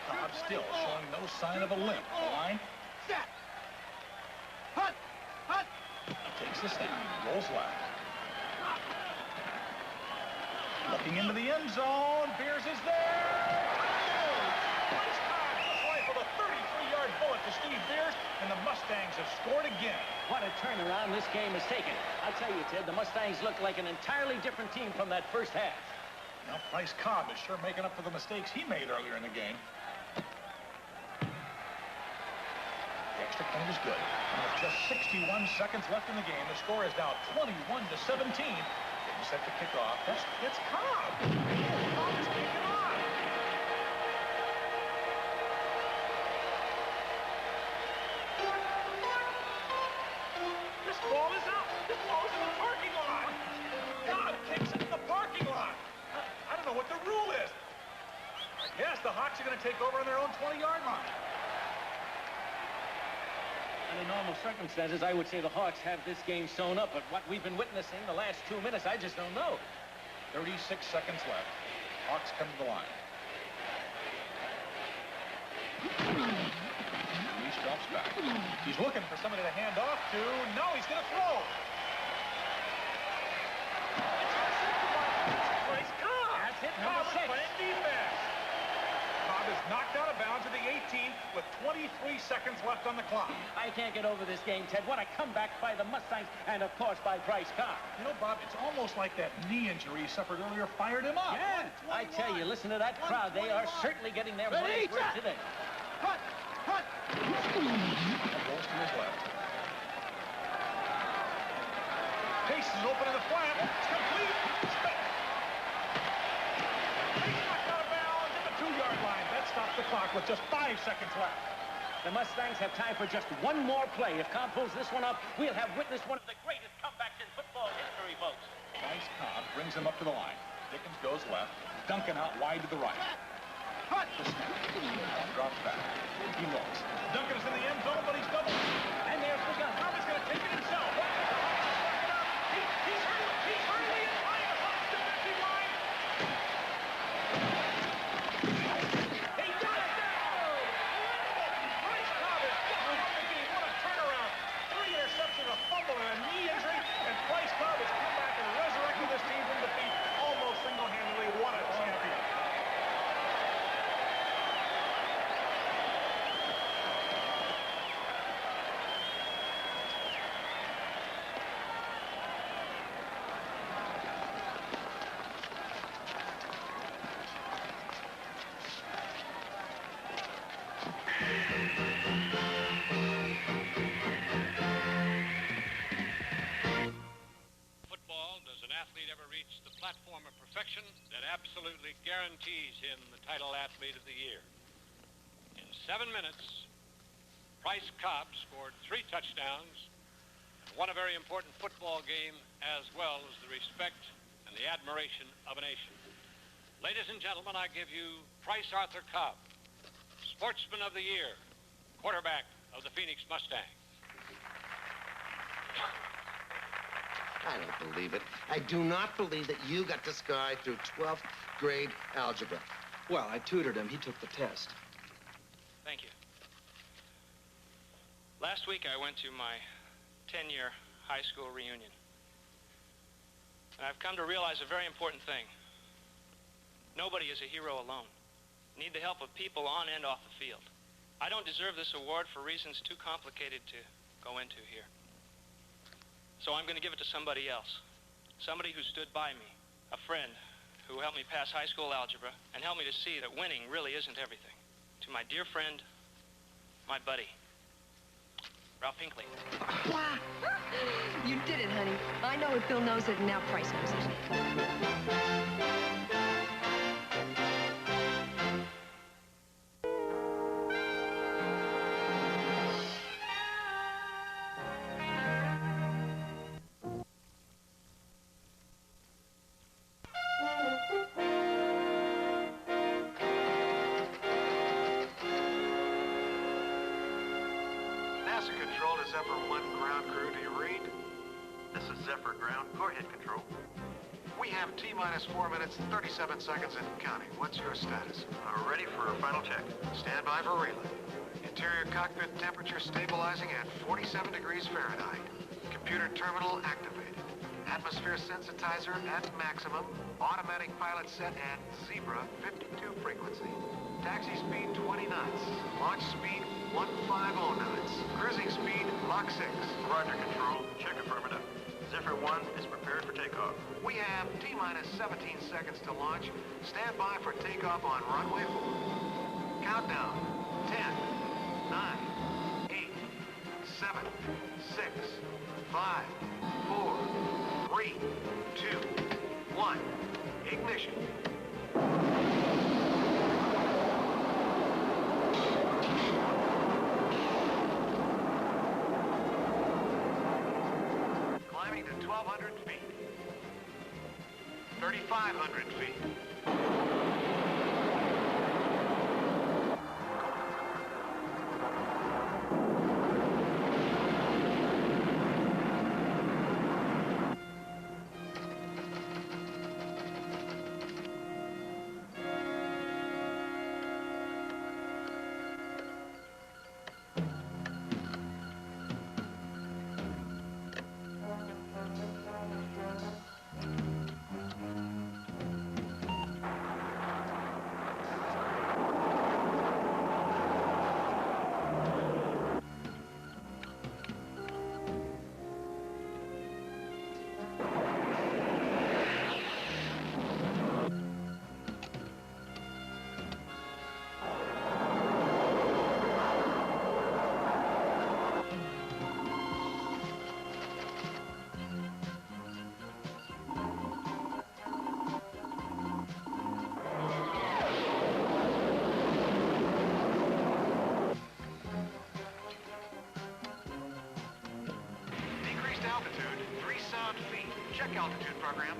[SPEAKER 4] Cobb still showing no sign of a limp. The line.
[SPEAKER 11] Set. Hut. Hut.
[SPEAKER 4] Takes the snap. Rolls left. Looking into the end zone. Beers is there. Bryce Cobb just rifled a 33-yard bullet to Steve Beers, and the Mustangs have scored again.
[SPEAKER 9] What a turnaround this game has taken. I'll tell you, Ted, the Mustangs look like an entirely different team from that first half.
[SPEAKER 4] Now, Bryce Cobb is sure making up for the mistakes he made earlier in the game. The extra point is good. And with just 61 seconds left in the game, the score is now 21-17. Getting set to kick off. It's Cobb. Cobb is kicking off. This ball is out. This ball's in the parking lot. Cobb kicks it in the parking lot. I don't know what the rule is. Yes, the Hawks are going to take over on their own 20-yard line.
[SPEAKER 9] Under normal circumstances, I would say the Hawks have this game sewn up, but what we've been witnessing the last 2 minutes, I just don't know.
[SPEAKER 4] 36 seconds left. Hawks come to the line. He drops back. He's looking for somebody to hand off to. No, he's going to throw. It's Bryce Cobb.
[SPEAKER 9] That's it,
[SPEAKER 4] Cobb
[SPEAKER 9] number 6.
[SPEAKER 4] is playing defense. Cobb is knocked out of bounds at the 18th with 23 seconds left on the clock.
[SPEAKER 9] I can't get over this game, Ted. What a comeback by the Mustangs and, of course, by Bryce Cobb.
[SPEAKER 4] You know, Bob, it's almost like that knee injury he suffered earlier fired him up.
[SPEAKER 9] Yeah, I tell you, listen to that crowd. They are certainly getting their money's worth today.
[SPEAKER 11] Hut. Hut.
[SPEAKER 4] Rolls to his left. Pace is open in the flat. It's complete. Pace knocked out of bounds at the 2-yard line. That stops the clock with just 5 seconds left.
[SPEAKER 9] The Mustangs have time for just one more play. If Cobb pulls this one up, we'll have witnessed one of the greatest comebacks in football history, folks.
[SPEAKER 4] Bryce Cobb brings him up to the line. Dickens goes left. Duncan out wide to the right.
[SPEAKER 11] Hut.
[SPEAKER 4] The snap. Drops back. He looks. Duncan is in the end zone, but he's doubled.
[SPEAKER 9] And there's the gun.
[SPEAKER 4] Cobb is going to take it himself. He's hurling it high across the defensive line. He got it down. Bryce Cobb is just won the game. What a turnaround. 3 interceptions, a fumble, and a knee injury. And Bryce Cobb has come back and resurrected this team from defeat almost single-handedly. What a champion.
[SPEAKER 19] Platform of perfection that absolutely guarantees him the title athlete of the year. In 7 minutes, Bryce Cobb scored 3 touchdowns and won a very important football game, as well as the respect and the admiration of a nation. Ladies and gentlemen, I give you Bryce Arthur Cobb, Sportsman of the Year, quarterback of the Phoenix Mustangs.
[SPEAKER 7] I don't believe it. I do not believe that you got this guy through 12th grade algebra.
[SPEAKER 6] Well, I tutored him. He took the test.
[SPEAKER 2] Thank you. Last week, I went to my 10-year high school reunion. And I've come to realize a very important thing. Nobody is a hero alone. Need the help of people on and off the field. I don't deserve this award for reasons too complicated to go into here. So I'm going to give it to somebody else. Somebody who stood by me. A friend who helped me pass high school algebra and helped me to see that winning really isn't everything. To my dear friend, my buddy, Ralph Hinckley.
[SPEAKER 5] Wow. You did it, honey. I know it, Bill knows it, and now Price knows it.
[SPEAKER 8] Zephyr 1 ground crew. Do you read? This is Zephyr ground. Go ahead, control. We have T-minus 4 minutes, 37 seconds and counting. What's your status? Ready for a final check. Stand by for relay. Interior cockpit temperature stabilizing at 47 degrees Fahrenheit. Computer terminal activated. Atmosphere sensitizer at maximum. Automatic pilot set at Zebra 52 frequency. Taxi speed 20 knots. Launch speed 150 knots. Cruising speed Mach 6. Roger, control. Check affirmative. Zephyr 1 is prepared for takeoff. We have T-minus 17 seconds to launch. Stand by for takeoff on runway 4. Countdown. 10, 9, 8, 7, 6, 5, 4, 3, 2, 1. Ignition. Climbing to 1,200 feet. 3,500 feet. Check altitude program.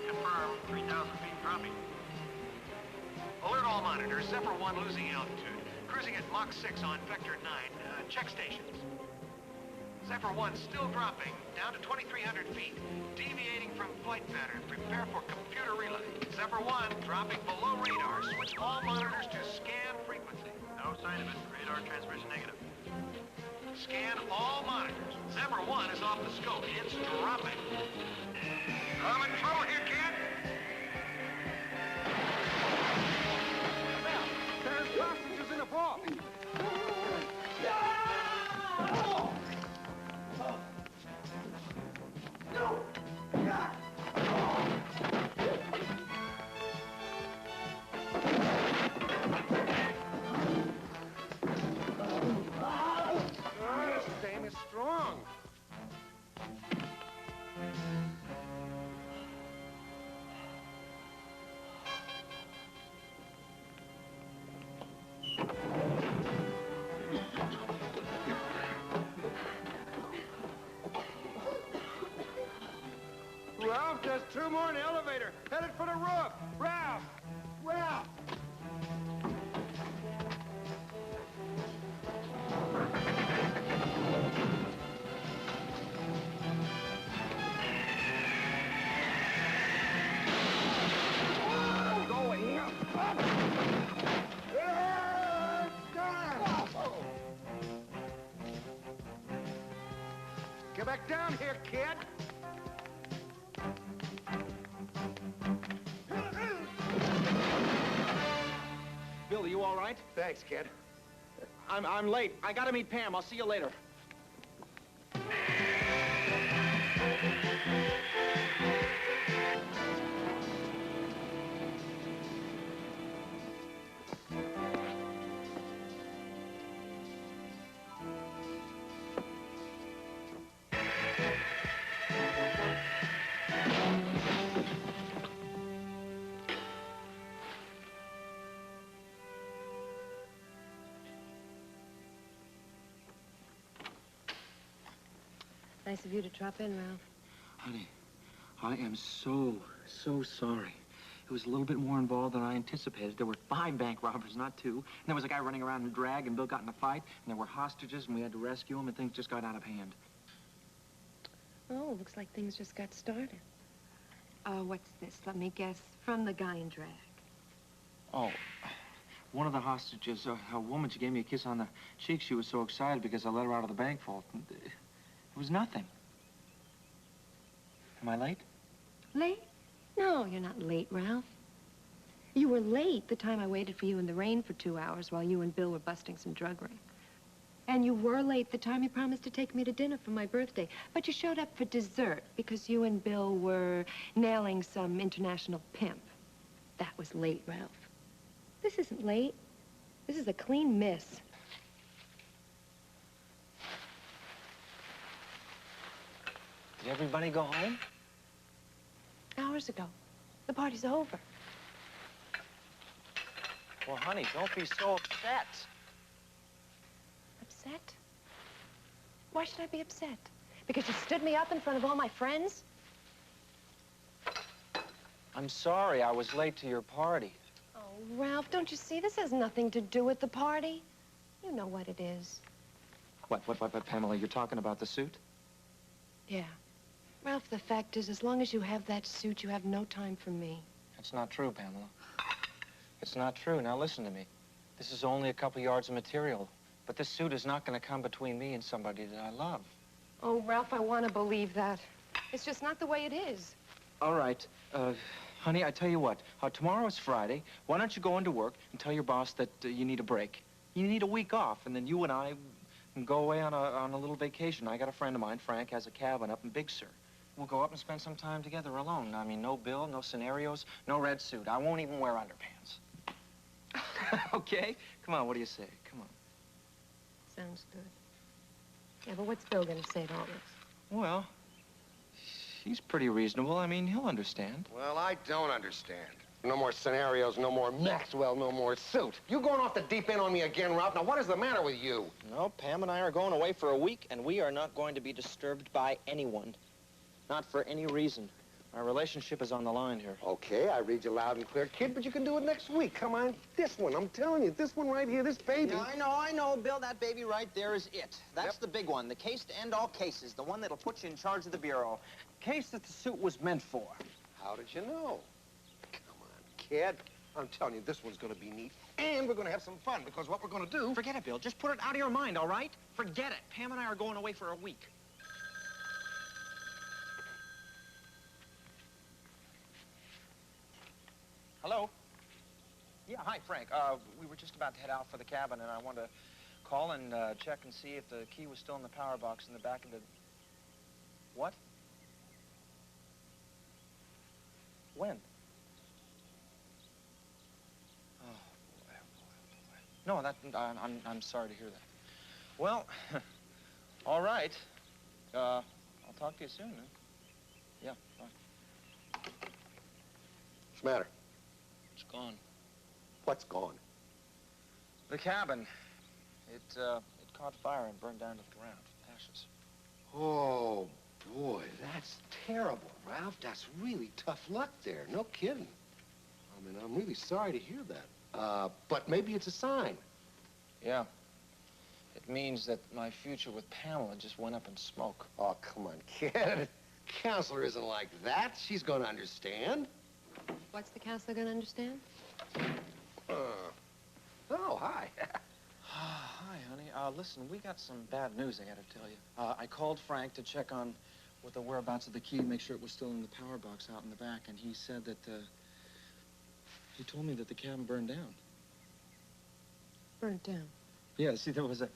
[SPEAKER 8] Confirm 3,000 feet dropping. Alert all monitors. Zephyr 1 losing altitude. Cruising at Mach 6 on Vector 9. Check stations. Zephyr 1 still dropping. Down to 2,300 feet. Deviating from flight pattern. Prepare for computer relay. Zephyr 1 dropping below radar. Switch all monitors to scan frequency. No sign of it. Radar transmission negative. Scan all monitors. Zephyr 1 is off the scope. It's dropping. I'm in trouble here, kid.
[SPEAKER 3] There's passengers in a vault. This dame is strong. Ralph, there's 2 more in the elevator. Headed for the roof. Ralph! Ralph! Going up. Get back down here, kid.
[SPEAKER 6] Bill, you all right?
[SPEAKER 3] Thanks, kid.
[SPEAKER 6] I'm late. I gotta meet Pam. I'll see you later.
[SPEAKER 5] Nice of you to drop in, Ralph.
[SPEAKER 6] Honey, I am so sorry. It was a little bit more involved than I anticipated. There were 5 bank robbers, not 2. And there was a guy running around in a drag, and Bill got in a fight, and there were hostages, and we had to rescue them, and things just got out of hand.
[SPEAKER 5] Oh, looks like things just got started. What's this? Let me guess. From the guy in drag.
[SPEAKER 6] Oh, one of the hostages, a woman, she gave me a kiss on the cheek. She was so excited because I let her out of the bank vault. It was nothing. Am I late?
[SPEAKER 5] Late? No, you're not late, Ralph. You were late the time I waited for you in the rain for 2 hours while you and Bill were busting some drug ring. And you were late the time you promised to take me to dinner for my birthday. But you showed up for dessert because you and Bill were nailing some international pimp. That was late, Ralph. This isn't late. This is a clean miss.
[SPEAKER 6] Did everybody go home?
[SPEAKER 5] Hours ago. The party's over.
[SPEAKER 6] Well, honey, don't be so upset.
[SPEAKER 5] Upset? Why should I be upset? Because you stood me up in front of all my friends?
[SPEAKER 6] I'm sorry I was late to your party.
[SPEAKER 5] Oh, Ralph, don't you see? This has nothing to do with the party. You know what it is.
[SPEAKER 6] What, Pamela, you're talking about the suit?
[SPEAKER 5] Yeah. Ralph, the fact is, as long as you have that suit, you have no time for me.
[SPEAKER 6] That's not true, Pamela. It's not true. Now listen to me. This is only a couple yards of material, but this suit is not going to come between me and somebody that I love.
[SPEAKER 5] Oh, Ralph, I want to believe that. It's just not the way it is.
[SPEAKER 6] All right. Honey, I tell you what. Tomorrow is Friday. Why don't you go into work and tell your boss that you need a break? You need a week off, and then you and I can go away on a little vacation. I got a friend of mine, Frank, has a cabin up in Big Sur. We'll go up and spend some time together alone. I mean, no bill, no scenarios, no red suit. I won't even wear underpants. Okay? Come on, what do you say? Come on.
[SPEAKER 5] Sounds good. Yeah, but what's Bill going to say to all this?
[SPEAKER 6] Well, he's pretty reasonable. I mean, he'll understand.
[SPEAKER 7] Well, I don't understand. No more scenarios, no more Maxwell, no more suit. You going off the deep end on me again, Ralph? Now, what is the matter with you?
[SPEAKER 15] No, Pam and I are going away for a week, and we are not going to be disturbed by anyone. Not for any reason. Our relationship is on the line here.
[SPEAKER 7] Okay, I read you loud and clear, kid, but you can do it next week. Come on, this one, I'm telling you, this one right here, this baby.
[SPEAKER 15] Yeah, I know, Bill. That baby right there is it. That's the big one, the case to end all cases, the one that'll put you in charge of the bureau. Case that the suit was meant for.
[SPEAKER 7] How did you know? Come on, kid. I'm telling you, this one's gonna be neat, and we're gonna have some fun, because what we're gonna do...
[SPEAKER 15] Forget it, Bill. Just put it out of your mind, all right? Forget it. Pam and I are going away for a week. Hello? Yeah, hi, Frank. We were just about to head out for the cabin, and I wanted to call and check and see if the key was still in the power box in the back of the... What? When? Oh, boy, oh, boy. No, I'm sorry to hear that. Well, all right. I'll talk to you soon, then. Yeah, bye.
[SPEAKER 7] What's the matter?
[SPEAKER 15] It's gone.
[SPEAKER 7] What's gone?
[SPEAKER 15] The cabin. It caught fire and burned down to the ground. Ashes.
[SPEAKER 7] Oh, boy, that's terrible, Ralph. That's really tough luck there. No kidding. I mean, I'm really sorry to hear that. But maybe it's a sign.
[SPEAKER 15] Yeah. It means that my future with Pamela just went up in smoke.
[SPEAKER 7] Oh, come on, kid. Counselor isn't like that. She's gonna understand.
[SPEAKER 5] What's the counselor going to understand?
[SPEAKER 7] Oh, hi.
[SPEAKER 15] Hi, honey. Listen, we got some bad news I gotta tell you. I called Frank to check on with the whereabouts of the key, make sure it was still in the power box out in the back, and he said that, he told me that the cabin burned down.
[SPEAKER 5] Burnt down?
[SPEAKER 15] Yeah, see, there was a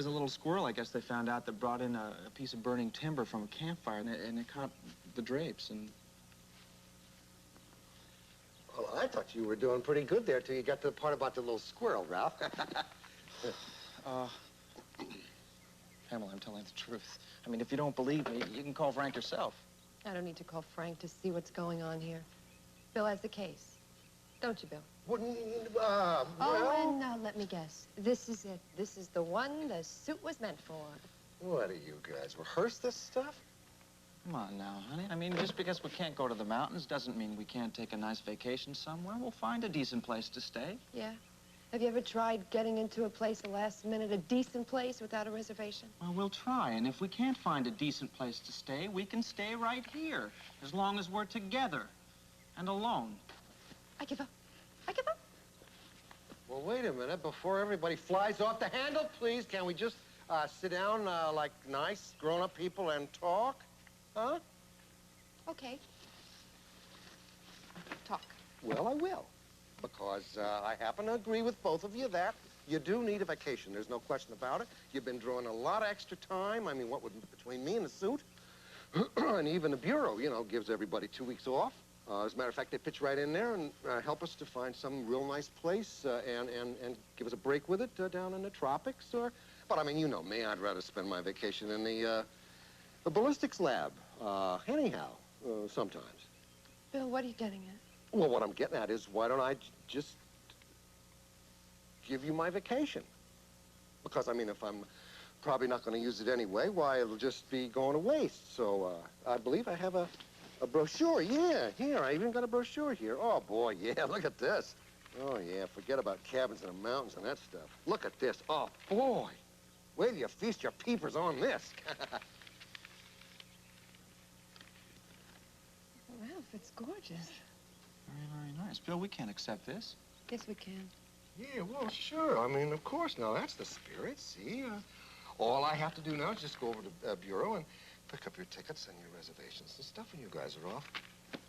[SPEAKER 15] little squirrel, I guess they found out, that brought in a piece of burning timber from a campfire, and it caught the drapes, and...
[SPEAKER 7] Well, I thought you were doing pretty good there till you got to the part about the little squirrel, Ralph.
[SPEAKER 15] Pamela, I'm telling the truth. I mean, if you don't believe me, you can call Frank yourself.
[SPEAKER 5] I don't need to call Frank to see what's going on here. Bill has the case. Don't you, Bill?
[SPEAKER 7] Well...
[SPEAKER 5] Oh, and let me guess. This is it. This is the one the suit was meant for.
[SPEAKER 7] What do you guys rehearse this stuff?
[SPEAKER 15] Come on now, honey. I mean, just because we can't go to the mountains doesn't mean we can't take a nice vacation somewhere. We'll find a decent place to stay.
[SPEAKER 5] Yeah. Have you ever tried getting into a place the last minute, a decent place without a reservation?
[SPEAKER 15] Well, we'll try, and if we can't find a decent place to stay, we can stay right here, as long as we're together and alone.
[SPEAKER 5] I give up. I give up.
[SPEAKER 7] Well, wait a minute. Before everybody flies off the handle, please, can we just sit down like nice grown-up people and talk? Huh?
[SPEAKER 5] Okay. Talk.
[SPEAKER 7] Well, I will. Because I happen to agree with both of you that you do need a vacation. There's no question about it. You've been drawing a lot of extra time. I mean, between me and the suit, and even the Bureau, you know, gives everybody 2 weeks off. As a matter of fact, they pitch right in there and help us to find some real nice place and give us a break with it down in the tropics. But, I mean, you know me. I'd rather spend my vacation in the ballistics lab, anyhow, sometimes.
[SPEAKER 5] Bill, what are you getting at?
[SPEAKER 7] Well, what I'm getting at is, why don't I just give you my vacation? Because, I mean, if I'm probably not going to use it anyway, why, it'll just be going to waste. So, I believe I have a brochure. Yeah, here, I even got a brochure here. Oh, boy, yeah, look at this. Oh, yeah, forget about cabins in the mountains and that stuff. Look at this. Oh, boy. Wait till you feast your peepers on this.
[SPEAKER 5] Ralph, it's gorgeous.
[SPEAKER 15] Very, very nice. Bill, we can't accept this.
[SPEAKER 5] Yes, we can.
[SPEAKER 7] Yeah, well, sure. I mean, of course. Now, that's the spirit, see? All I have to do now is just go over to the Bureau and pick up your tickets and your reservations and stuff, and you guys are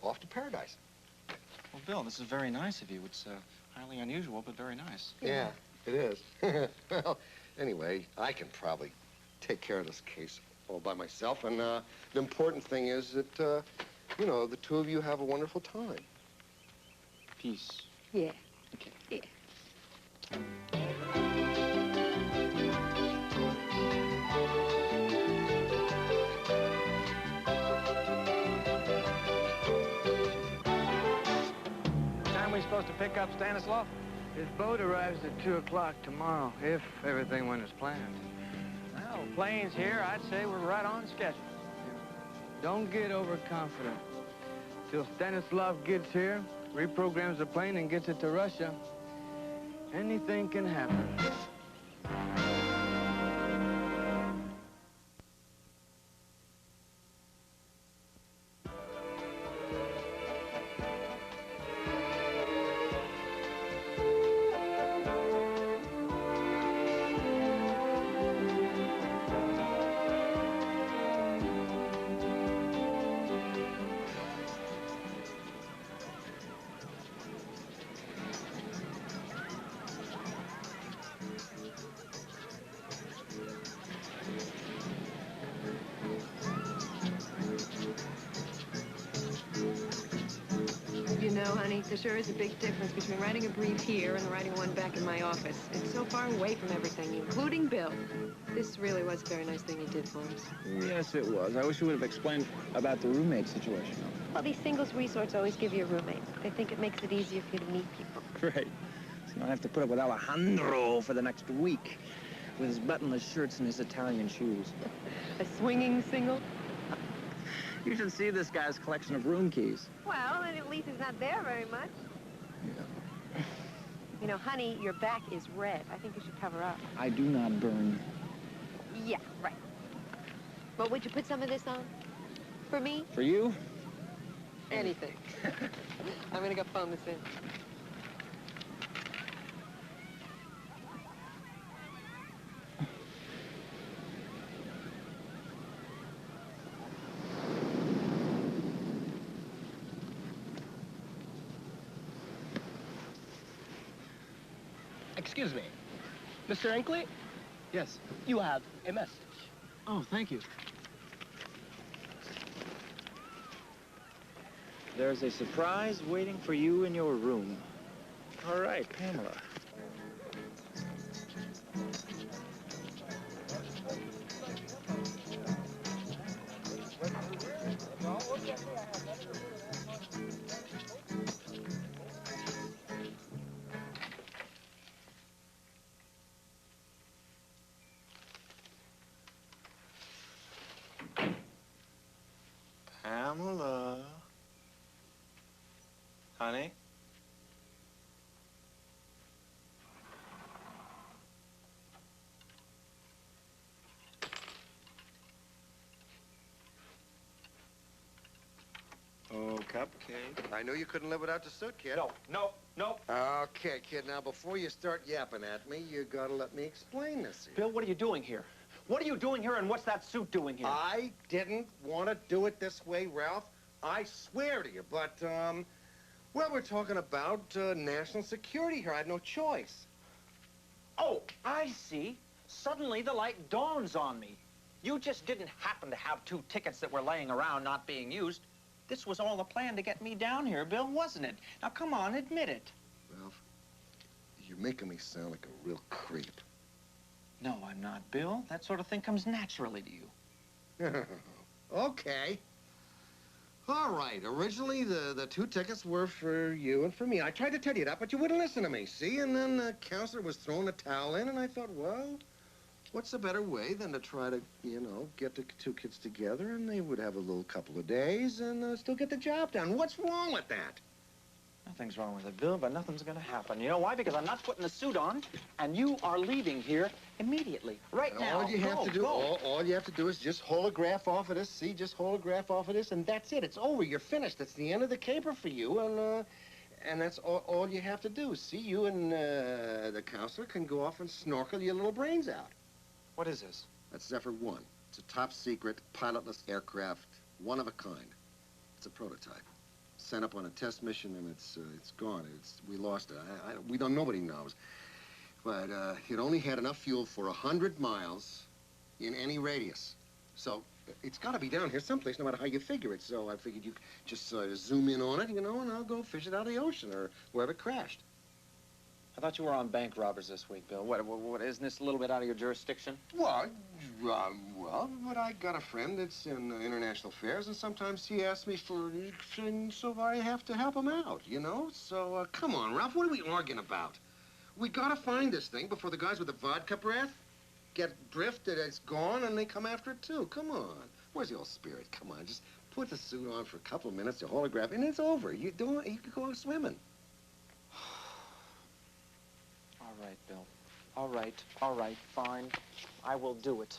[SPEAKER 7] off to paradise.
[SPEAKER 15] Well, Bill, this is very nice of you. It's highly unusual, but very nice.
[SPEAKER 7] Yeah, it is. Well, anyway, I can probably take care of this case all by myself, and the important thing is that, you know, the two of you have a wonderful time.
[SPEAKER 15] Peace.
[SPEAKER 5] Yeah.
[SPEAKER 15] Okay.
[SPEAKER 5] Yeah.
[SPEAKER 2] Time we supposed to pick up Stanislav?
[SPEAKER 14] His boat arrives at 2 o'clock tomorrow, if everything went as planned.
[SPEAKER 2] Well, plane's here. I'd say we're right on schedule.
[SPEAKER 14] Don't get overconfident. Till Stanislav gets here, reprograms the plane and gets it to Russia, anything can happen.
[SPEAKER 5] You know, honey, there sure is a big difference between writing a brief here and writing one back in my office. It's so far away from everything, including Bill. This really was a very nice thing you did for us.
[SPEAKER 17] Yes, it was. I wish you would have explained about the roommate situation.
[SPEAKER 5] Well, these singles resorts always give you a roommate. They think it makes it easier for you to meet people.
[SPEAKER 17] Great. So now I have to put up with Alejandro for the next week with his buttonless shirts and his Italian shoes.
[SPEAKER 5] A swinging single?
[SPEAKER 17] You should see this guy's collection of room keys.
[SPEAKER 5] Well, then at least it's not there very much.
[SPEAKER 17] Yeah.
[SPEAKER 5] You know, honey, your back is red. I think you should cover up.
[SPEAKER 17] I do not burn.
[SPEAKER 5] Yeah, right. Well, would you put some of this on? For me?
[SPEAKER 17] For you?
[SPEAKER 5] Anything. I'm gonna go phone this in.
[SPEAKER 17] Excuse me. Mr. Inkley? Yes. You have a message. Oh, thank you. There's a surprise waiting for you in your room. All right, Pamela.
[SPEAKER 7] I knew you couldn't live without the suit, kid.
[SPEAKER 6] No.
[SPEAKER 7] Okay, kid, now before you start yapping at me, you gotta let me explain this here.
[SPEAKER 6] Bill, what are you doing here? What are you doing here, and what's that suit doing here?
[SPEAKER 7] I didn't want to do it this way, Ralph. I swear to you, but, well, we're talking about national security here. I had no choice.
[SPEAKER 6] Oh, I see. Suddenly the light dawns on me. You just didn't happen to have 2 tickets that were laying around not being used. This was all a plan to get me down here, Bill, wasn't it? Now, come on, admit it.
[SPEAKER 7] Ralph, you're making me sound like a real creep.
[SPEAKER 6] No, I'm not, Bill. That sort of thing comes naturally to you.
[SPEAKER 7] Okay. All right. Originally, the 2 tickets were for you and for me. I tried to tell you that, but you wouldn't listen to me, see? And then the counselor was throwing a towel in, and I thought, well, what's a better way than to try to, you know, get the 2 kids together, and they would have a little couple of days and still get the job done. What's wrong with that?
[SPEAKER 6] Nothing's wrong with it, Bill, but nothing's gonna happen. You know why? Because I'm not putting the suit on, and you are leaving here immediately. Right now.
[SPEAKER 7] All you have to do, all you have to do is just holograph off of this. See, just holograph off of this, and that's it. It's over. You're finished. That's the end of the caper for you, and that's all you have to do. See, you and the counselor can go off and snorkel your little brains out.
[SPEAKER 6] What is this?
[SPEAKER 7] That's Zephyr 1. It's a top-secret, pilotless aircraft, one of a kind. It's a prototype. Sent up on a test mission, and it's gone. We lost it. Nobody knows. But it only had enough fuel for 100 miles in any radius. So it's got to be down here someplace, no matter how you figure it. So I figured you just zoom in on it, you know, and I'll go fish it out of the ocean or wherever it crashed.
[SPEAKER 6] I thought you were on bank robbers this week, Bill. What isn't this a little bit out of your jurisdiction?
[SPEAKER 7] Well, but I got a friend that's in international affairs, and sometimes he asks me for, so I have to help him out, you know? So, come on, Ralph, what are we arguing about? We gotta find this thing before the guys with the vodka breath get drift that it's gone and they come after it, too. Come on. Where's the old spirit? Come on, just put the suit on for a couple of minutes, the holograph, and it's over. You could go swimming.
[SPEAKER 6] All right, Bill. All right, fine. I will do it.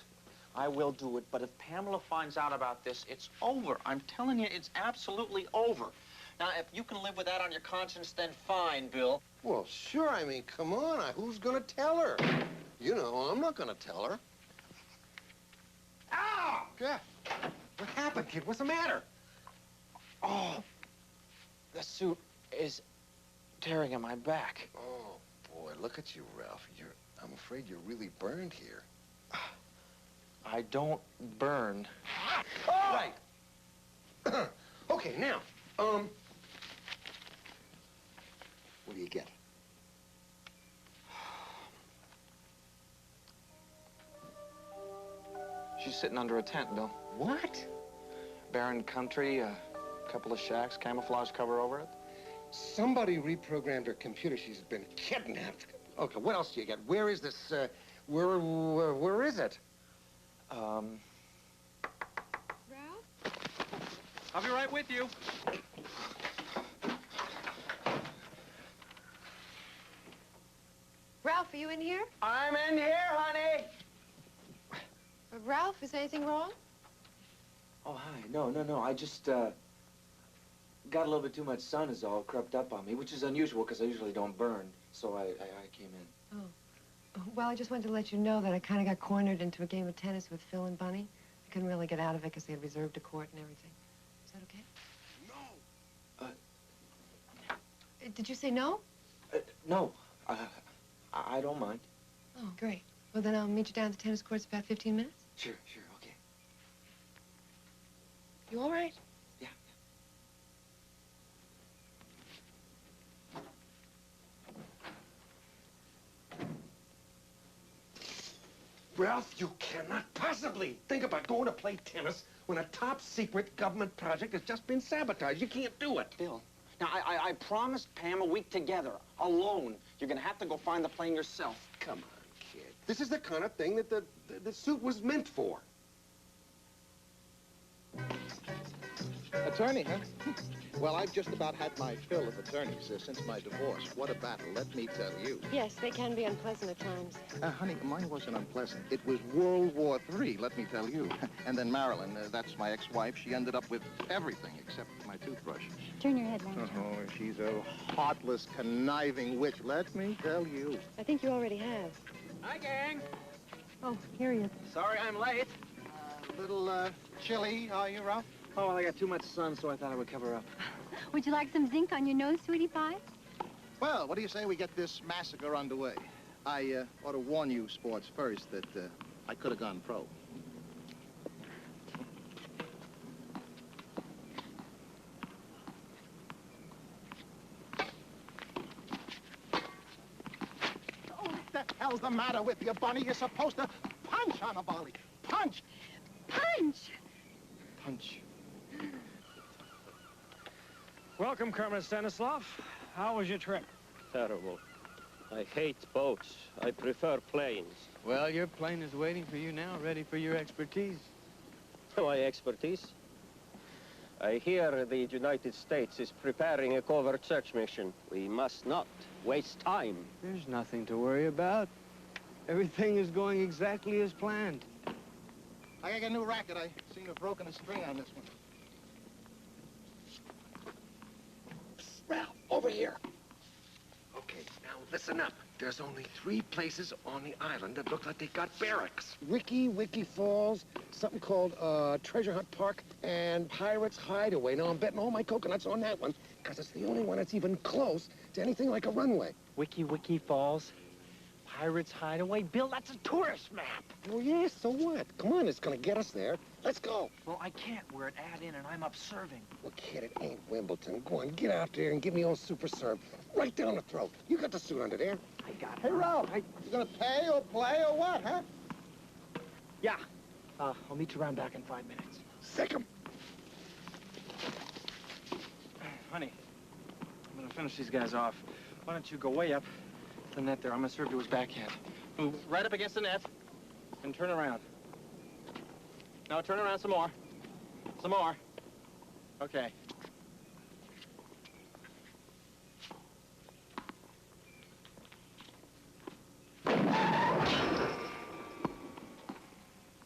[SPEAKER 6] But if Pamela finds out about this, it's over. I'm telling you, it's absolutely over. Now, if you can live with that on your conscience, then fine, Bill.
[SPEAKER 7] Well, sure. I mean, come on. Who's gonna tell her? You know, I'm not gonna tell her. Ow! Yeah. What happened, kid? What's the matter?
[SPEAKER 6] Oh, the suit is tearing in my back.
[SPEAKER 7] Oh, boy, look at you, Ralph. I'm afraid you're really burned here.
[SPEAKER 6] I don't burn.
[SPEAKER 7] Oh! Right. Okay, now, what do you get?
[SPEAKER 6] She's sitting under a tent, Bill.
[SPEAKER 7] What?
[SPEAKER 6] Barren country, a couple of shacks, camouflage cover over it.
[SPEAKER 7] Somebody reprogrammed her computer. She's been kidnapped. Okay, what else do you get? Where is this, where is it?
[SPEAKER 10] Ralph?
[SPEAKER 6] I'll be right with you.
[SPEAKER 5] Ralph, are you in here?
[SPEAKER 6] I'm in here, honey.
[SPEAKER 5] Ralph, is anything wrong?
[SPEAKER 16] Oh, hi. No. I just, got a little bit too much sun is all crept up on me, which is unusual because I usually don't burn. So I came in.
[SPEAKER 5] Oh. Well, I just wanted to let you know that I kind of got cornered into a game of tennis with Phil and Bunny. I couldn't really get out of it because they had reserved a court and everything. Is that okay?
[SPEAKER 7] No!
[SPEAKER 5] Did you say no?
[SPEAKER 16] No. I don't mind.
[SPEAKER 5] Oh, great. Well, then I'll meet you down at the tennis courts in about 15 minutes.
[SPEAKER 16] Sure, okay.
[SPEAKER 5] You all right?
[SPEAKER 16] Yeah.
[SPEAKER 7] Ralph, you cannot possibly think about going to play tennis when a top-secret government project has just been sabotaged. You can't do it.
[SPEAKER 6] Bill, now, I promised Pam a week together, alone. You're gonna have to go find the plane yourself.
[SPEAKER 7] Come on, kid. This is the kind of thing that the suit was meant for.
[SPEAKER 16] Attorney, huh?
[SPEAKER 18] Well, I've just about had my fill of attorneys since my divorce. What a battle, let me tell you.
[SPEAKER 5] Yes, they can be unpleasant at times.
[SPEAKER 18] Honey, mine wasn't unpleasant. It was World War III, let me tell you. And then Marilyn, that's my ex-wife, she ended up with everything except my toothbrush.
[SPEAKER 10] Turn your head, won't you?
[SPEAKER 18] Oh, she's a heartless, conniving witch, let me tell you.
[SPEAKER 5] I think you already have.
[SPEAKER 6] Hi, gang.
[SPEAKER 5] Oh, here he is.
[SPEAKER 6] Sorry I'm late.
[SPEAKER 18] A little, chilly, are you, Ralph?
[SPEAKER 6] Oh, well, I got too much sun, so I thought I would cover up.
[SPEAKER 10] Would you like some zinc on your nose, sweetie pie?
[SPEAKER 18] Well, what do you say we get this massacre underway? I ought to warn you, sports, first, that I could have gone pro. Oh, what the hell's the matter with you, Bunny? You're supposed to punch on a volley. Punch!
[SPEAKER 10] Punch!
[SPEAKER 18] Punch.
[SPEAKER 9] Welcome, Colonel Stanislav. How was your trip?
[SPEAKER 12] Terrible. I hate boats. I prefer planes.
[SPEAKER 14] Well, your plane is waiting for you now, ready for your expertise.
[SPEAKER 12] My expertise? I hear the United States is preparing a covert search mission. We must not waste time.
[SPEAKER 14] There's nothing to worry about. Everything is going exactly as planned.
[SPEAKER 18] I got a new racket. I seem to have broken a string on this one.
[SPEAKER 7] Ralph, over here. Okay, now listen up. There's only 3 places on the island that look like they got barracks.
[SPEAKER 3] Wiki Falls, something called Treasure Hunt Park, and Pirates Hideaway. Now, I'm betting all my coconuts on that one, because it's the only one that's even close to anything like a runway.
[SPEAKER 6] Wiki Falls, Pirates Hideaway. Bill, that's a tourist map.
[SPEAKER 3] Oh, yeah, so what? Come on, it's gonna get us there. Let's go.
[SPEAKER 6] Well, I can't. We're at add-in, and I'm up serving.
[SPEAKER 3] Well, kid, it ain't Wimbledon. Go on, get out there and give me old super serve. Right down the throat. You got the suit under there.
[SPEAKER 6] I got it.
[SPEAKER 3] Hey, Ralph, you gonna pay or play or what, huh?
[SPEAKER 6] Yeah. I'll meet you around back in 5 minutes.
[SPEAKER 3] Sick 'em.
[SPEAKER 6] Honey, I'm gonna finish these guys off. Why don't you go way up to the net there? I'm gonna serve to his backhand. Move right up against the net and turn around. No, turn around some more. Some more. Okay.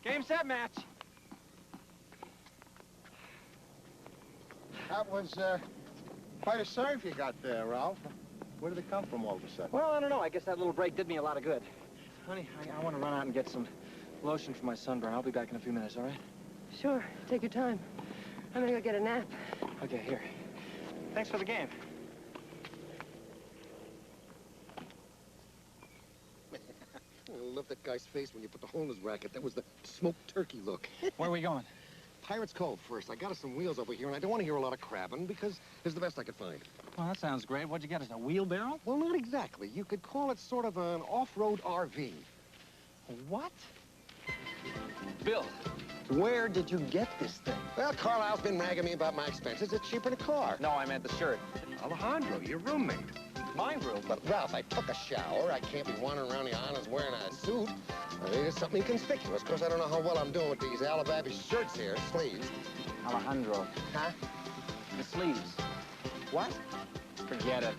[SPEAKER 6] Game, set, match.
[SPEAKER 18] That was, quite a serve you got there, Ralph. Where did it come from all of a sudden?
[SPEAKER 6] Well, I don't know. I guess that little break did me a lot of good. Honey, I want to run out and get some lotion for my sunburn. I'll be back in a few minutes, all right?
[SPEAKER 5] Sure, take your time. I'm gonna go get a nap.
[SPEAKER 6] Okay, here. Thanks for the game.
[SPEAKER 3] Love that guy's face when you put the hole in his racket. That was the smoked turkey look.
[SPEAKER 6] Where are we going?
[SPEAKER 3] Pirates Cove first. I got us some wheels over here, and I don't want to hear a lot of crabbing because it's the best I could find.
[SPEAKER 6] Well, that sounds great. What'd you get us, a wheelbarrow?
[SPEAKER 3] Well, not exactly. You could call it sort of an off-road RV.
[SPEAKER 6] What? Bill,
[SPEAKER 3] where did you get this thing? Well, Carlisle's been nagging me about my expenses. It's cheaper than a car.
[SPEAKER 6] No, I meant the shirt.
[SPEAKER 3] Alejandro, your roommate.
[SPEAKER 6] My room?
[SPEAKER 3] But, Ralph, I took a shower. I can't be wandering around the islands wearing a suit. I mean, it's something conspicuous. Of course, I don't know how well I'm doing with these Alabama shirts here, sleeves.
[SPEAKER 6] Alejandro.
[SPEAKER 3] Huh?
[SPEAKER 6] The sleeves.
[SPEAKER 3] What?
[SPEAKER 6] Forget it.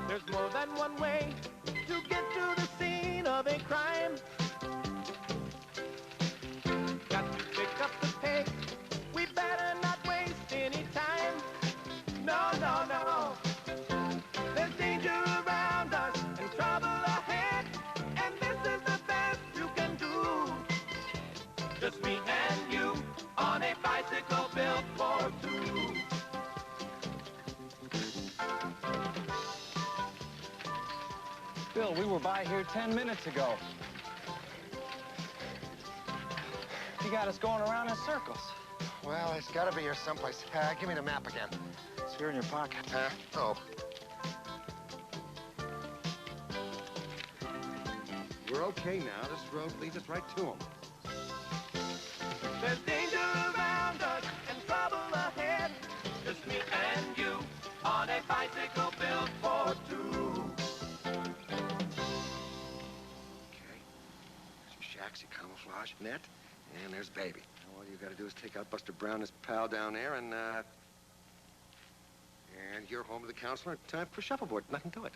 [SPEAKER 20] There's more than one way to get to the scene of a crime. Got to pick up the pace. We better not waste any time. No, no, no. There's danger around us and trouble ahead. And this is the best you can do. Just me and you on a bicycle built for two.
[SPEAKER 6] Bill, we were by here 10 minutes ago. You got us going around in circles.
[SPEAKER 3] Well, it's got to be here someplace. Give me the map again.
[SPEAKER 6] It's here in your pocket.
[SPEAKER 3] Oh. We're okay now. This road leads us right to them.
[SPEAKER 20] There's danger around us and trouble ahead. Just me and you on a bicycle built for two.
[SPEAKER 3] Okay. There's your shacks, your camouflage net, and there's Baby. All you gotta do is take out Buster Brown, his pal down there, and,
[SPEAKER 7] And you're home with the counselor. Time for shuffleboard. Nothing to it.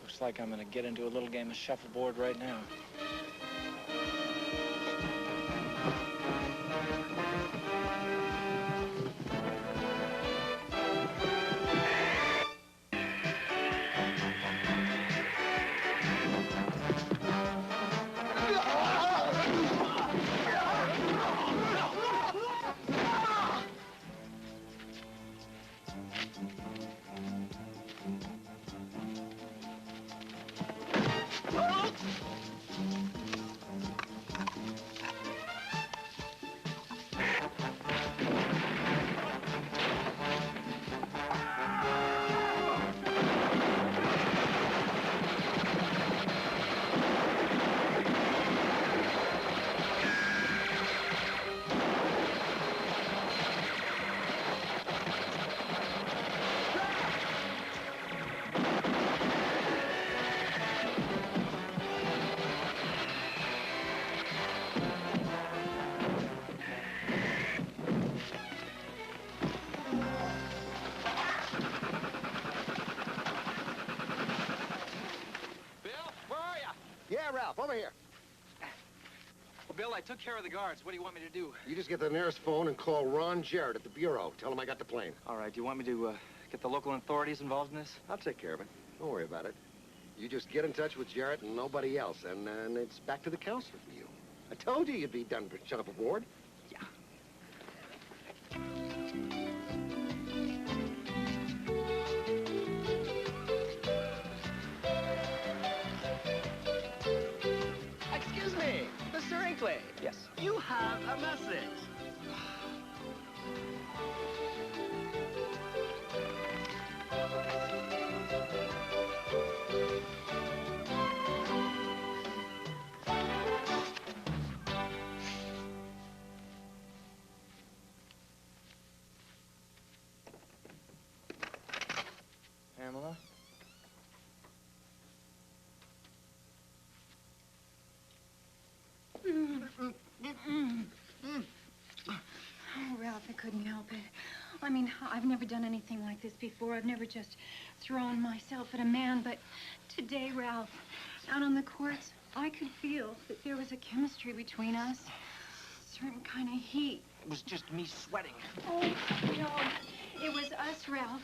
[SPEAKER 15] Looks like I'm gonna get into a little game of shuffleboard right now.
[SPEAKER 7] Yeah, Ralph, over here.
[SPEAKER 15] Well, Bill, I took care of the guards. What do you want me to do?
[SPEAKER 7] You just get the nearest phone and call Ron Jarrett at the Bureau. Tell him I got the plane.
[SPEAKER 15] All right, do you want me to get the local authorities involved in this?
[SPEAKER 7] I'll take care of it. Don't worry about it. You just get in touch with Jarrett and nobody else, and it's back to the counselor for you. I told you you'd be done for shuffleboard.
[SPEAKER 15] Yeah.
[SPEAKER 1] Excuse me, Mr. Inkley.
[SPEAKER 15] Yes.
[SPEAKER 1] You have a message.
[SPEAKER 15] Pamela?
[SPEAKER 10] Oh, Ralph, I couldn't help it. I mean, I've never done anything like this before. I've never just thrown myself at a man, but today, Ralph, out on the courts, I could feel that there was a chemistry between us, a certain kind of heat.
[SPEAKER 15] It was just me sweating.
[SPEAKER 10] Oh, no, it was us, Ralph.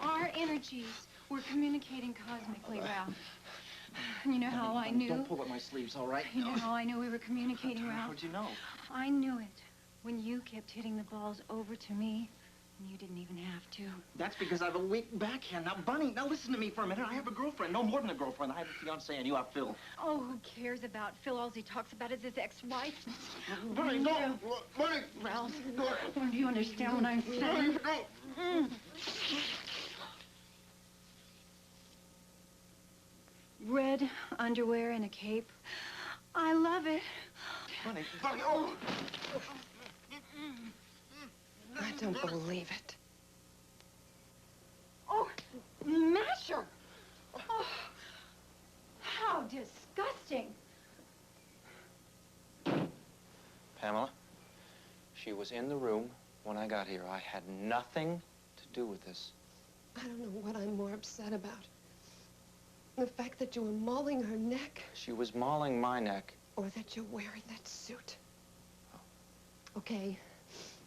[SPEAKER 10] Our energies were communicating cosmically, Ralph. And you know how I knew?
[SPEAKER 15] Don't pull at my sleeves, all right?
[SPEAKER 10] You know how I knew we were communicating, Ralph?
[SPEAKER 15] How'd you know?
[SPEAKER 10] I knew it when you kept hitting the balls over to me, and you didn't even have to.
[SPEAKER 15] That's because I have a weak backhand. Now, Bunny, now listen to me for a minute. I have a girlfriend. No more than a girlfriend. I have a fiancé, and you have Phil.
[SPEAKER 10] Oh, who cares about Phil? All he talks about is his ex-wife.
[SPEAKER 15] Bunny, no! Bunny!
[SPEAKER 10] Ralph, do you understand what I'm saying? Mm. Red underwear and a cape. I love it.
[SPEAKER 15] Bunny, Bunny, oh!
[SPEAKER 5] I don't believe it.
[SPEAKER 10] Oh, masher! Oh, how disgusting.
[SPEAKER 15] Pamela, she was in the room when I got here. I had nothing to do with this.
[SPEAKER 5] I don't know what I'm more upset about. The fact that you were mauling her neck,
[SPEAKER 15] She was mauling my neck.
[SPEAKER 5] or that you're wearing that suit. Okay,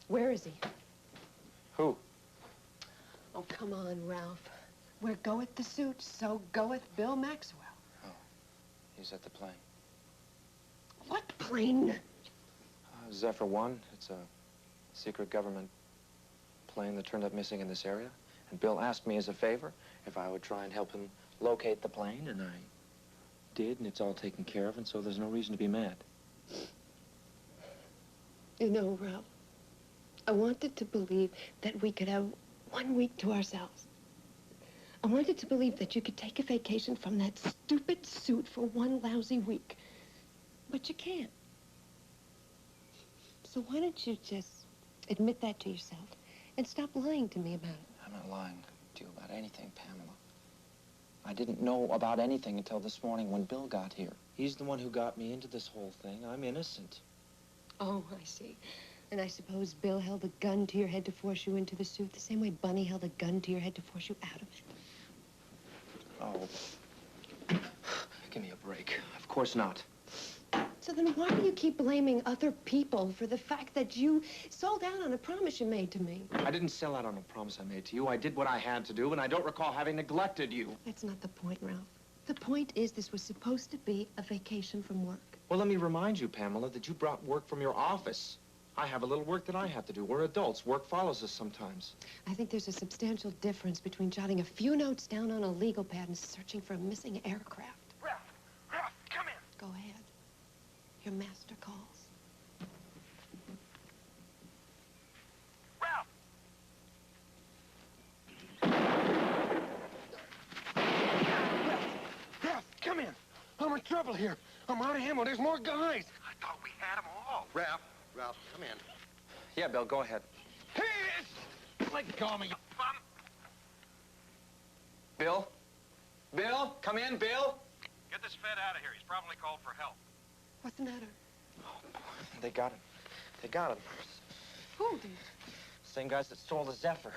[SPEAKER 5] where is he?
[SPEAKER 15] Who?
[SPEAKER 5] Oh, come on, Ralph. Where goeth the suit, so goeth Bill Maxwell.
[SPEAKER 15] He's at the plane.
[SPEAKER 5] What plane?
[SPEAKER 15] Zephyr 1. It's a secret government plane that turned up missing in this area. And Bill asked me as a favor if I would try and help him locate the plane, and I did, and it's all taken care of, and so there's no reason to be mad.
[SPEAKER 5] You know, Ralph, I wanted to believe that we could have 1 week to ourselves. I wanted to believe that you could take a vacation from that stupid suit for 1 lousy week. But you can't. So why don't you just admit that to yourself and stop lying to me about it?
[SPEAKER 15] I'm not lying to you about anything, Pamela. I didn't know about anything until this morning when Bill got here. He's the one who got me into this whole thing. I'm innocent.
[SPEAKER 5] Oh, I see. And I suppose Bill held a gun to your head to force you into the suit, the same way Bunny held a gun to your head to force you out of it.
[SPEAKER 16] Oh. Give me a break. Of course not.
[SPEAKER 5] So then why do you keep blaming other people for the fact that you sold out on a promise you made to me?
[SPEAKER 16] I didn't sell out on a promise I made to you. I did what I had to do, and I don't recall having neglected you.
[SPEAKER 5] That's not the point, Ralph. The point is this was supposed to be a vacation from work.
[SPEAKER 16] Well, let me remind you, Pamela, that you brought work from your office. I have a little work that I have to do. We're adults. Work follows us sometimes.
[SPEAKER 5] I think there's a substantial difference between jotting a few notes down on a legal pad and searching for a missing aircraft.
[SPEAKER 20] Ralph, come in.
[SPEAKER 5] Go ahead. Your master calls.
[SPEAKER 20] Ralph!
[SPEAKER 3] Ralph, come in. I'm in trouble here. I'm out of ammo. There's more guys.
[SPEAKER 8] I thought we had them all.
[SPEAKER 7] Ralph, come in.
[SPEAKER 16] Yeah, Bill, go ahead.
[SPEAKER 3] Hey, let go of me.
[SPEAKER 16] Bill? Bill? Come in, Bill?
[SPEAKER 19] Get this Fed out of here. He's probably called for help.
[SPEAKER 5] What's the matter?
[SPEAKER 16] They got him. They got him.
[SPEAKER 5] Who did?
[SPEAKER 16] Same guys that stole the Zephyr.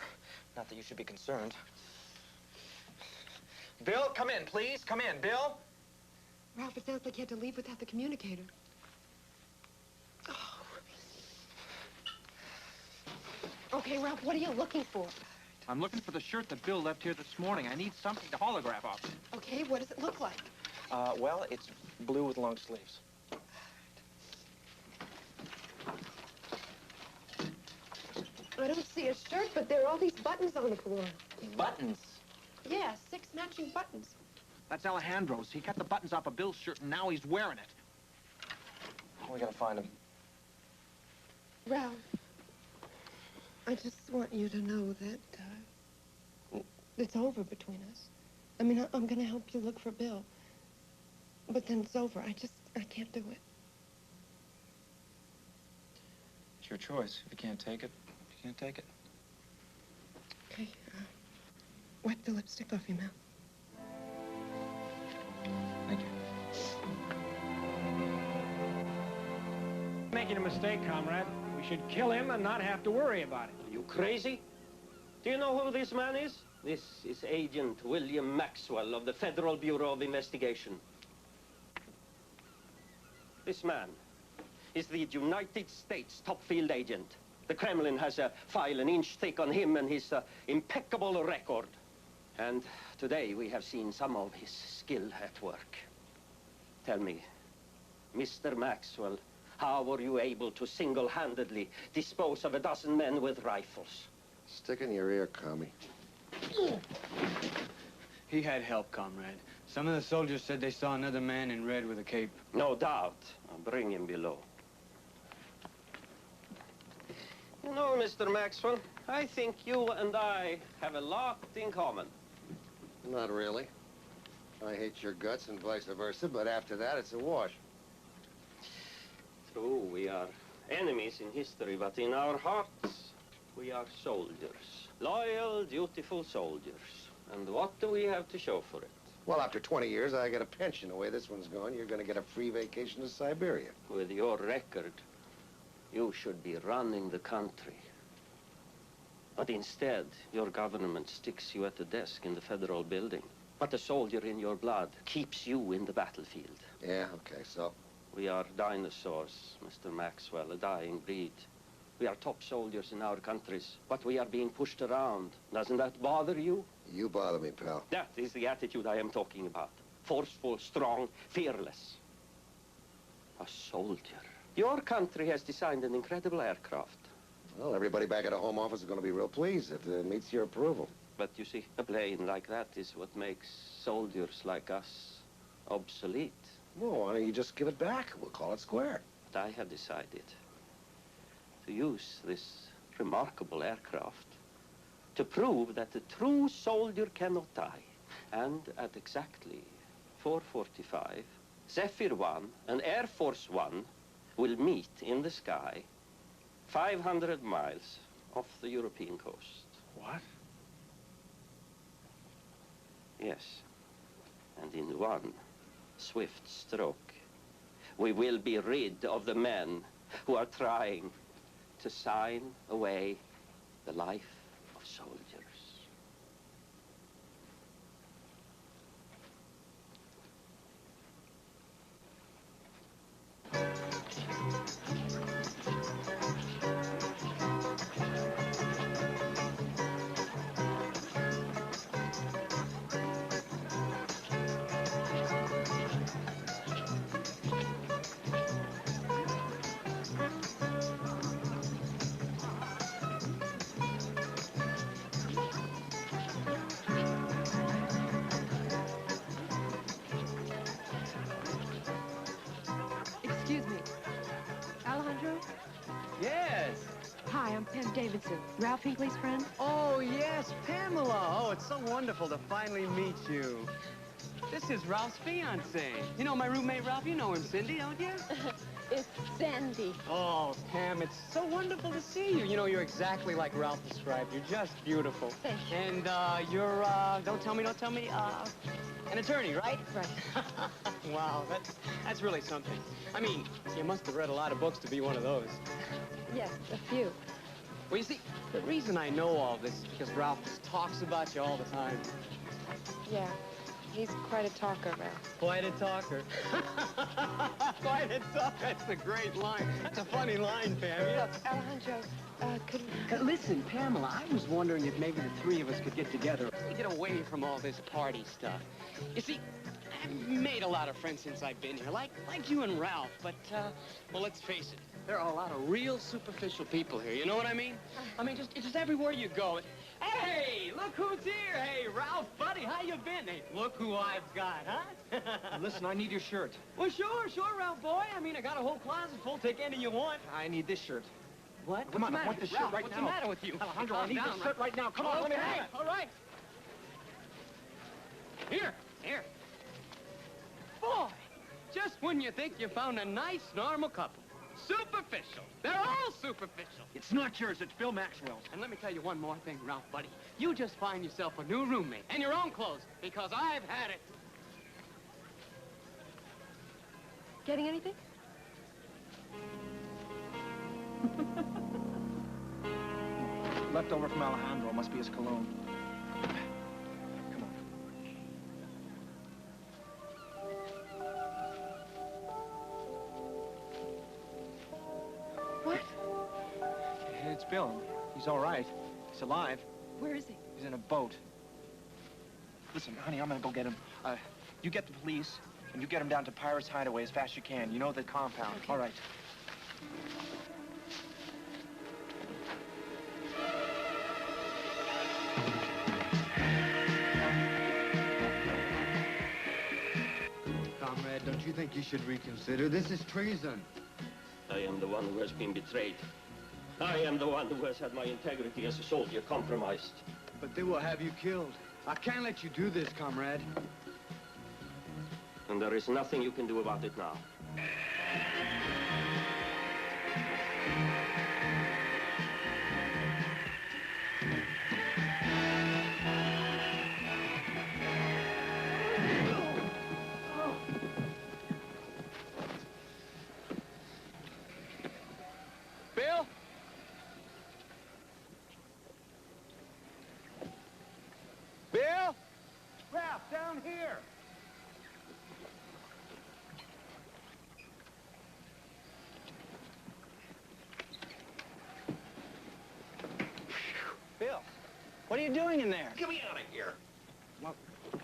[SPEAKER 16] Not that you should be concerned. Bill, come in, please. Come in, Bill.
[SPEAKER 5] Ralph, it sounds like you had to leave without the communicator. Oh. Okay, Ralph, what are you looking for?
[SPEAKER 6] I'm looking for the shirt that Bill left here this morning. I need something to holograph off.
[SPEAKER 5] Okay, what does it look like?
[SPEAKER 16] Well, it's blue with long sleeves.
[SPEAKER 5] I don't see a shirt, but there are all these buttons on the floor.
[SPEAKER 16] Buttons?
[SPEAKER 5] Yeah, 6 matching buttons.
[SPEAKER 6] That's Alejandro's. He cut the buttons off a Bill's shirt, and now he's wearing it.
[SPEAKER 16] We gotta find him.
[SPEAKER 5] Ralph, I just want you to know that it's over between us. I mean, I'm gonna help you look for Bill. But then it's over. I can't do it.
[SPEAKER 15] It's your choice. If you can't take it, you can't take it.
[SPEAKER 5] Okay, wipe the lipstick off your mouth.
[SPEAKER 15] Thank you.
[SPEAKER 9] Making a mistake, comrade. We should kill him and not have to worry about it.
[SPEAKER 12] Are you crazy? Do you know who this man is? This is Agent William Maxwell of the Federal Bureau of Investigation. This man is the United States top field agent. The Kremlin has a file an inch thick on him and his impeccable record. And today we have seen some of his skill at work. Tell me, Mr. Maxwell, how were you able to single-handedly dispose of a dozen men with rifles?
[SPEAKER 7] Stick in your ear, commie.
[SPEAKER 14] He had help, comrade. Some of the soldiers said they saw another man in red with a cape.
[SPEAKER 12] No doubt. I'll bring him below. You know, Mr. Maxwell, I think you and I have a lot in common.
[SPEAKER 7] Not really. I hate your guts and vice versa, but after that, it's a wash.
[SPEAKER 12] True, we are enemies in history, but in our hearts, we are soldiers. Loyal, dutiful soldiers. And what do we have to show for it?
[SPEAKER 7] Well, after 20 years, I get a pension. The way this one's going, you're going to get a free vacation to Siberia.
[SPEAKER 12] With your record, you should be running the country. But instead, your government sticks you at the desk in the federal building. But the soldier in your blood keeps you in the battlefield.
[SPEAKER 7] Yeah, okay, so?
[SPEAKER 12] We are dinosaurs, Mr. Maxwell, a dying breed. We are top soldiers in our countries, but we are being pushed around. Doesn't that bother you?
[SPEAKER 7] You bother me, pal.
[SPEAKER 12] That is the attitude I am talking about. Forceful, strong, fearless. A soldier. Your country has designed an incredible aircraft.
[SPEAKER 7] Well, everybody back at the Home Office is going to be real pleased if it meets your approval.
[SPEAKER 12] But you see, a plane like that is what makes soldiers like us obsolete.
[SPEAKER 7] Well, why don't you just give it back? We'll call it square.
[SPEAKER 12] But I have decided to use this remarkable aircraft to prove that the true soldier cannot die. And at exactly 4:45, Zephyr 1 and Air Force 1 will meet in the sky 500 miles off the European coast.
[SPEAKER 6] What?
[SPEAKER 12] Yes. And in one swift stroke, we will be rid of the men who are trying to sign away the life of soldiers.
[SPEAKER 5] Excuse me. Alejandro?
[SPEAKER 13] Yes.
[SPEAKER 5] Hi, I'm Pam Davidson, Ralph Hinckley's friend.
[SPEAKER 13] Oh, yes, Pamela. Oh, it's so wonderful to finally meet you. This is Ralph's fiancée. You know my roommate, Ralph? You know him, Cindy, don't you?
[SPEAKER 5] It's Sandy.
[SPEAKER 13] Oh, Pam, it's so wonderful to see you. You know, you're exactly like Ralph described. You're just beautiful.
[SPEAKER 5] Thank you.
[SPEAKER 13] And, you're, don't tell me, an attorney, right?
[SPEAKER 5] Right.
[SPEAKER 13] Wow, that's really something. I mean, you must have read a lot of books to be one of those.
[SPEAKER 5] Yes, a few.
[SPEAKER 13] Well, you see, the reason I know all this is because Ralph just talks about you all the time.
[SPEAKER 5] Yeah, he's quite a talker, Ralph.
[SPEAKER 13] Quite a talker. Quite a talker. That's a great line. That's a funny line, Pam. Yeah.
[SPEAKER 5] Alejandro, could...
[SPEAKER 13] Listen, Pamela, I was wondering if maybe the three of us could get together and get away from all this party stuff. You see, I've made a lot of friends since I've been here, like you and Ralph, but, well, let's face it, there are a lot of real superficial people here, you know what I mean? I mean, just everywhere you go. Hey, look who's here! Hey, Ralph, buddy, how you been? Hey, look who I've got, huh?
[SPEAKER 15] Listen, I need your shirt.
[SPEAKER 13] Well, sure, Ralph, boy. I mean, I got a whole closet full. Take any you want.
[SPEAKER 15] I need this shirt.
[SPEAKER 13] What?
[SPEAKER 15] Come
[SPEAKER 13] What's
[SPEAKER 15] on,
[SPEAKER 13] the
[SPEAKER 15] I
[SPEAKER 13] matter?
[SPEAKER 15] want this shirt
[SPEAKER 13] Ralph,
[SPEAKER 15] right
[SPEAKER 13] what's
[SPEAKER 15] now.
[SPEAKER 13] the matter with you?
[SPEAKER 15] Alejandro, I
[SPEAKER 13] Calm
[SPEAKER 15] need
[SPEAKER 13] down,
[SPEAKER 15] this shirt right now. Come on, let me have it.
[SPEAKER 13] All right. Here. Boy, just when you think you found a nice, normal couple. Superficial. They're all superficial.
[SPEAKER 15] It's not yours, it's Bill Maxwell's.
[SPEAKER 13] And let me tell you one more thing, Ralph, buddy. You just find yourself a new roommate and your own clothes, because I've had it.
[SPEAKER 5] Getting anything?
[SPEAKER 15] Leftover from Alejandro, must be his cologne. Come on.
[SPEAKER 5] What?
[SPEAKER 15] It's Bill. He's all right. He's alive.
[SPEAKER 5] Where is he?
[SPEAKER 15] He's in a boat. Listen, honey, I'm gonna go get him. You get the police, and you get him down to Pirate's Hideaway as fast as you can. You know the compound.
[SPEAKER 5] Okay.
[SPEAKER 15] All right.
[SPEAKER 14] Comrade, don't you think you should reconsider? This is treason.
[SPEAKER 12] I am the one who has been betrayed. I am the one who has had my integrity as a soldier compromised.
[SPEAKER 14] But they will have you killed. I can't let you do this, comrade.
[SPEAKER 12] And there is nothing you can do about it now.
[SPEAKER 13] Bill? Bill? Ralph, down here.
[SPEAKER 6] Bill, what are you doing in there?
[SPEAKER 12] Get me out of here.
[SPEAKER 6] Well,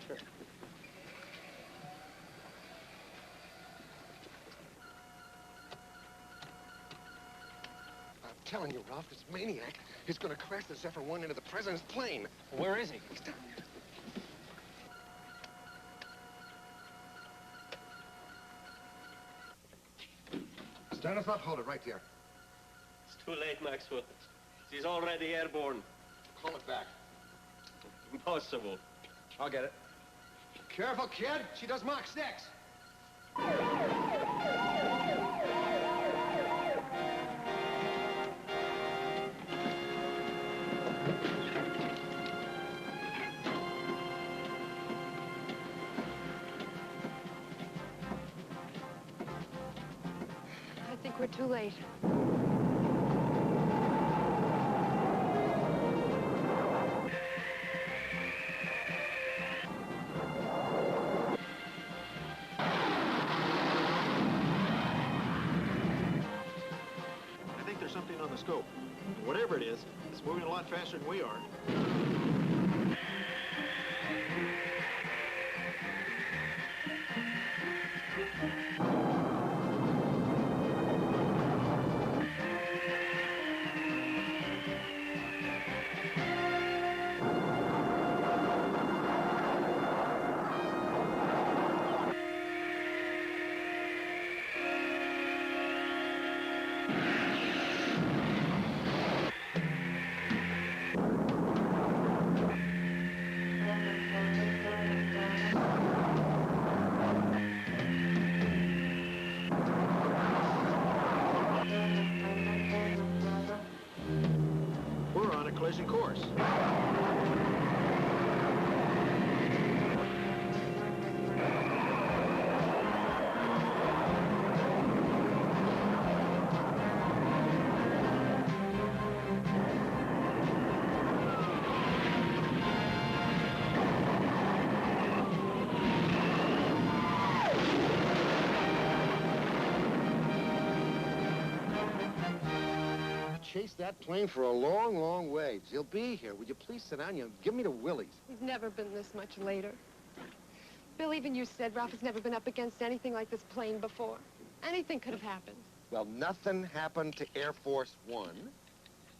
[SPEAKER 6] sure.
[SPEAKER 7] I'm telling you, Ralph, this maniac is going to crash the Zephyr 1 into the president's plane.
[SPEAKER 6] Where is he?
[SPEAKER 7] He's down here. Stanislav, hold it right there.
[SPEAKER 12] It's too late, Maxwell. She's already airborne.
[SPEAKER 7] Call it back.
[SPEAKER 12] Impossible.
[SPEAKER 15] I'll get it.
[SPEAKER 7] Careful, kid. She does Mach 6.
[SPEAKER 5] I think we're too late.
[SPEAKER 4] on the scope. Whatever it is, it's moving a lot faster than we are. We're on a collision course.
[SPEAKER 3] Chased that plane for a long, long way. You'll be here. Would you please sit down? You give me the willies.
[SPEAKER 5] We've never been this much later. Bill, even you said Ralph has never been up against anything like this plane before. Anything could have happened.
[SPEAKER 3] Well, nothing happened to Air Force One.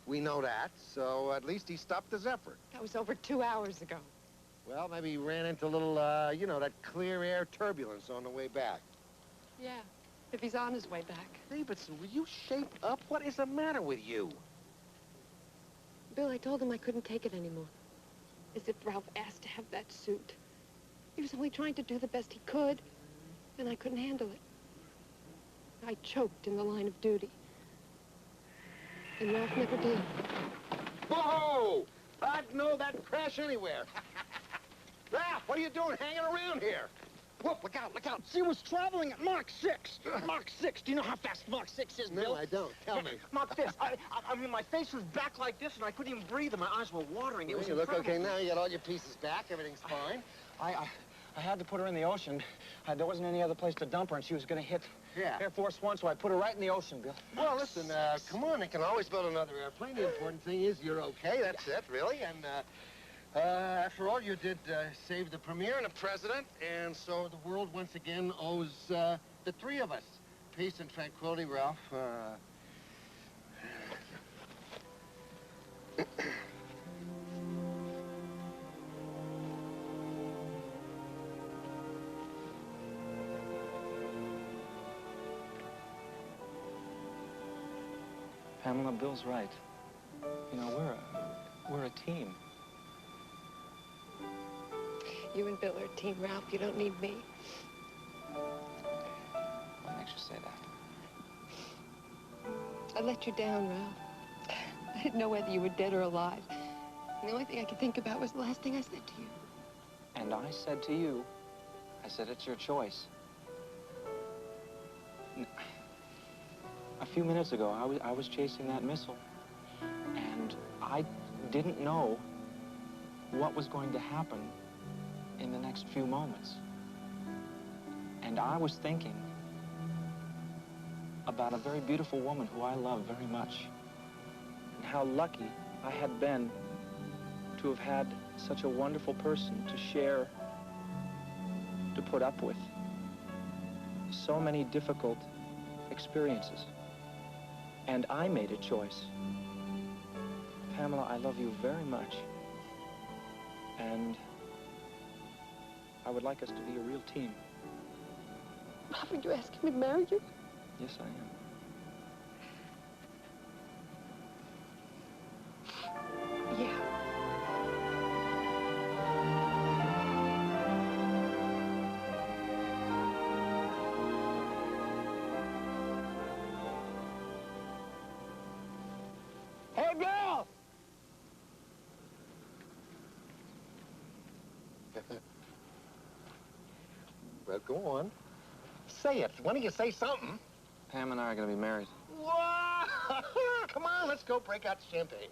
[SPEAKER 3] We know that, so at least he stopped the Zephyr.
[SPEAKER 5] That was over 2 hours ago.
[SPEAKER 3] Well, maybe he ran into a little, you know, that clear air turbulence on the way back.
[SPEAKER 5] Yeah, if he's on his way back.
[SPEAKER 3] Davidson, will you shape up? What is the matter with you?
[SPEAKER 5] Bill, I told him I couldn't take it anymore. As if Ralph asked to have that suit. He was only trying to do the best he could, and I couldn't handle it. I choked in the line of duty. And Ralph never did.
[SPEAKER 3] Whoa! I'd know that crash anywhere. Ralph, what are you doing hanging around here? Whoop, look out, look out.
[SPEAKER 11] She was traveling at Mach 6. Mach 6. Do you know how fast Mach 6 is, Bill?
[SPEAKER 3] No, I don't. Tell me.
[SPEAKER 11] Mach 6. I mean, my face was back like this, and I couldn't even breathe, and my eyes were watering. It was
[SPEAKER 3] You look
[SPEAKER 11] incredible.
[SPEAKER 3] okay now. You got all your pieces back. Everything's fine.
[SPEAKER 11] I had to put her in the ocean. There wasn't any other place to dump her, and she was going to hit
[SPEAKER 3] Yeah.
[SPEAKER 11] Air Force One, so I put her right in the ocean, Bill.
[SPEAKER 3] Well, listen, come on. They can always build another airplane. The important thing is you're okay. That's it, really. And, after all, you did save the premier and the president, and so the world once again owes the three of us peace and tranquility, Ralph.
[SPEAKER 15] Pamela, Bill's right. You know, we're a team.
[SPEAKER 5] You and Bill are a team, Ralph. You don't need me.
[SPEAKER 15] What makes you say that?
[SPEAKER 5] I let you down, Ralph. I didn't know whether you were dead or alive. And the only thing I could think about was the last thing I said to you.
[SPEAKER 15] And I said to you, I said it's your choice. A few minutes ago, I was chasing that missile, and I didn't know what was going to happen in the next few moments. And I was thinking about a very beautiful woman who I love very much, and how lucky I had been to have had such a wonderful person to share, to put up with so many difficult experiences. And I made a choice. Pamela, I love you very much. And I would like us to be a real team.
[SPEAKER 5] Ralph, are you asking me to marry you?
[SPEAKER 15] Yes, I am.
[SPEAKER 5] Yeah.
[SPEAKER 11] Hey, Bill!
[SPEAKER 3] Well, go on. Say it. Why don't you say something?
[SPEAKER 15] Pam and I are going to be married.
[SPEAKER 3] Whoa! Come on, let's go break out the champagne.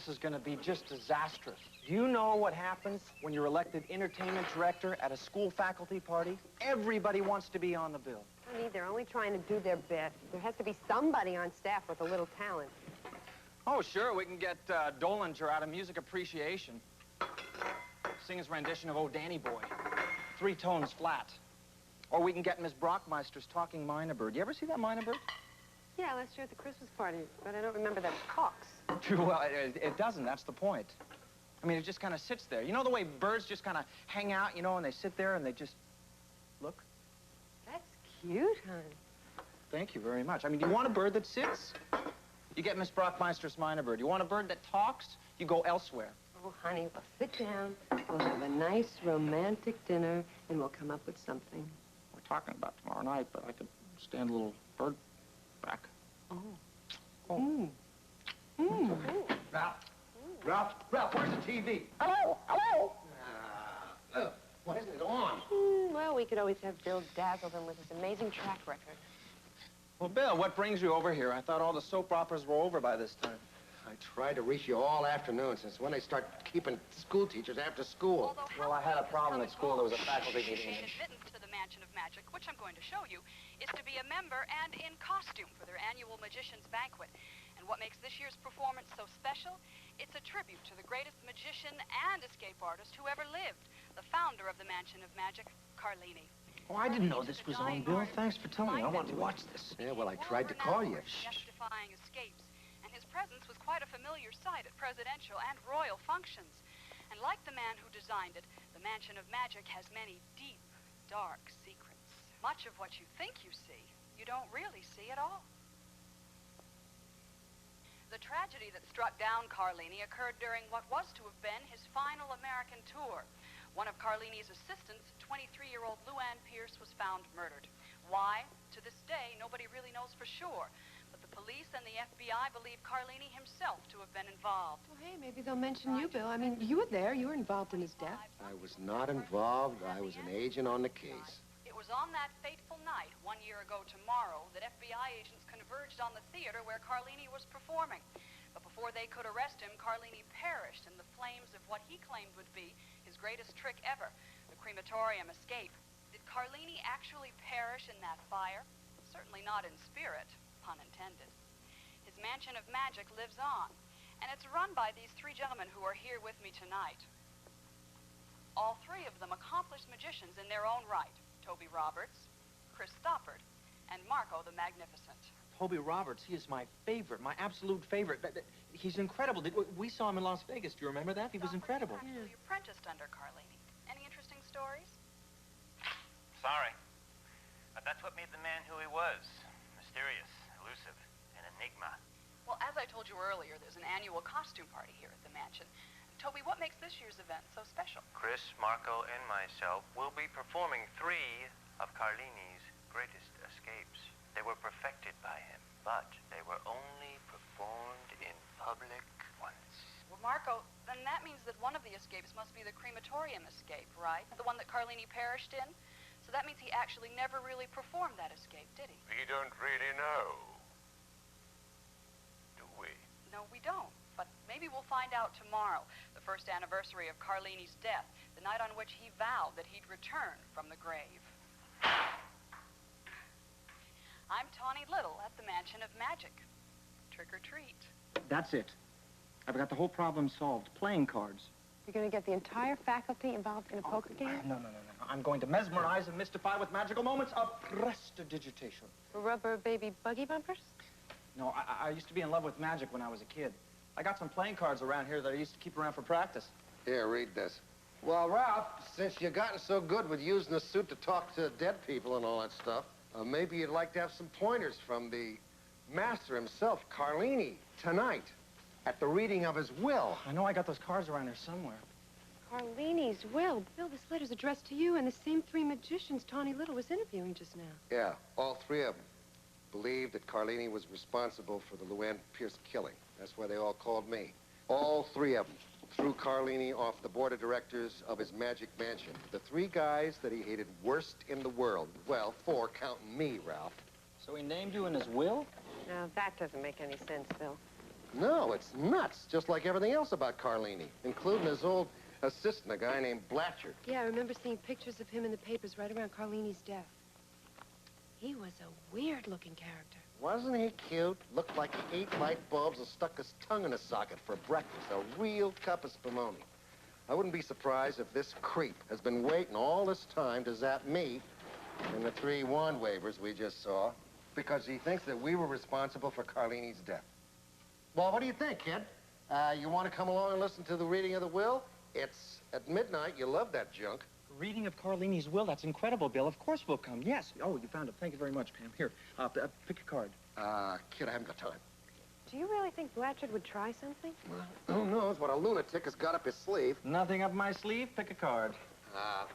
[SPEAKER 6] This is going to be just disastrous. Do you know what happens when you're elected entertainment director at a school faculty party? Everybody wants to be on the bill.
[SPEAKER 5] Honey, they're only trying to do their best. There has to be somebody on staff with a little talent.
[SPEAKER 6] Oh, sure, we can get Dolinger out of music appreciation. Sing his rendition of Oh Danny Boy. 3 tones flat. Or we can get Miss Brockmeister's Talking Minor Bird. You ever see that Minor Bird?
[SPEAKER 5] Yeah, last year at the Christmas party, but I don't remember that it talks.
[SPEAKER 6] Well, it doesn't. That's the point. I mean, it just kind of sits there. You know the way birds just kind of hang out, you know, and they sit there and they just look?
[SPEAKER 5] That's cute, hon.
[SPEAKER 6] Thank you very much. I mean, do you want a bird that sits? You get Miss Brockmeister's Minor Bird. You want a bird that talks? You go elsewhere.
[SPEAKER 5] Oh, honey, we'll sit down, we'll have a nice romantic dinner, and we'll come up with something.
[SPEAKER 6] We're talking about tomorrow night, but I could stand a little bird back.
[SPEAKER 5] Oh.
[SPEAKER 6] Oh.
[SPEAKER 3] Ralph, where's the TV?
[SPEAKER 5] Hello, hello.
[SPEAKER 3] Why isn't it on?
[SPEAKER 5] Well, we could always have Bill dazzle them with his amazing track record.
[SPEAKER 6] Well, Bill, what brings you over here? I thought all the soap operas were over by this time.
[SPEAKER 7] I tried to reach you all afternoon since when they start keeping school teachers after school.
[SPEAKER 6] Well, I had a problem at school. There was a faculty meeting.
[SPEAKER 21] Admittance to the Mansion of Magic, which I'm going to show you, is to be a member and in costume for their annual Magician's Banquet. And what makes this year's performance so special? It's a tribute to the greatest magician and escape artist who ever lived, the founder of the Mansion of Magic, Carlini.
[SPEAKER 6] Oh, I didn't know this was on, Bill. Thanks for telling me. I want to watch this.
[SPEAKER 7] Yeah, well, I tried to call you.
[SPEAKER 21] Death-defying escapes. And his presence was quite a familiar sight at presidential and royal functions. And like the man who designed it, the Mansion of Magic has many deep, dark secrets. Much of what you think you see, you don't really see at all. The tragedy that struck down Carlini occurred during what was to have been his final American tour. One of Carlini's assistants, 23-year-old Luann Pierce, was found murdered. Why? To this day, nobody really knows for sure. But the police and the FBI believe Carlini himself to have been involved.
[SPEAKER 5] Well, hey, maybe they'll mention you, Bill. I mean, you were there. You were involved in his death.
[SPEAKER 7] I was not involved. I was an agent on the case.
[SPEAKER 21] It was on that fateful night, 1 year ago tomorrow, that FBI agents converged on the theater where Carlini was performing. But before they could arrest him, Carlini perished in the flames of what he claimed would be his greatest trick ever, the crematorium escape. Did Carlini actually perish in that fire? Certainly not in spirit, pun intended. His Mansion of Magic lives on, and it's run by these 3 gentlemen who are here with me tonight. All 3 of them accomplished magicians in their own right. Toby Roberts, Chris Stoppard, and Marco the Magnificent.
[SPEAKER 6] Toby Roberts, he is my favorite, my absolute favorite. He's incredible. We saw him in Las Vegas. Do you remember that? He was incredible.
[SPEAKER 21] Actually apprenticed under Carlini. Any interesting stories?
[SPEAKER 22] Sorry. But that's what made the man who he was. Mysterious, elusive, an enigma.
[SPEAKER 21] Well, as I told you earlier, there's an annual costume party here at the mansion. Toby, what makes this year's event so special?
[SPEAKER 22] Chris, Marco, and myself will be performing 3 of Carlini's greatest escapes. They were perfected by him, but they were only performed in public once.
[SPEAKER 21] Well, Marco, then that means that one of the escapes must be the crematorium escape, right? The one that Carlini perished in? So that means he actually never really performed that escape, did he?
[SPEAKER 22] We don't really know, do we?
[SPEAKER 21] No, we don't. But maybe we'll find out tomorrow, the first anniversary of Carlini's death, the night on which he vowed that he'd return from the grave. I'm Tawny Little at the Mansion of Magic. Trick or treat.
[SPEAKER 6] That's it. I've got the whole problem solved. Playing cards.
[SPEAKER 5] You're going to get the entire faculty involved in a poker game?
[SPEAKER 6] No. I'm going to mesmerize and mystify with magical moments of prestidigitation.
[SPEAKER 5] Rubber baby buggy bumpers?
[SPEAKER 6] No, I used to be in love with magic when I was a kid. I got some playing cards around here that I used to keep around for practice.
[SPEAKER 7] Here, read this. Well, Ralph, since you've gotten so good with using the suit to talk to dead people and all that stuff, maybe you'd like to have some pointers from the master himself, Carlini, tonight, at the reading of his will.
[SPEAKER 6] I know I got those cards around here somewhere.
[SPEAKER 5] Carlini's will? Bill, this letter's addressed to you and the same 3 magicians Tawny Little was interviewing just now.
[SPEAKER 7] Yeah, all 3 of them believed that Carlini was responsible for the Luann Pierce killing. That's why they all called me. All 3 of them threw Carlini off the board of directors of his magic mansion. The 3 guys that he hated worst in the world. Well, 4 counting me, Ralph.
[SPEAKER 6] So he named you in his will?
[SPEAKER 5] Now, that doesn't make any sense, Bill.
[SPEAKER 7] No, it's nuts, just like everything else about Carlini, including his old assistant, a guy named Blatchard.
[SPEAKER 5] Yeah, I remember seeing pictures of him in the papers right around Carlini's death. He was a weird-looking character.
[SPEAKER 7] Wasn't he cute? Looked like he ate light bulbs and stuck his tongue in a socket for breakfast. A real cup of spumoni. I wouldn't be surprised if this creep has been waiting all this time to zap me in the 3 wand waivers we just saw because he thinks that we were responsible for Carlini's death. Well, what do you think, kid? You want to come along and listen to the reading of the will? It's at midnight. You love that junk.
[SPEAKER 6] Reading of Carlini's will, that's incredible, Bill. Of course we'll come, yes. Oh, you found it. Thank you very much, Pam. Here, pick a card.
[SPEAKER 7] Kid, I haven't got time.
[SPEAKER 5] Do you really think Blatchard would try something?
[SPEAKER 7] Well, who knows what a lunatic has got up his sleeve.
[SPEAKER 6] Nothing up my sleeve. Pick a card.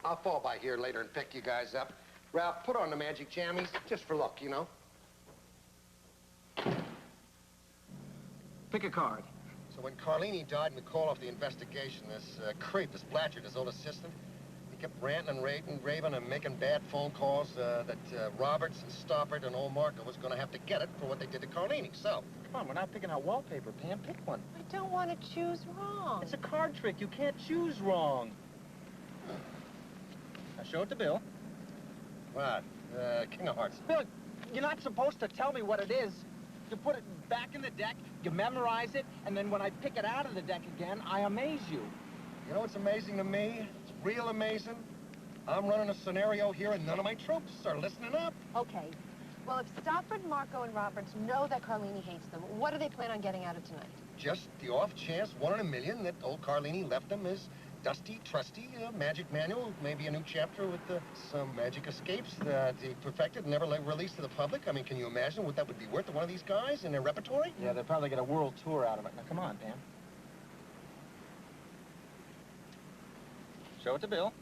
[SPEAKER 7] I'll fall by here later and pick you guys up. Ralph, put on the magic jammies, just for luck, you know.
[SPEAKER 6] Pick a card.
[SPEAKER 7] So when Carlini died and we called off the investigation, this creep, this Blatchard, his old assistant, he kept ranting and raving and making bad phone calls that Roberts and Stoppard and old Marco was going to have to get it for what they did to Carlini. So,
[SPEAKER 6] come on, we're not picking out wallpaper, Pam. Pick one.
[SPEAKER 5] I don't want to choose wrong.
[SPEAKER 6] It's a card trick. You can't choose wrong. Now show it to Bill.
[SPEAKER 7] What? King of Hearts.
[SPEAKER 6] Bill, you're not supposed to tell me what it is. You put it back in the deck, you memorize it, and then when I pick it out of the deck again, I amaze you.
[SPEAKER 7] You know what's amazing to me? It's real amazing. I'm running a scenario here and none of my troops are listening up.
[SPEAKER 5] Okay. Well, if Stoppard, Marco, and Roberts know that Carlini hates them, what do they plan on getting out of tonight?
[SPEAKER 7] Just the off chance, 1 in a million, that old Carlini left them his dusty, trusty magic manual, maybe a new chapter with some magic escapes that he perfected and never released to the public. I mean, can you imagine what that would be worth to one of these guys in their repertory?
[SPEAKER 6] Yeah, they'll probably get a world tour out of it. Now, come on, Pam. Show it to Bill.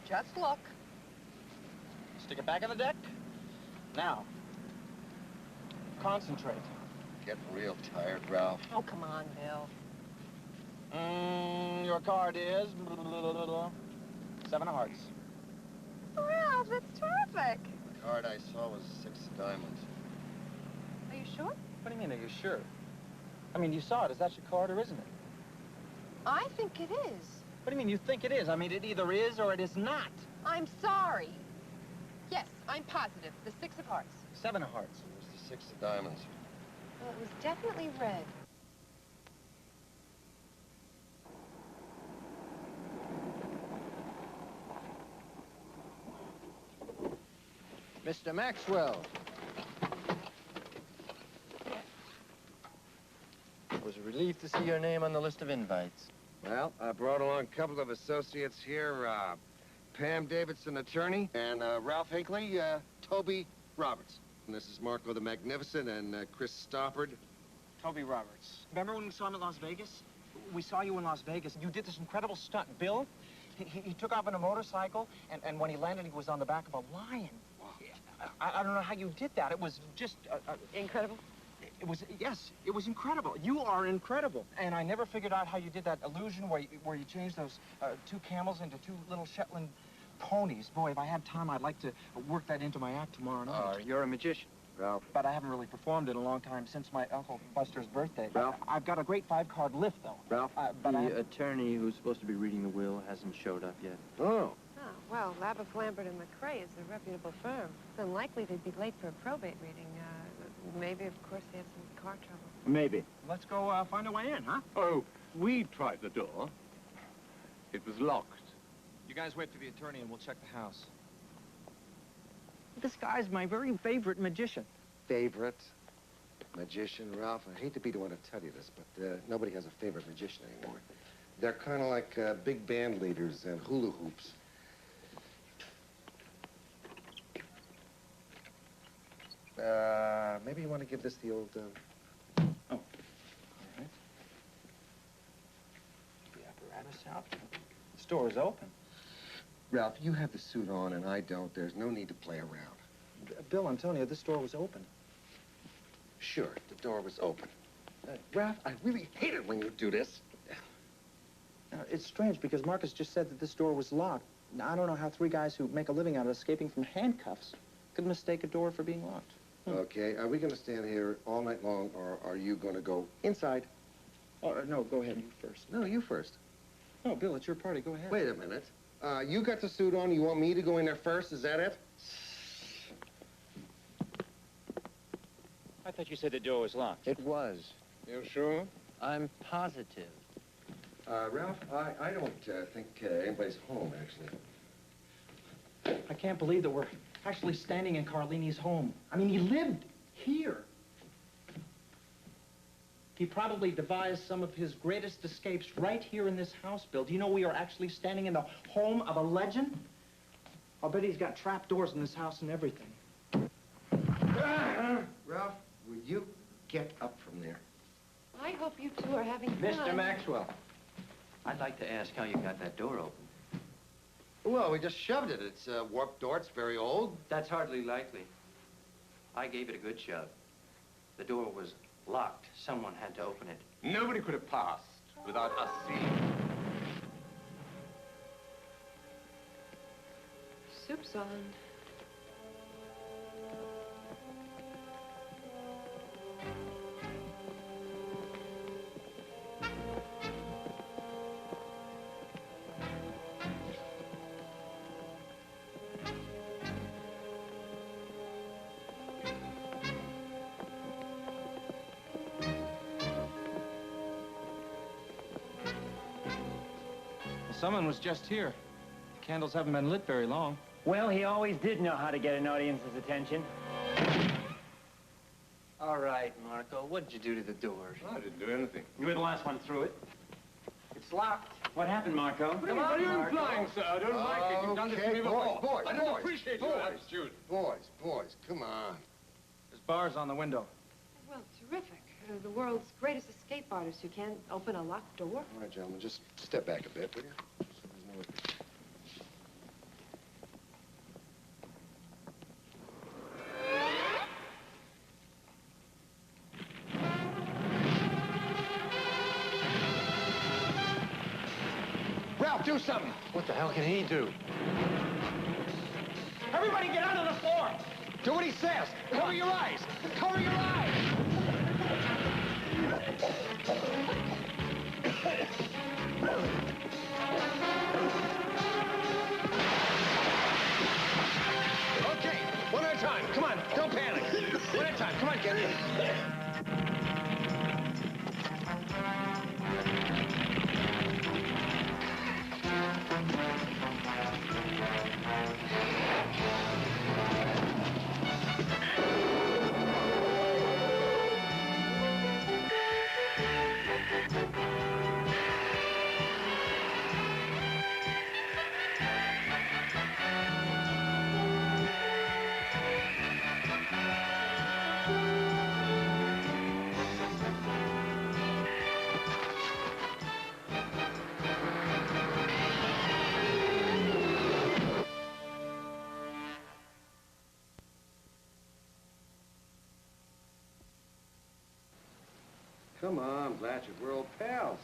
[SPEAKER 5] Just look.
[SPEAKER 6] Stick it back in the deck. Now, concentrate.
[SPEAKER 7] Getting real tired, Ralph.
[SPEAKER 5] Oh, come on, Bill.
[SPEAKER 6] Your card is 7 of hearts.
[SPEAKER 5] Ralph, that's terrific.
[SPEAKER 7] The card I saw was 6 of diamonds.
[SPEAKER 5] Are you sure?
[SPEAKER 6] What do you mean, are you sure? I mean, you saw it. Is that your card or isn't it?
[SPEAKER 5] I think it is.
[SPEAKER 6] What do you mean you think it is? I mean, it either is or it is not.
[SPEAKER 5] I'm sorry. Yes, I'm positive. The 6 of hearts.
[SPEAKER 6] 7 of hearts.
[SPEAKER 7] It was the 6 of diamonds.
[SPEAKER 5] Well, it was definitely red.
[SPEAKER 3] Mr. Maxwell.
[SPEAKER 2] It was a relief to see your name on the list of invites.
[SPEAKER 3] Well, I brought along a couple of associates here, Pam Davidson, attorney,
[SPEAKER 7] And Ralph Hinckley, Toby Roberts. And this is Marco the Magnificent and Chris Stoppard.
[SPEAKER 6] Toby Roberts. Remember when we saw him in Las Vegas? We saw you in Las Vegas. You did this incredible stunt. Bill, he took off on a motorcycle, and when he landed, he was on the back of a lion. I don't know how you did that. It was just...
[SPEAKER 5] incredible?
[SPEAKER 6] It was, yes, it was incredible. You are incredible. And I never figured out how you did that illusion where you changed those 2 camels into 2 little Shetland ponies. Boy, if I had time, I'd like to work that into my act tomorrow night.
[SPEAKER 3] You're a magician, Ralph.
[SPEAKER 6] But I haven't really performed in a long time since my Uncle Buster's birthday.
[SPEAKER 3] Ralph?
[SPEAKER 6] I've got a great 5-card lift, though.
[SPEAKER 3] Ralph?
[SPEAKER 2] The attorney who's supposed to be reading the will hasn't showed up yet.
[SPEAKER 3] Oh.
[SPEAKER 5] Oh, well, Labov, Lambert, and McCrae is a reputable firm. It's unlikely they'd be late for a probate reading. Maybe, of course, they had some car trouble.
[SPEAKER 3] Maybe.
[SPEAKER 6] Let's go find a way in, huh?
[SPEAKER 17] Oh, we tried the door. It was locked.
[SPEAKER 6] You guys wait for the attorney and we'll check the house. This guy's my very favorite magician.
[SPEAKER 7] Favorite magician, Ralph? I hate to be the one to tell you this, but nobody has a favorite magician anymore. They're kind of like big band leaders and hula hoops. Maybe you want to give this the old...
[SPEAKER 6] Oh, all right. The apparatus out. The store is open.
[SPEAKER 7] Ralph, you have the suit on and I don't. There's no need to play around.
[SPEAKER 6] Bill, I'm telling you, this door was open.
[SPEAKER 7] Sure, the door was open. Ralph, I really hate it when you do this.
[SPEAKER 6] It's strange because Marcus just said that this door was locked. Now, I don't know how 3 guys who make a living out of escaping from handcuffs could mistake a door for being locked.
[SPEAKER 7] Okay, are we going to stand here all night long, or are you going to go inside?
[SPEAKER 15] Oh, no, go ahead. You first.
[SPEAKER 7] No, you first.
[SPEAKER 15] No, Bill, it's your party. Go ahead.
[SPEAKER 7] Wait a minute. You got the suit on. You want me to go in there first? Is that it?
[SPEAKER 9] I thought you said the door was locked.
[SPEAKER 2] It was.
[SPEAKER 7] You sure?
[SPEAKER 2] I'm positive.
[SPEAKER 7] Ralph, I don't think anybody's home, actually.
[SPEAKER 6] I can't believe that we're actually standing in Carlini's home. I mean, he lived here. He probably devised some of his greatest escapes right here in this house, Bill. Do you know we are actually standing in the home of a legend? I'll bet he's got trapdoors in this house and everything.
[SPEAKER 7] Ralph, will you get up from there?
[SPEAKER 5] I hope you two are having fun.
[SPEAKER 2] Mr. Maxwell, I'd like to ask how you got that door open.
[SPEAKER 7] Well, we just shoved it. It's a warped door. It's very old.
[SPEAKER 2] That's hardly likely. I gave it a good shove. The door was locked. Someone had to open it.
[SPEAKER 17] Nobody could have passed without us seeing.
[SPEAKER 5] Soup's on.
[SPEAKER 15] Someone was just here. The candles haven't been lit very long.
[SPEAKER 6] Well, he always did know how to get an audience's attention.
[SPEAKER 2] All right, Marco, what did you do to the doors?
[SPEAKER 17] I didn't do anything.
[SPEAKER 6] You were the last one through it.
[SPEAKER 2] It's locked.
[SPEAKER 6] What happened, Marco?
[SPEAKER 17] What are you implying, sir? I don't like it. You've done this to me before.
[SPEAKER 7] Boys,
[SPEAKER 17] I don't appreciate your attitude.
[SPEAKER 7] Boys, come on.
[SPEAKER 15] There's bars on the window.
[SPEAKER 5] Well, terrific. The world's greatest escape artist who can't open a locked door.
[SPEAKER 7] All right, gentlemen, just step back a bit, will you?
[SPEAKER 3] Ralph, do something.
[SPEAKER 2] What the hell can he do?
[SPEAKER 6] Everybody get onto the floor!
[SPEAKER 3] Do what he says. Cover your eyes. Cover your eyes. Okay, one at a time. Come on, don't panic. One at a time. Come on, get in. Come on, Blatchard, we're old pals.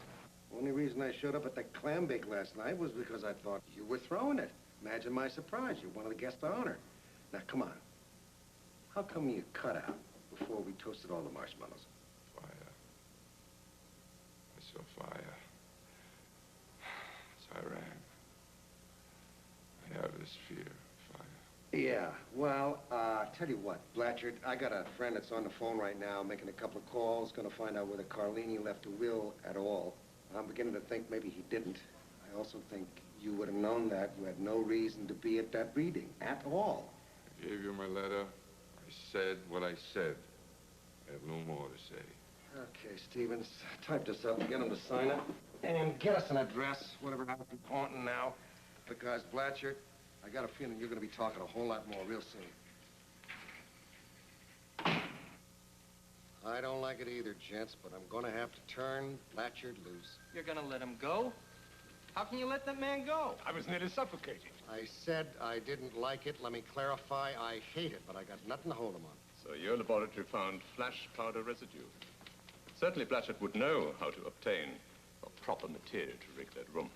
[SPEAKER 3] Only reason I showed up at the clam bake last night was because I thought you were throwing it. Imagine my surprise. You're one of the guests of honor. Now, come on. How come you cut out before we toasted all the marshmallows?
[SPEAKER 17] Fire. I saw fire. So I ran. I have this fear of fire.
[SPEAKER 7] Yeah, well, tell you what, Blatchard, I got a friend that's on the phone right now making a couple of calls, gonna find out whether Carlini left a will at all. I'm beginning to think maybe he didn't. I also think you would have known that. You had no reason to be at that reading at all.
[SPEAKER 17] I gave you my letter. I said what I said. I have no more to say.
[SPEAKER 7] Okay, Stevens, type this up and get him to sign it. And get us an address, whatever happens to be haunting now. Because, Blatchard, I got a feeling you're going to be talking a whole lot more real soon. I don't like it either, gents, but I'm going to have to turn Blatchard loose.
[SPEAKER 2] You're gonna let him go? How can you let that man go?
[SPEAKER 17] I was nearly suffocating.
[SPEAKER 7] I said I didn't like it. Let me clarify. I hate it, but I got nothing to hold him on.
[SPEAKER 17] So your laboratory found flash powder residue. Certainly Blatchard would know how to obtain a proper material to rig that room.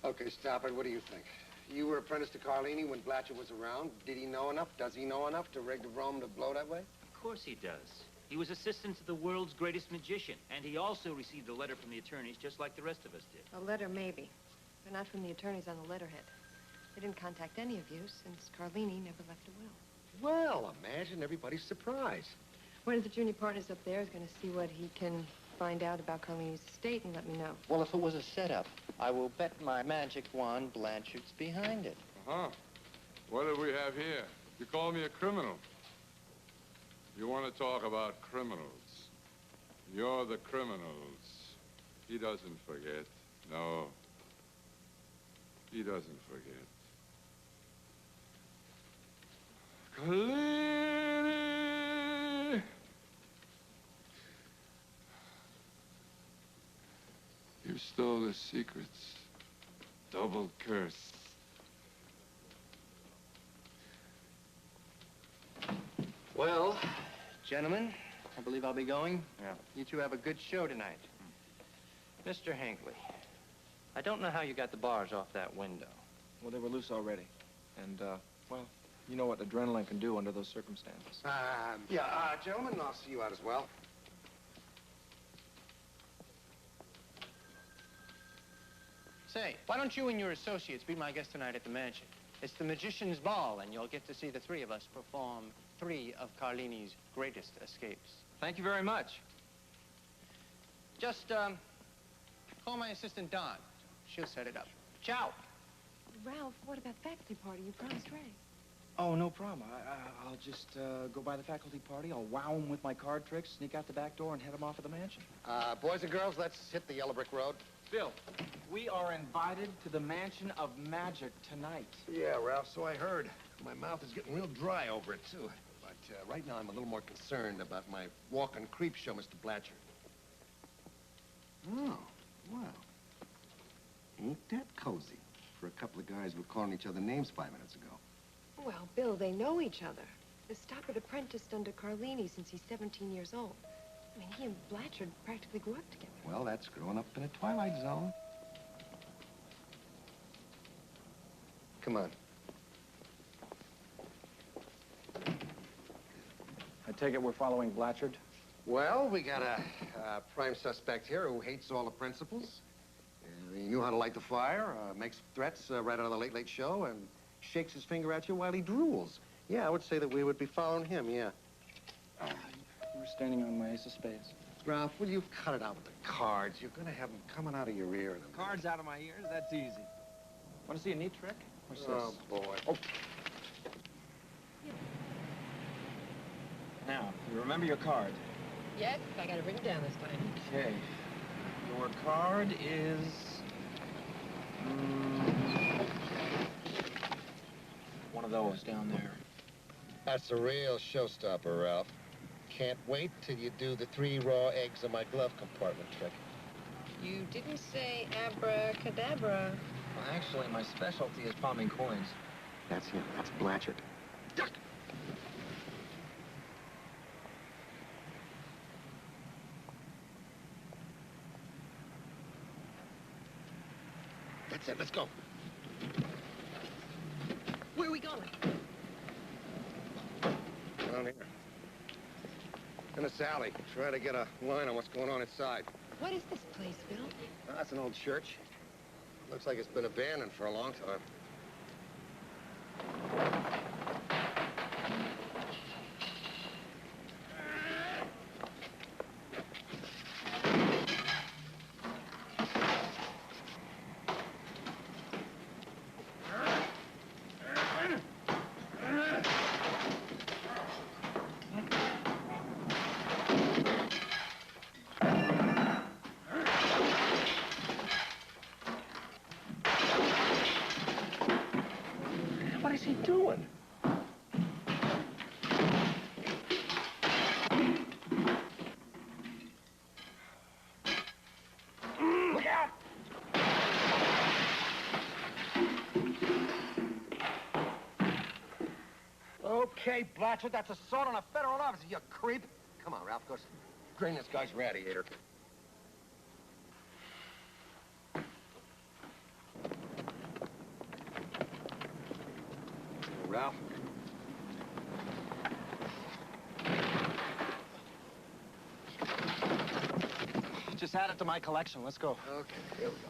[SPEAKER 7] Okay, stop it. What do you think? You were apprenticed to Carlini when Blatcher was around. Did he know enough? Does he know enough to rig the Rome to blow that way?
[SPEAKER 1] Of course he does. He was assistant to the world's greatest magician, and he also received a letter from the attorneys just like the rest of us did.
[SPEAKER 5] A letter, maybe, but not from the attorneys on the letterhead. They didn't contact any of you since Carlini never left a will.
[SPEAKER 7] Well, imagine everybody's surprised.
[SPEAKER 5] One of the junior partners up there is going to see what he can find out about Carlini's estate and let me know.
[SPEAKER 2] Well, if it was a setup, I will bet my magic wand Blanchard's behind it.
[SPEAKER 17] Uh-huh. What do we have here? You call me a criminal. You want to talk about criminals. You're the criminals. He doesn't forget. No. He doesn't forget. Carlini! You stole the secrets. Double curse.
[SPEAKER 2] Well, gentlemen, I believe I'll be going. Yeah. You two have a good show tonight. Mr. Hinckley, I don't know how you got the bars off that window.
[SPEAKER 15] Well, they were loose already. And, well, you know what adrenaline can do under those circumstances.
[SPEAKER 7] Gentlemen, I'll see you out as well.
[SPEAKER 2] Say, why don't you and your associates be my guest tonight at the mansion? It's the Magician's Ball, and you'll get to see the three of us perform 3 of Carlini's greatest escapes.
[SPEAKER 15] Thank you very much.
[SPEAKER 2] Just, call my assistant, Dawn. She'll set it up. Ciao.
[SPEAKER 5] Ralph, what about faculty party? You promised Ray.
[SPEAKER 15] Oh, no problem. I'll just go by the faculty party. I'll wow them with my card tricks, sneak out the back door, and head them off at the mansion.
[SPEAKER 7] Boys and girls, let's hit the yellow brick road.
[SPEAKER 15] Bill, we are invited to the Mansion of Magic tonight.
[SPEAKER 7] Yeah, Ralph, so I heard. My mouth is getting real dry over it, too. But right now, I'm a little more concerned about my walk-in creep show, Mr. Blatcher. Oh, wow. Ain't that cozy for a couple of guys who were calling each other names 5 minutes ago.
[SPEAKER 5] Well, Bill, they know each other. The Stoppard apprenticed under Carlini since he's 17 years old. I mean, he and Blatchard practically grew up together.
[SPEAKER 7] Well, that's growing up in a twilight zone. Come on.
[SPEAKER 15] I take it we're following Blatchard?
[SPEAKER 7] Well, we got a prime suspect here who hates all the principals. He knew how to light the fire, makes threats right out of the Late Late Show, and shakes his finger at you while he drools. Yeah, I would say that we would be following him, yeah.
[SPEAKER 15] We're standing on my ace of spades.
[SPEAKER 7] Ralph, will you cut it out with the cards? You're gonna have them coming out of your ear.
[SPEAKER 15] Cards out of my ears? That's easy. Want to see a neat trick? What's this?
[SPEAKER 7] Oh, boy.
[SPEAKER 15] Oh. Now, you remember your card?
[SPEAKER 5] Yes, I got it written down this time.
[SPEAKER 15] Okay. Your card is... one of those down there.
[SPEAKER 7] That's a real showstopper, Ralph. Can't wait till you do the 3 raw eggs in my glove compartment trick.
[SPEAKER 5] You didn't say abracadabra.
[SPEAKER 16] Well, actually, my specialty is palming coins.
[SPEAKER 7] That's him. That's Blatchard. Duck! That's it. Let's go.
[SPEAKER 5] Where are we going?
[SPEAKER 7] Down here. In this alley. Try to get a line on what's going on inside.
[SPEAKER 5] What is this place, Bill?
[SPEAKER 7] That's an old church. Looks like it's been abandoned for a long time. What is he doing? Look out! Okay, Blatchard, that's assault on a federal officer, you creep. Come on, Ralph, go drain this guy's radiator. Ralph?
[SPEAKER 6] Just add it to my collection. Let's go.
[SPEAKER 7] Okay, here we go.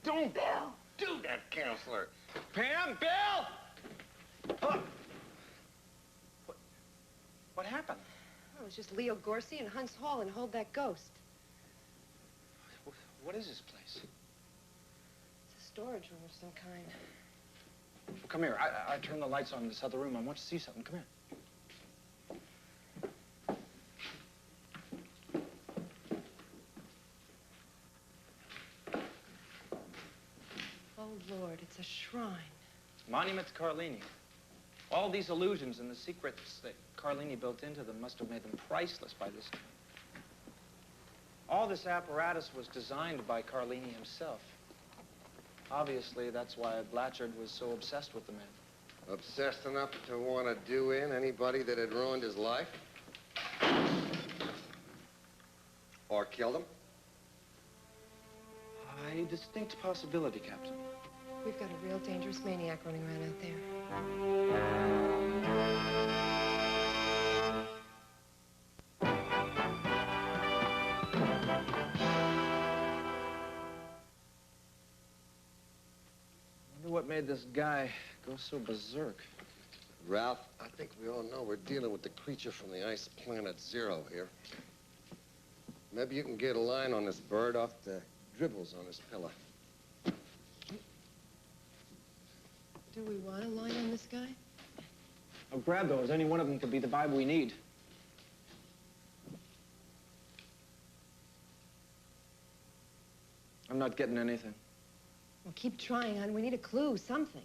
[SPEAKER 3] Don't do that, counselor. Pam, Bill! Oh.
[SPEAKER 6] What happened?
[SPEAKER 5] Oh, it was just Leo Gorsey and Hunks Hall and Hold That Ghost.
[SPEAKER 6] What is this place?
[SPEAKER 5] It's a storage room of some kind.
[SPEAKER 6] Well, come here. I turned the lights on in this other room. I want you to see something. Come here.
[SPEAKER 5] Oh, Lord, it's a shrine.
[SPEAKER 6] Monument to Carlini. All these illusions and the secrets that Carlini built into them must have made them priceless by this time. All this apparatus was designed by Carlini himself. Obviously, that's why Blatchard was so obsessed with the man.
[SPEAKER 7] Obsessed enough to want to do in anybody that had ruined his life? Or killed him?
[SPEAKER 6] A distinct possibility, Captain.
[SPEAKER 5] We've got a real dangerous maniac running around out there.
[SPEAKER 6] I wonder what made this guy go so berserk.
[SPEAKER 7] Ralph, I think we all know we're dealing with the creature from the ice planet Zero here. Maybe you can get a line on this bird off the dribbles on his pillow.
[SPEAKER 5] Do we want a line on this guy?
[SPEAKER 6] I'll grab those. Any one of them could be the vibe we need. I'm not getting anything.
[SPEAKER 5] Well, keep trying, hon. We need a clue, something.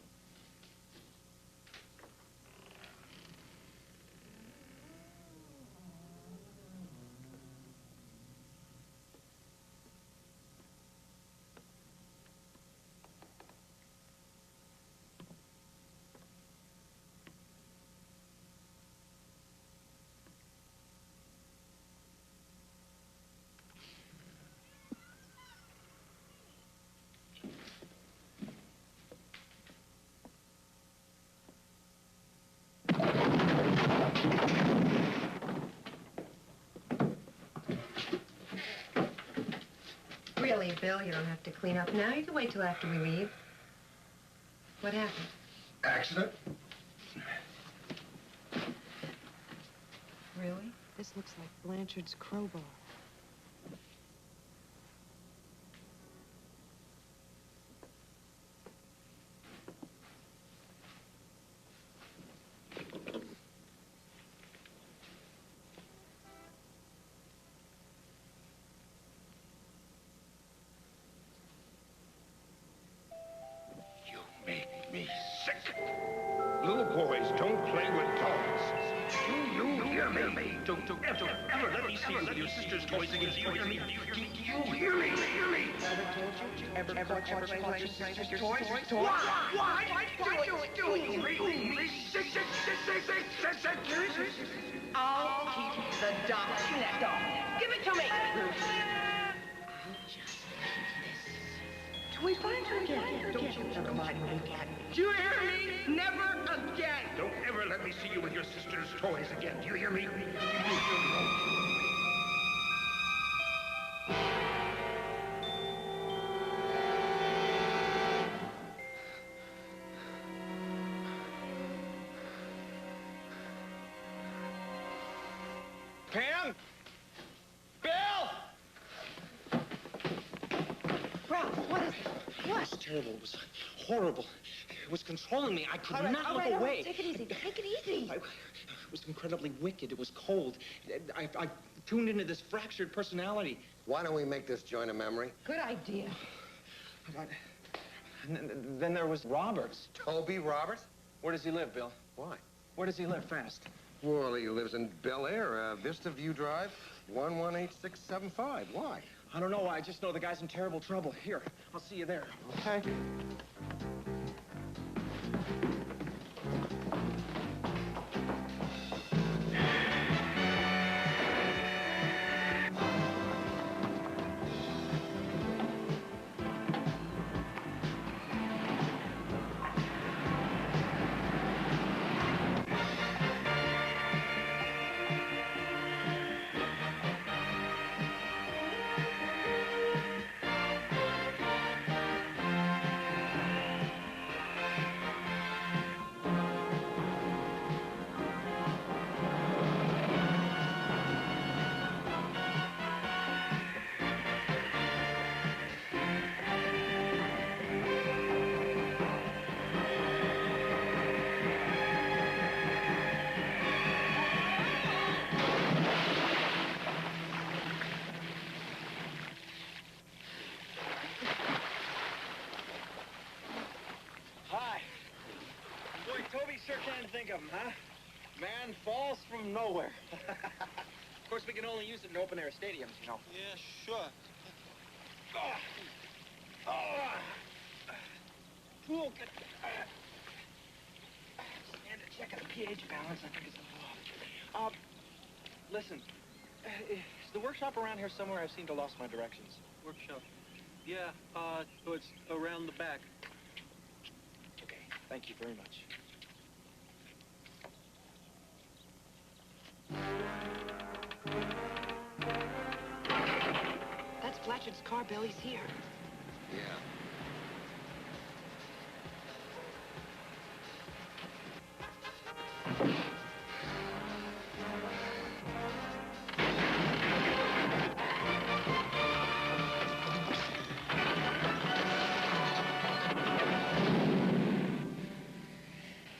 [SPEAKER 5] Really, Bill, you don't have to clean up now. You can wait till after we leave. What happened?
[SPEAKER 7] Accident?
[SPEAKER 5] Really? This looks like Blanchard's crowbar.
[SPEAKER 3] Make me sick. Little boys don't play with dolls. Do you hear me?
[SPEAKER 9] Don't ever let me
[SPEAKER 20] see you with your sister's toys again. Do you hear me? Do you hear me? Hear me?
[SPEAKER 6] Ever caught your sister's toys?
[SPEAKER 20] Why? Doing me?
[SPEAKER 10] I'll keep the dot net off. Give it to me. Till we find her again. Don't you ever mind me again. Do you hear me? Never again.
[SPEAKER 20] Don't ever let me see you with your sister's toys again. Do you hear me?
[SPEAKER 6] Pam? Bill!
[SPEAKER 10] Ralph, what is it? What?
[SPEAKER 6] It was terrible. It was horrible. It was controlling me. I could not look
[SPEAKER 10] all
[SPEAKER 6] away.
[SPEAKER 10] right, take it easy. Take it easy.
[SPEAKER 6] It was incredibly wicked. It was cold. I tuned into this fractured personality.
[SPEAKER 7] Why don't we make this joint a memory?
[SPEAKER 10] Good idea.
[SPEAKER 6] And then there was Roberts.
[SPEAKER 7] Toby Roberts?
[SPEAKER 6] Where does he live, Bill?
[SPEAKER 7] Why?
[SPEAKER 6] Where does he live, fast?
[SPEAKER 7] Well, he lives in Bel Air, Vista View Drive, 118675. Why?
[SPEAKER 6] I don't know. I just know the guy's in terrible trouble. Here, I'll see you there.
[SPEAKER 7] Okay.
[SPEAKER 6] Hi. Boy, Toby sure can think of him, huh? Man falls from nowhere. Of course, we can only use it in open-air stadiums, you know.
[SPEAKER 11] Yeah, sure.
[SPEAKER 6] Pool can... Stand a check on the pH balance. I think it's off. Listen. Is the workshop around here somewhere? I seem to lost my directions.
[SPEAKER 11] Workshop. Yeah, so it's around the back.
[SPEAKER 6] Okay, thank you very much.
[SPEAKER 5] That's Blatchard's car. Billy's here.
[SPEAKER 7] Yeah.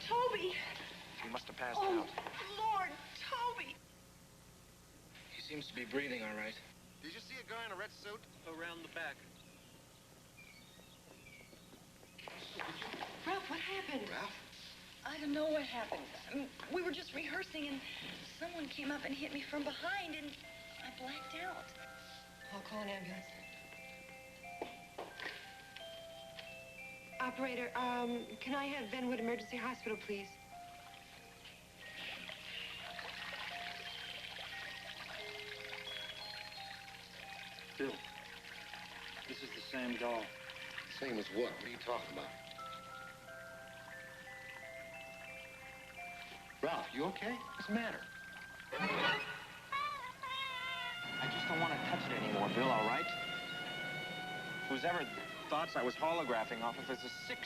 [SPEAKER 10] Toby!
[SPEAKER 6] He must have passed
[SPEAKER 10] Oh,
[SPEAKER 6] out.
[SPEAKER 10] Lord, Toby!
[SPEAKER 6] He seems to be breathing all right.
[SPEAKER 7] Did you see a guy in a red suit?
[SPEAKER 11] Around the back.
[SPEAKER 5] Ralph, what happened?
[SPEAKER 7] Ralph?
[SPEAKER 10] I don't know what happened. I mean, we were just rehearsing, and someone came up and hit me from behind, and I blacked out.
[SPEAKER 5] I'll call an ambulance. Operator, can I have Benwood Emergency Hospital, please?
[SPEAKER 11] Bill, this is the same doll.
[SPEAKER 7] Same as what? What are you talking about? Ralph, you okay? What's the matter?
[SPEAKER 6] I just don't want to touch it anymore, Bill, all right? Who's ever thoughts I was holographing off of is a sick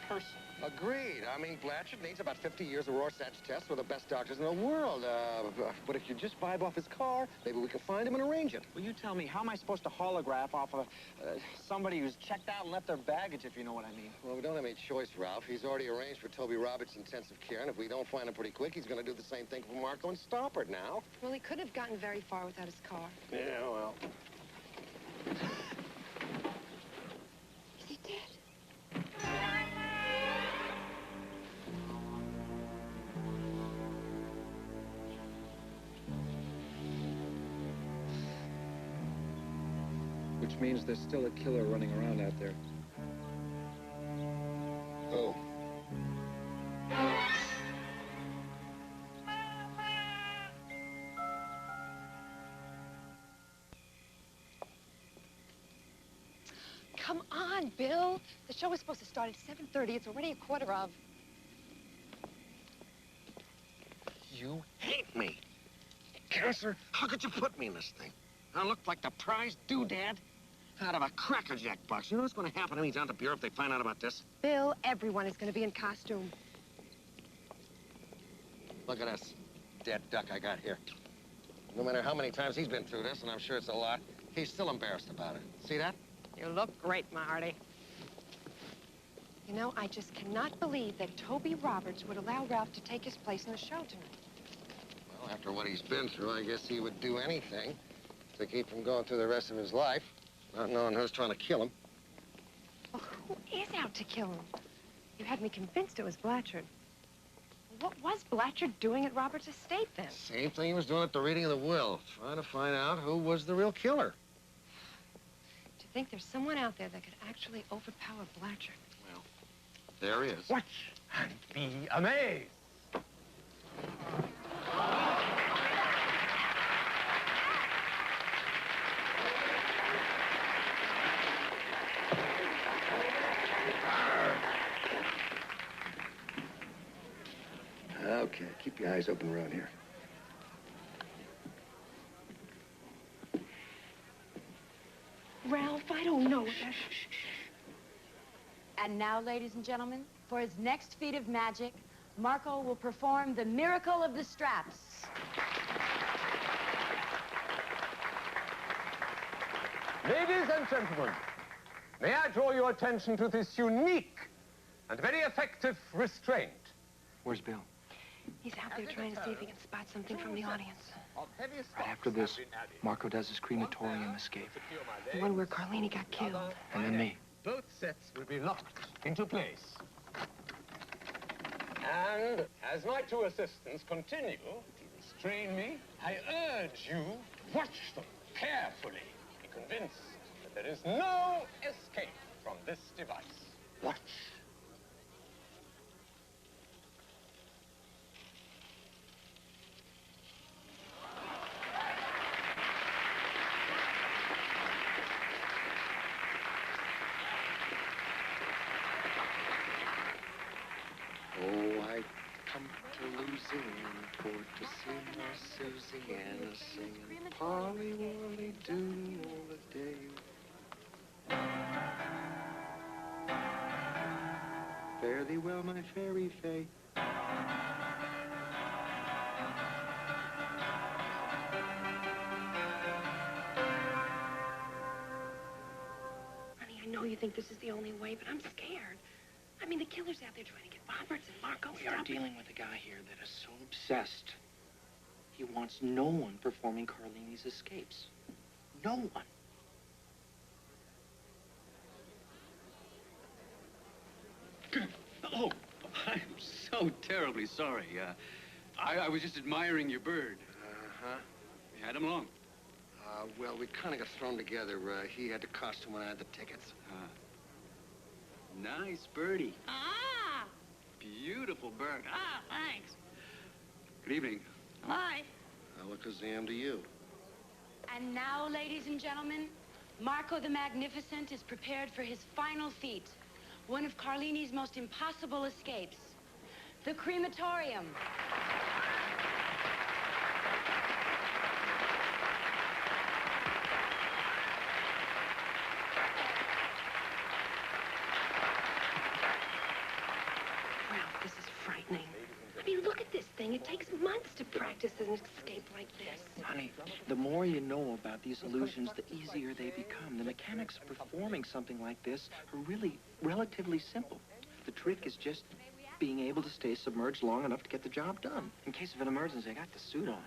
[SPEAKER 6] person.
[SPEAKER 7] Agreed. I mean, Blatchard needs about 50 years of Rorschach tests with the best doctors in the world. But if you just vibe off his car, maybe we can find him and arrange it.
[SPEAKER 6] Well, you tell me, how am I supposed to holograph off of somebody who's checked out and left their baggage, if you know what I mean?
[SPEAKER 7] Well, we don't have any choice, Ralph. He's already arranged for Toby Roberts' intensive care, and if we don't find him pretty quick, he's going to do the same thing for Marco and Stoppard now.
[SPEAKER 5] Well, he couldn't have gotten very far without his car.
[SPEAKER 7] Yeah, well.
[SPEAKER 5] Is he dead?
[SPEAKER 15] which means there's still a killer running around out there.
[SPEAKER 7] Oh.
[SPEAKER 5] Come on, Bill. The show was supposed to start at 7:30. It's already a quarter of.
[SPEAKER 7] You hate me. Cancer, how could you put me in this thing? I look like the prize doodad out of a Cracker Jack box. You know what's going to happen to me down at the Bureau if they find out about this?
[SPEAKER 5] Bill, everyone is going to be in costume.
[SPEAKER 7] Look at this dead duck I got here. No matter how many times he's been through this, and I'm sure it's a lot, he's still embarrassed about it. See that?
[SPEAKER 5] You look great, Marty. You know, I just cannot believe that Toby Roberts would allow Ralph to take his place in the show tonight.
[SPEAKER 7] Well, after what he's been through, I guess he would do anything to keep from going through the rest of his life, not knowing who's trying to kill him.
[SPEAKER 5] Well, who is out to kill him? You had me convinced it was Blatchard. What was Blatchard doing at Roberts' estate, then?
[SPEAKER 7] Same thing he was doing at the reading of the will, trying to find out who was the real killer.
[SPEAKER 5] To think there's someone out there that could actually overpower Blatchard.
[SPEAKER 7] Well, there he is.
[SPEAKER 11] Watch and be amazed.
[SPEAKER 7] Okay, keep your eyes open around here.
[SPEAKER 5] Ralph, I don't know.
[SPEAKER 8] And now, ladies and gentlemen, for his next feat of magic, Marco will perform the miracle of the straps.
[SPEAKER 11] Ladies and gentlemen, may I draw your attention to this unique and very effective restraint.
[SPEAKER 2] Where's Bill?
[SPEAKER 5] He's out there trying to see if he can spot something from the audience.
[SPEAKER 2] Right after this, Marco does his crematorium escape.
[SPEAKER 5] The one where Carlini got killed.
[SPEAKER 2] And then me.
[SPEAKER 11] Both sets will be locked into place. And as my two assistants continue to restrain me, I urge you to watch them carefully. Be convinced that there is no escape from this device. Watch.
[SPEAKER 7] Oh, I come to Louisiana for to see my Susanna singing Polly Wolly Doo all the day. Fare thee well, my fairy fay.
[SPEAKER 5] Honey, I know you think this is the only way, but I'm scared. I mean, the killer's out there trying to get Roberts and Marco.
[SPEAKER 2] We are dealing with a guy here that is so obsessed. He wants no one performing Carlini's escapes. No one.
[SPEAKER 13] Oh, I'm so terribly sorry. I was just admiring your bird.
[SPEAKER 7] Uh-huh.
[SPEAKER 13] You had him along.
[SPEAKER 7] Well, we kind of got thrown together. He had the costume and I had the tickets.
[SPEAKER 13] Nice birdie. Ah! Beautiful bird. Ah, thanks. Good evening.
[SPEAKER 8] Hi.
[SPEAKER 7] Alakazam to you.
[SPEAKER 8] And now, ladies and gentlemen, Marco the Magnificent is prepared for his final feat, one of Carlini's most impossible escapes, the crematorium.
[SPEAKER 5] Ralph, this is frightening. I mean, look at this thing. It takes months to practice an escape like this.
[SPEAKER 2] Honey, the more you know about these illusions, the easier they become. The mechanics of performing something like this are really relatively simple. The trick is just being able to stay submerged long enough to get the job done. In case of an emergency, I got the suit on.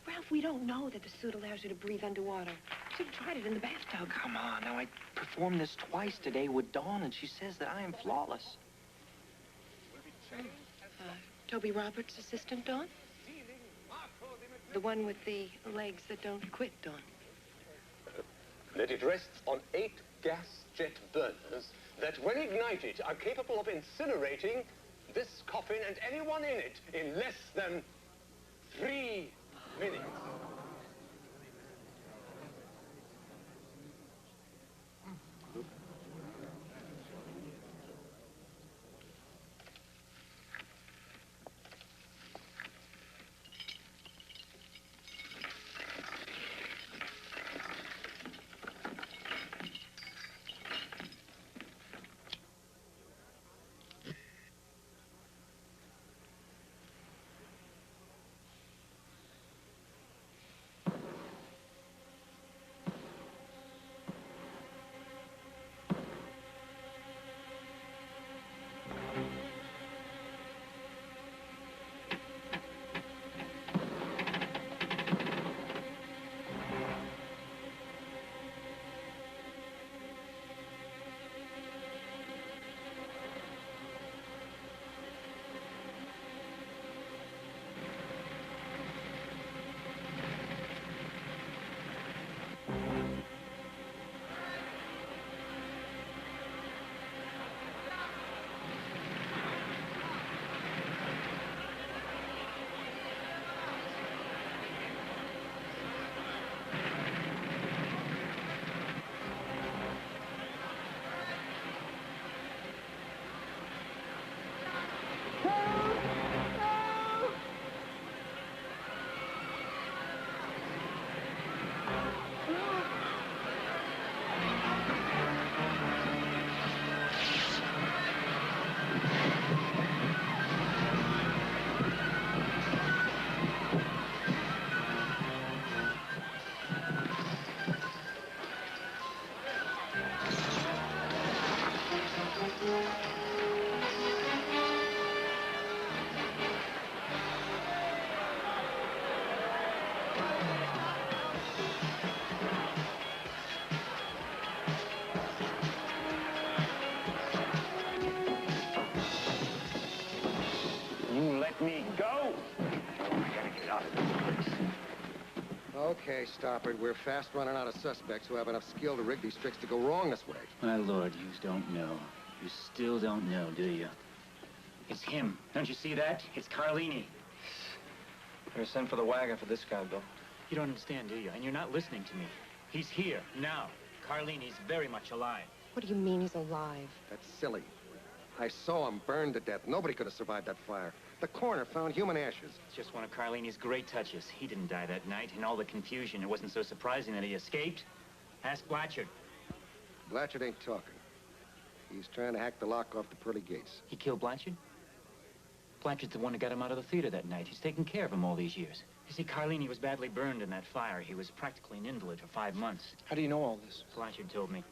[SPEAKER 5] Ralph, we don't know that the suit allows you to breathe underwater. Should have tried it in the bathtub.
[SPEAKER 2] Come on, now I performed this twice today with Dawn, and she says that I am flawless.
[SPEAKER 5] Toby Roberts' assistant, Dawn? The one with the legs that don't quit, Dawn.
[SPEAKER 18] that it rests on 8 gas jet burners that, when ignited, are capable of incinerating this coffin and anyone in it in less than 3 minutes.
[SPEAKER 9] You let me go! I gotta get out of this place.
[SPEAKER 3] Okay, Stoppard, we're fast running out of suspects who have enough skill to rig these tricks to go wrong this way.
[SPEAKER 1] My lord, you don't know. You still don't know, do you? It's him. Don't you see that? It's Carlini.
[SPEAKER 16] Better send for the wagon for this guy, Bill.
[SPEAKER 1] You don't understand, do you? And you're not listening to me. He's here, now. Carlini's very much alive.
[SPEAKER 5] What do you mean he's alive?
[SPEAKER 3] That's silly. I saw him burned to death. Nobody could have survived that fire. The coroner found human ashes.
[SPEAKER 1] It's just one of Carlini's great touches. He didn't die that night. In all the confusion, it wasn't so surprising that he escaped. Ask Blatchard.
[SPEAKER 3] Blatchard ain't talking. He's trying to hack the lock off the pearly gates.
[SPEAKER 1] He killed Blatchard? Blatchard's the one who got him out of the theater that night. He's taken care of him all these years. You see, Carlini was badly burned in that fire. He was practically an invalid for 5 months.
[SPEAKER 15] How do you know all this?
[SPEAKER 1] Blatchard told me.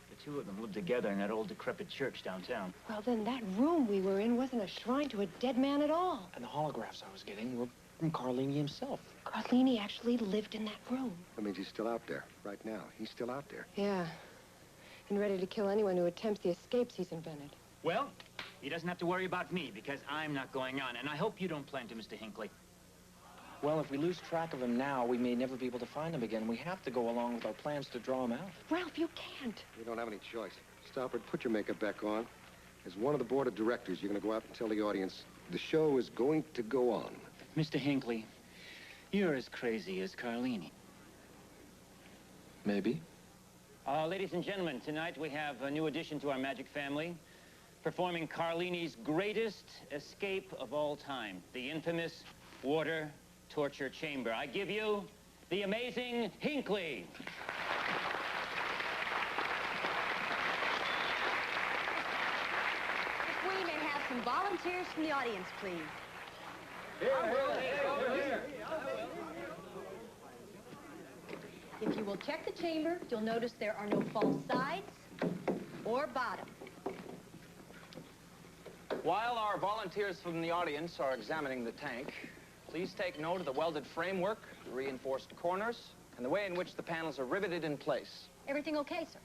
[SPEAKER 1] The two of them lived together in that old decrepit church downtown.
[SPEAKER 5] Well, then that room we were in wasn't a shrine to a dead man at all.
[SPEAKER 15] And the holographs I was getting were from Carlini himself.
[SPEAKER 5] Carlini actually lived in that room.
[SPEAKER 3] That means he's still out there. Right now, he's still out there.
[SPEAKER 5] Yeah. And ready to kill anyone who attempts the escapes he's invented.
[SPEAKER 1] Well, he doesn't have to worry about me because I'm not going on. And I hope you don't plan to, Mr. Hinckley.
[SPEAKER 15] Well, if we lose track of him now, we may never be able to find him again. We have to go along with our plans to draw him out.
[SPEAKER 5] Ralph, you can't.
[SPEAKER 3] You don't have any choice. Stoppard, put your makeup back on. As one of the board of directors, you're going to go out and tell the audience the show is going to go on.
[SPEAKER 1] Mr. Hinckley, you're as crazy as Carlini.
[SPEAKER 15] Maybe.
[SPEAKER 1] Ladies and gentlemen, tonight we have a new addition to our magic family, performing Carlini's greatest escape of all time, the infamous water torture chamber. I give you the amazing Hinckley.
[SPEAKER 8] If we may have some volunteers from the audience, please. If you will check the chamber, you'll notice there are no false sides or bottom.
[SPEAKER 6] While our volunteers from the audience are examining the tank, please take note of the welded framework, the reinforced corners, and the way in which the panels are riveted in place.
[SPEAKER 8] Everything okay, sir?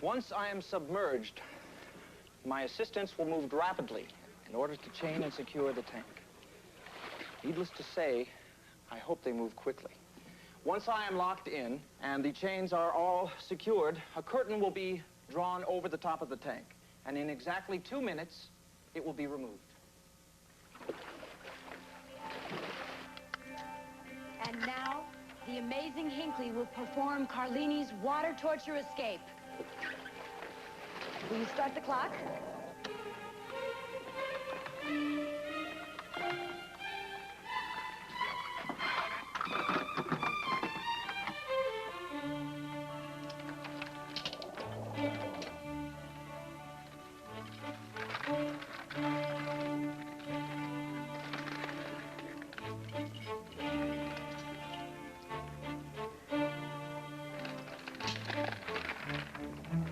[SPEAKER 6] Once I am submerged, my assistants will move rapidly in order to chain and secure the tank. Needless to say, I hope they move quickly. Once I am locked in and the chains are all secured, a curtain will be drawn over the top of the tank. And in exactly 2 minutes, it will be removed.
[SPEAKER 8] And now, the amazing Hinckley will perform Carlini's water torture escape. Will you start the clock?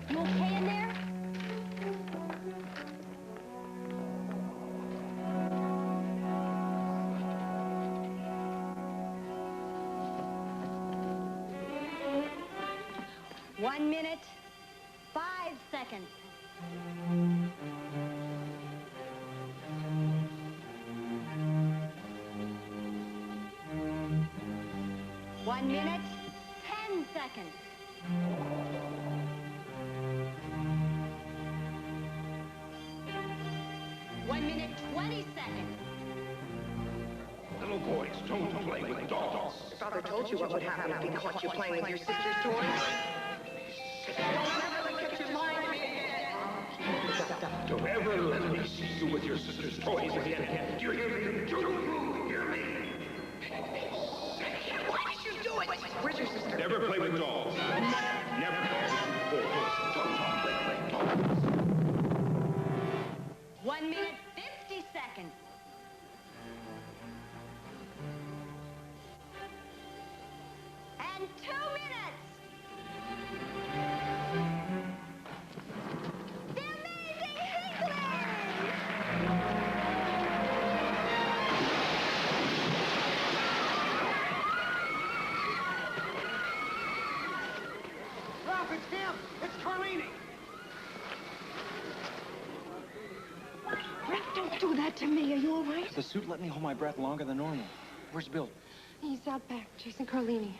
[SPEAKER 8] You okay in there? One minute, 5 seconds. One minute, 10 seconds. One minute, 20 seconds.
[SPEAKER 3] Little boys, don't play with dolls.
[SPEAKER 14] Father told you what would happen if he caught you playing with your sister's toys.
[SPEAKER 3] Don't ever let me see you with your sister's toys again. Do you hear me? Do you hear me?
[SPEAKER 14] Why did you do it? Where's your sister?
[SPEAKER 3] Never play with dolls. Never. Don't play with dolls.
[SPEAKER 8] 1 minute, 50 seconds. And 2 minutes. The amazing Hinckley!
[SPEAKER 3] Ralph, it's him! It's Carlini!
[SPEAKER 5] Don't do that to me. Are you all right?
[SPEAKER 2] The suit let me hold my breath longer than normal. Where's Bill?
[SPEAKER 5] He's out back, chasing Carlini.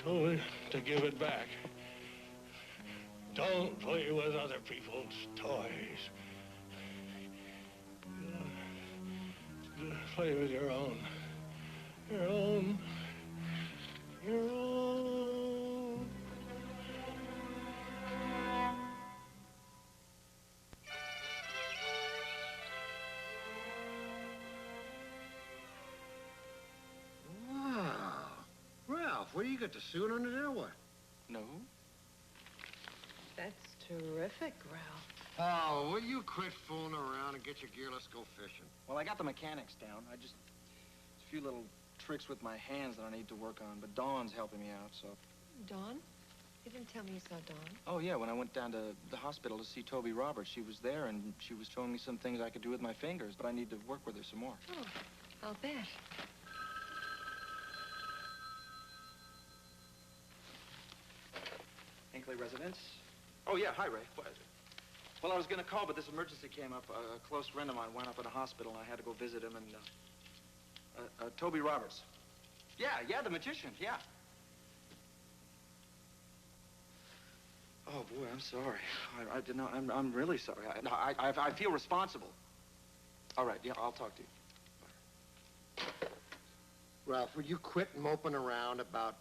[SPEAKER 3] Told her to give it back. Don't play with other people's toys. Play with your own. Your own. Your own.
[SPEAKER 19] Wow. Ralph, what do you got the suit under there, what?
[SPEAKER 2] No.
[SPEAKER 14] That's terrific, Ralph.
[SPEAKER 19] Oh, will you quit fooling around and get your gear? Let's go fishing.
[SPEAKER 2] Well, I got the mechanics down. I just... a few little tricks with my hands that I need to work on, but Dawn's helping me out, so...
[SPEAKER 5] Dawn? You didn't tell me you saw Dawn.
[SPEAKER 2] Oh, yeah, when I went down to the hospital to see Toby Roberts, she was there, and she was showing me some things I could do with my fingers, but I need to work with her some more.
[SPEAKER 5] Oh, I'll bet.
[SPEAKER 2] Hinckley residence? Oh, yeah, hi, Ray. Well, I was going to call, but this emergency came up. A close friend of mine went up in a hospital, and I had to go visit him, and, Toby Roberts. Yeah, the magician, yeah. Oh, boy, I'm sorry. I did not, I'm really sorry. I feel responsible. All right, yeah, I'll talk to you.
[SPEAKER 19] Ralph, will you quit moping around about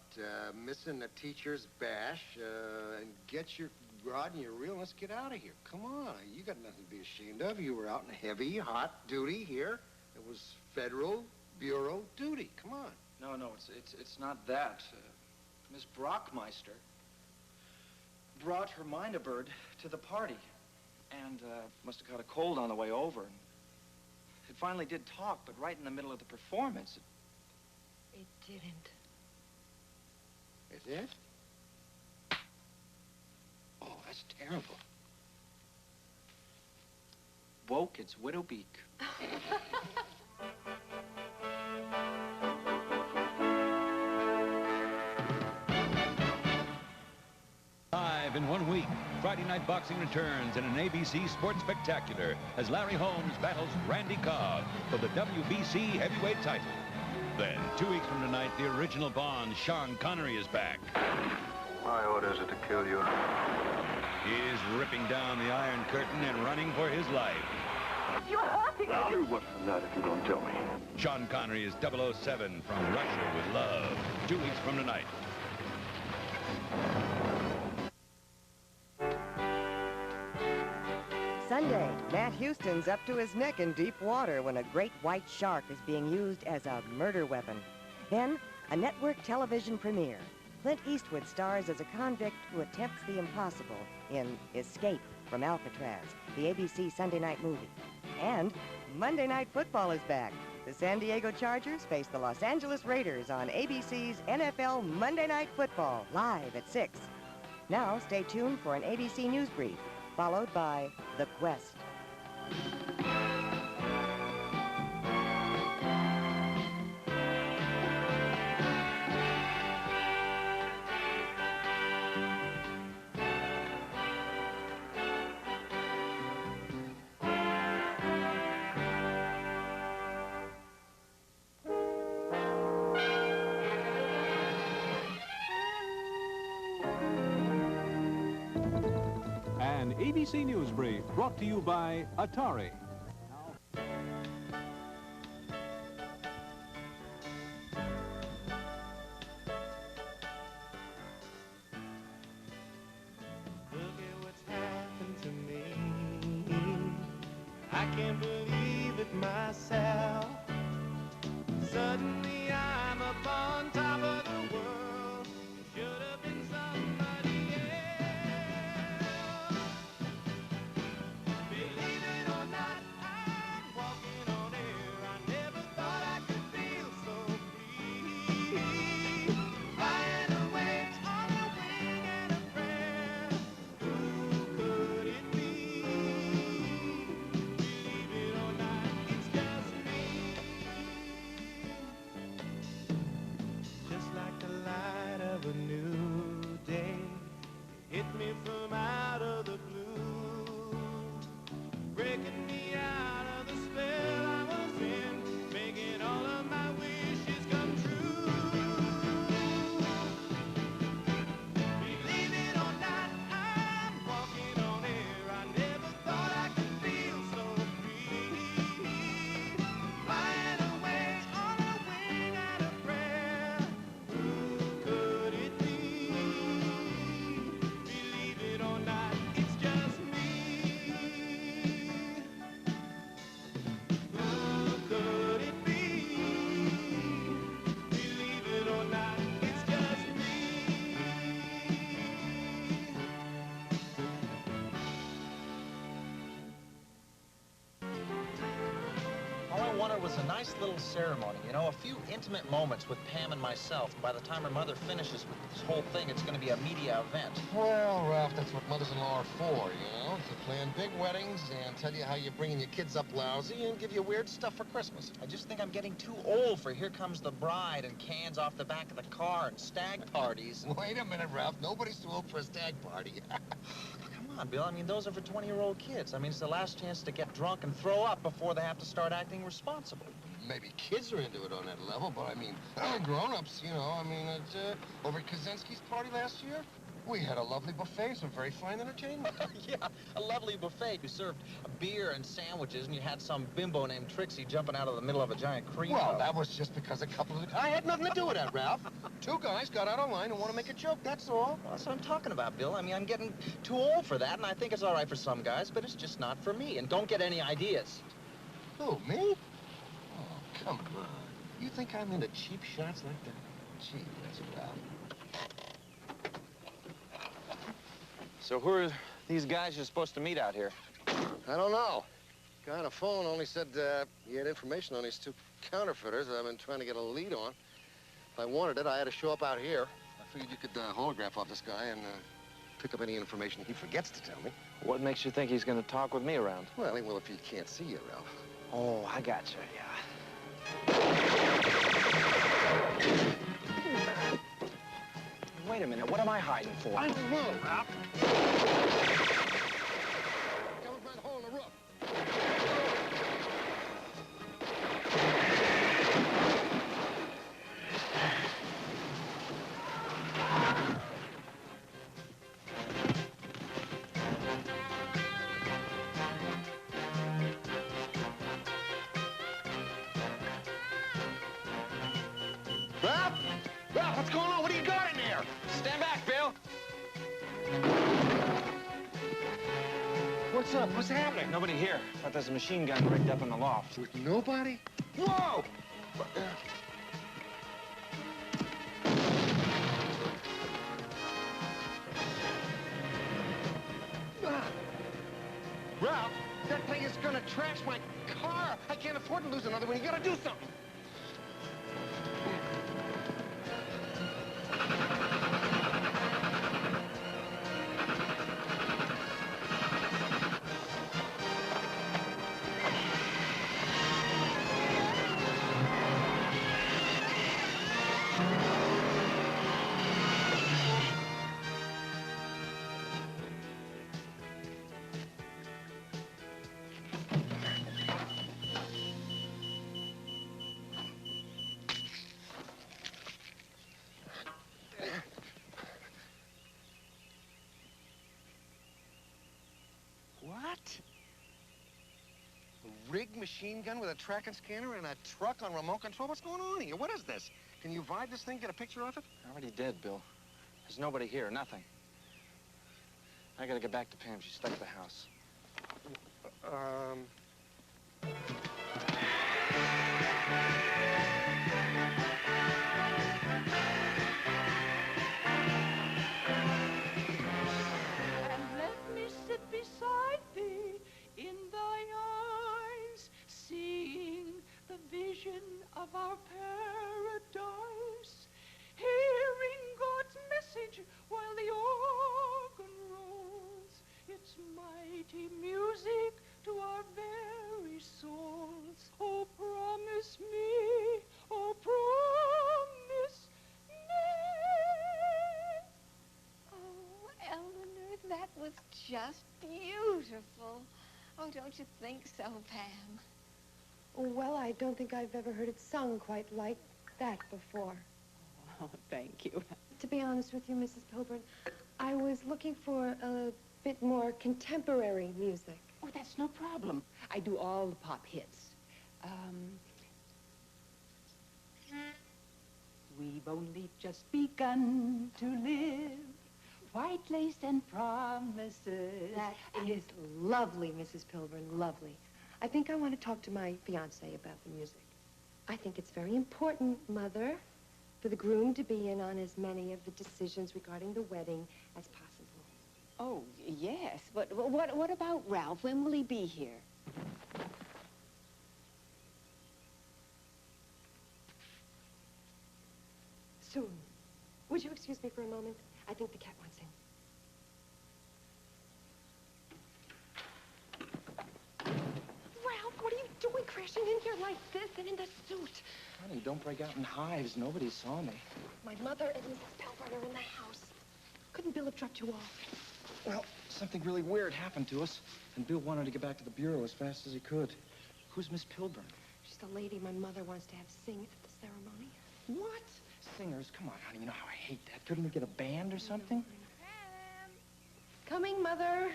[SPEAKER 19] missing the teacher's bash and get your
[SPEAKER 3] broaden your reel. Let's get out of here. Come on. You got nothing to be ashamed of. You were out in heavy, hot duty here. It was Federal Bureau duty. Come on.
[SPEAKER 2] No, it's not that. Miss Brockmeister brought her Minda-bird to the party and must have caught a cold on the way over. And it finally did talk, but right in the middle of the performance,
[SPEAKER 5] It didn't.
[SPEAKER 3] Is it? Oh, that's terrible.
[SPEAKER 2] woke its widow beak.
[SPEAKER 4] Live in 1 week, Friday Night Boxing returns in an ABC Sports Spectacular as Larry Holmes battles Randy Cobb for the WBC heavyweight title. Then, 2 weeks from tonight, the original Bond, Sean Connery, is back.
[SPEAKER 22] My orders are to kill you.
[SPEAKER 4] He is ripping down the Iron Curtain and running for his life.
[SPEAKER 22] You're hurting me. I'll do what's the matter if you don't tell me.
[SPEAKER 4] Sean Connery is 007 from Russia with Love. 2 weeks from tonight.
[SPEAKER 12] Sunday, Matt Houston's up to his neck in deep water when a great white shark is being used as a murder weapon. Then, a network television premiere. Clint Eastwood stars as a convict who attempts the impossible in Escape from Alcatraz, the ABC Sunday night movie. And Monday Night Football is back. The San Diego Chargers face the Los Angeles Raiders on ABC's NFL Monday Night Football, live at 6. Now, stay tuned for an ABC News Brief, followed by The Quest.
[SPEAKER 23] An ABC News Brief brought to you by Atari.
[SPEAKER 20] Look at what's happened to me. I can't believe it myself. Suddenly I'm up on top of the world. Should have been somebody else. Believe it or not, I'm walking on air. I never thought I could feel so free. Flying away on a wing and a prayer. Who could it be? Believe it or not, it's just me. Just like the light of a new day, it hit me from out of the blue, breaking me out of the spell I was in, making all of my wishes come true. Believe it or not, I'm walking on air. I never thought I could feel so free, flying away on a wing and a prayer. Who could it be? Believe it or not, it's just me. Who could it be? Believe it or not, it's just me.
[SPEAKER 6] All I wanted was a nice little ceremony, you know, a few intimate moments with Pam and myself. By the time her mother finishes with this whole thing, it's going to be a media event.
[SPEAKER 7] Well, Ralph, that's what mothers-in-law are for, you know? To plan big weddings and tell you how you're bringing your kids up lousy and give you weird stuff for Christmas.
[SPEAKER 6] I just think I'm getting too old for Here Comes the Bride and cans off the back of the car and stag parties.
[SPEAKER 7] Wait a minute, Ralph. Nobody's too old for a stag party.
[SPEAKER 6] Come on, Bill. I mean, those are for 20-year-old kids. I mean, it's the last chance to get drunk and throw up before they have to start acting responsible.
[SPEAKER 7] Maybe kids are into it on that level, but I mean, grown-ups, you know, I mean, it's, over at Kaczynski's party last year, We had a lovely buffet, some very fine entertainment.
[SPEAKER 10] Yeah, a lovely buffet. You served beer and sandwiches, and you had some bimbo named Trixie jumping out of the middle of a giant cream
[SPEAKER 7] Well,
[SPEAKER 10] tub.
[SPEAKER 7] that was just because a couple of... I had nothing to do with that, Ralph. Two guys got out of line and want to make a joke, that's all.
[SPEAKER 10] Well, that's what I'm talking about, Bill. I mean, I'm getting too old for that, and I think it's all right for some guys, but it's just not for me. And don't get any ideas.
[SPEAKER 7] Who, me? Oh, come on. You think I'm into cheap shots like that? Gee, that's Ralph.
[SPEAKER 10] So who are these guys you're supposed to meet out here?
[SPEAKER 7] I don't know. Guy on the phone only said he had information on these two counterfeiters that I've been trying to get a lead on. If I wanted it, I had to show up out here. I figured you could holograph off this guy and pick up any information he forgets to tell me.
[SPEAKER 10] What makes you think he's going to talk with me around?
[SPEAKER 7] Well, if he can't see you, Ralph.
[SPEAKER 10] Oh, I gotcha, yeah. Wait a minute, what am I hiding for?
[SPEAKER 7] I don't know, Ralph. Coming by the hole in the roof. Ralph? Ralph, what's going on? What do you got in there?
[SPEAKER 10] Stand back, Bill.
[SPEAKER 7] What's up? What's happening?
[SPEAKER 10] Nobody here. Thought there's a machine gun rigged up in the loft.
[SPEAKER 7] With nobody? Whoa! Ralph, that thing is gonna trash my car. I can't afford to lose another one. You gotta do something. What? A rigged machine gun with a tracking scanner and a truck on remote control? What's going on here? What is this? Can you vibe this thing, get a picture of it?
[SPEAKER 10] I already did, Bill. There's nobody here, nothing. I gotta get back to Pam. She's stuck at the house.
[SPEAKER 17] And let me sit beside thee in thy eyes, seeing the vision of our paradise, hearing God's message while the organ rolls its mighty music to our very souls. Oh, promise me, oh, promise me.
[SPEAKER 5] Oh, Eleanor, that was just beautiful. Oh, don't you think so, Pam? Well, I don't think I've ever heard it sung quite like that before.
[SPEAKER 17] Oh, thank you.
[SPEAKER 5] To be honest with you, Mrs. Pilburn, I was looking for a bit more contemporary music.
[SPEAKER 17] Oh, that's no problem. I do all the pop hits. We've only just begun to live, white lace and promises.
[SPEAKER 5] That is lovely, Mrs. Pilburn, lovely. I think I want to talk to my fiancé about the music. I think it's very important, Mother, for the groom to be in on as many of the decisions regarding the wedding as possible.
[SPEAKER 17] Oh, yes, but what about Ralph? When will he be here?
[SPEAKER 5] Soon. Would you excuse me for a moment? I think the cat wants in. Ralph, what are you doing crashing in here like this and in the suit?
[SPEAKER 10] Honey, don't break out in hives. Nobody saw me.
[SPEAKER 5] My mother and Mrs. Pilburn are in the house. Couldn't Bill have dropped you off?
[SPEAKER 10] Well, something really weird happened to us, and Bill wanted to get back to the bureau as fast as he could. Who's Miss Pilburn?
[SPEAKER 5] She's the lady my mother wants to have sing at the ceremony.
[SPEAKER 10] What? Singers? Come on, honey, you know how I hate that. Couldn't we get a band or something?
[SPEAKER 5] Coming, Mother.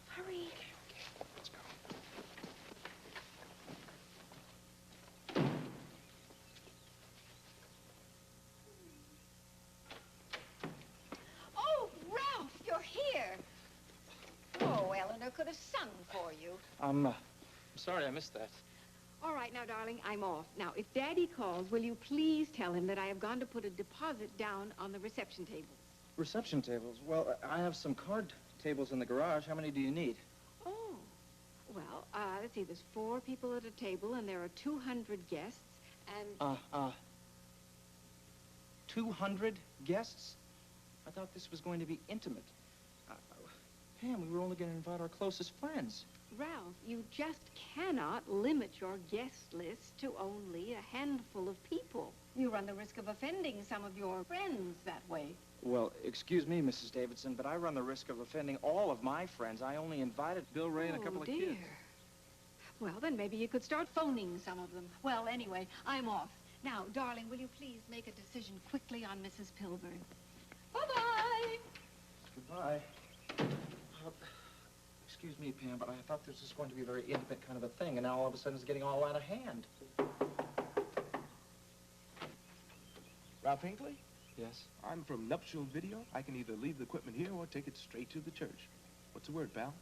[SPEAKER 5] Hurry.
[SPEAKER 7] Let's go.
[SPEAKER 11] Oh, Ralph, you're here. Oh, Eleanor could have sung for you.
[SPEAKER 15] I'm sorry I missed that.
[SPEAKER 13] All right, now, darling, I'm off. Now, if Daddy calls, will you please tell him that I have gone to put a deposit down on the reception table?
[SPEAKER 15] Reception tables? Well, I have some card tables in the garage. How many do you need?
[SPEAKER 13] Oh, well, let's see, there's 4 people at a table, and there are 200 guests, and...
[SPEAKER 15] 200 guests? I thought this was going to be intimate. Pam, we were only going to invite our closest friends.
[SPEAKER 13] Ralph, you just cannot limit your guest list to only a handful of people. You run the risk of offending some of your friends that way.
[SPEAKER 15] Well, excuse me, Mrs. Davidson, but I run the risk of offending all of my friends. I only invited Bill Ray and a couple of kids.
[SPEAKER 13] Well, then maybe you could start phoning some of them. Well, anyway, I'm off. Now, darling, will you please make a decision quickly on Mrs. Pilburn? Bye-bye.
[SPEAKER 15] Goodbye. Excuse me, Pam, but I thought this was going to be a very intimate kind of a thing, and now all of a sudden it's getting all out of hand.
[SPEAKER 21] Ralph Hinckley?
[SPEAKER 15] Yes?
[SPEAKER 21] I'm from Nuptial Video. I can either leave the equipment here or take it straight to the church. What's the word, pal?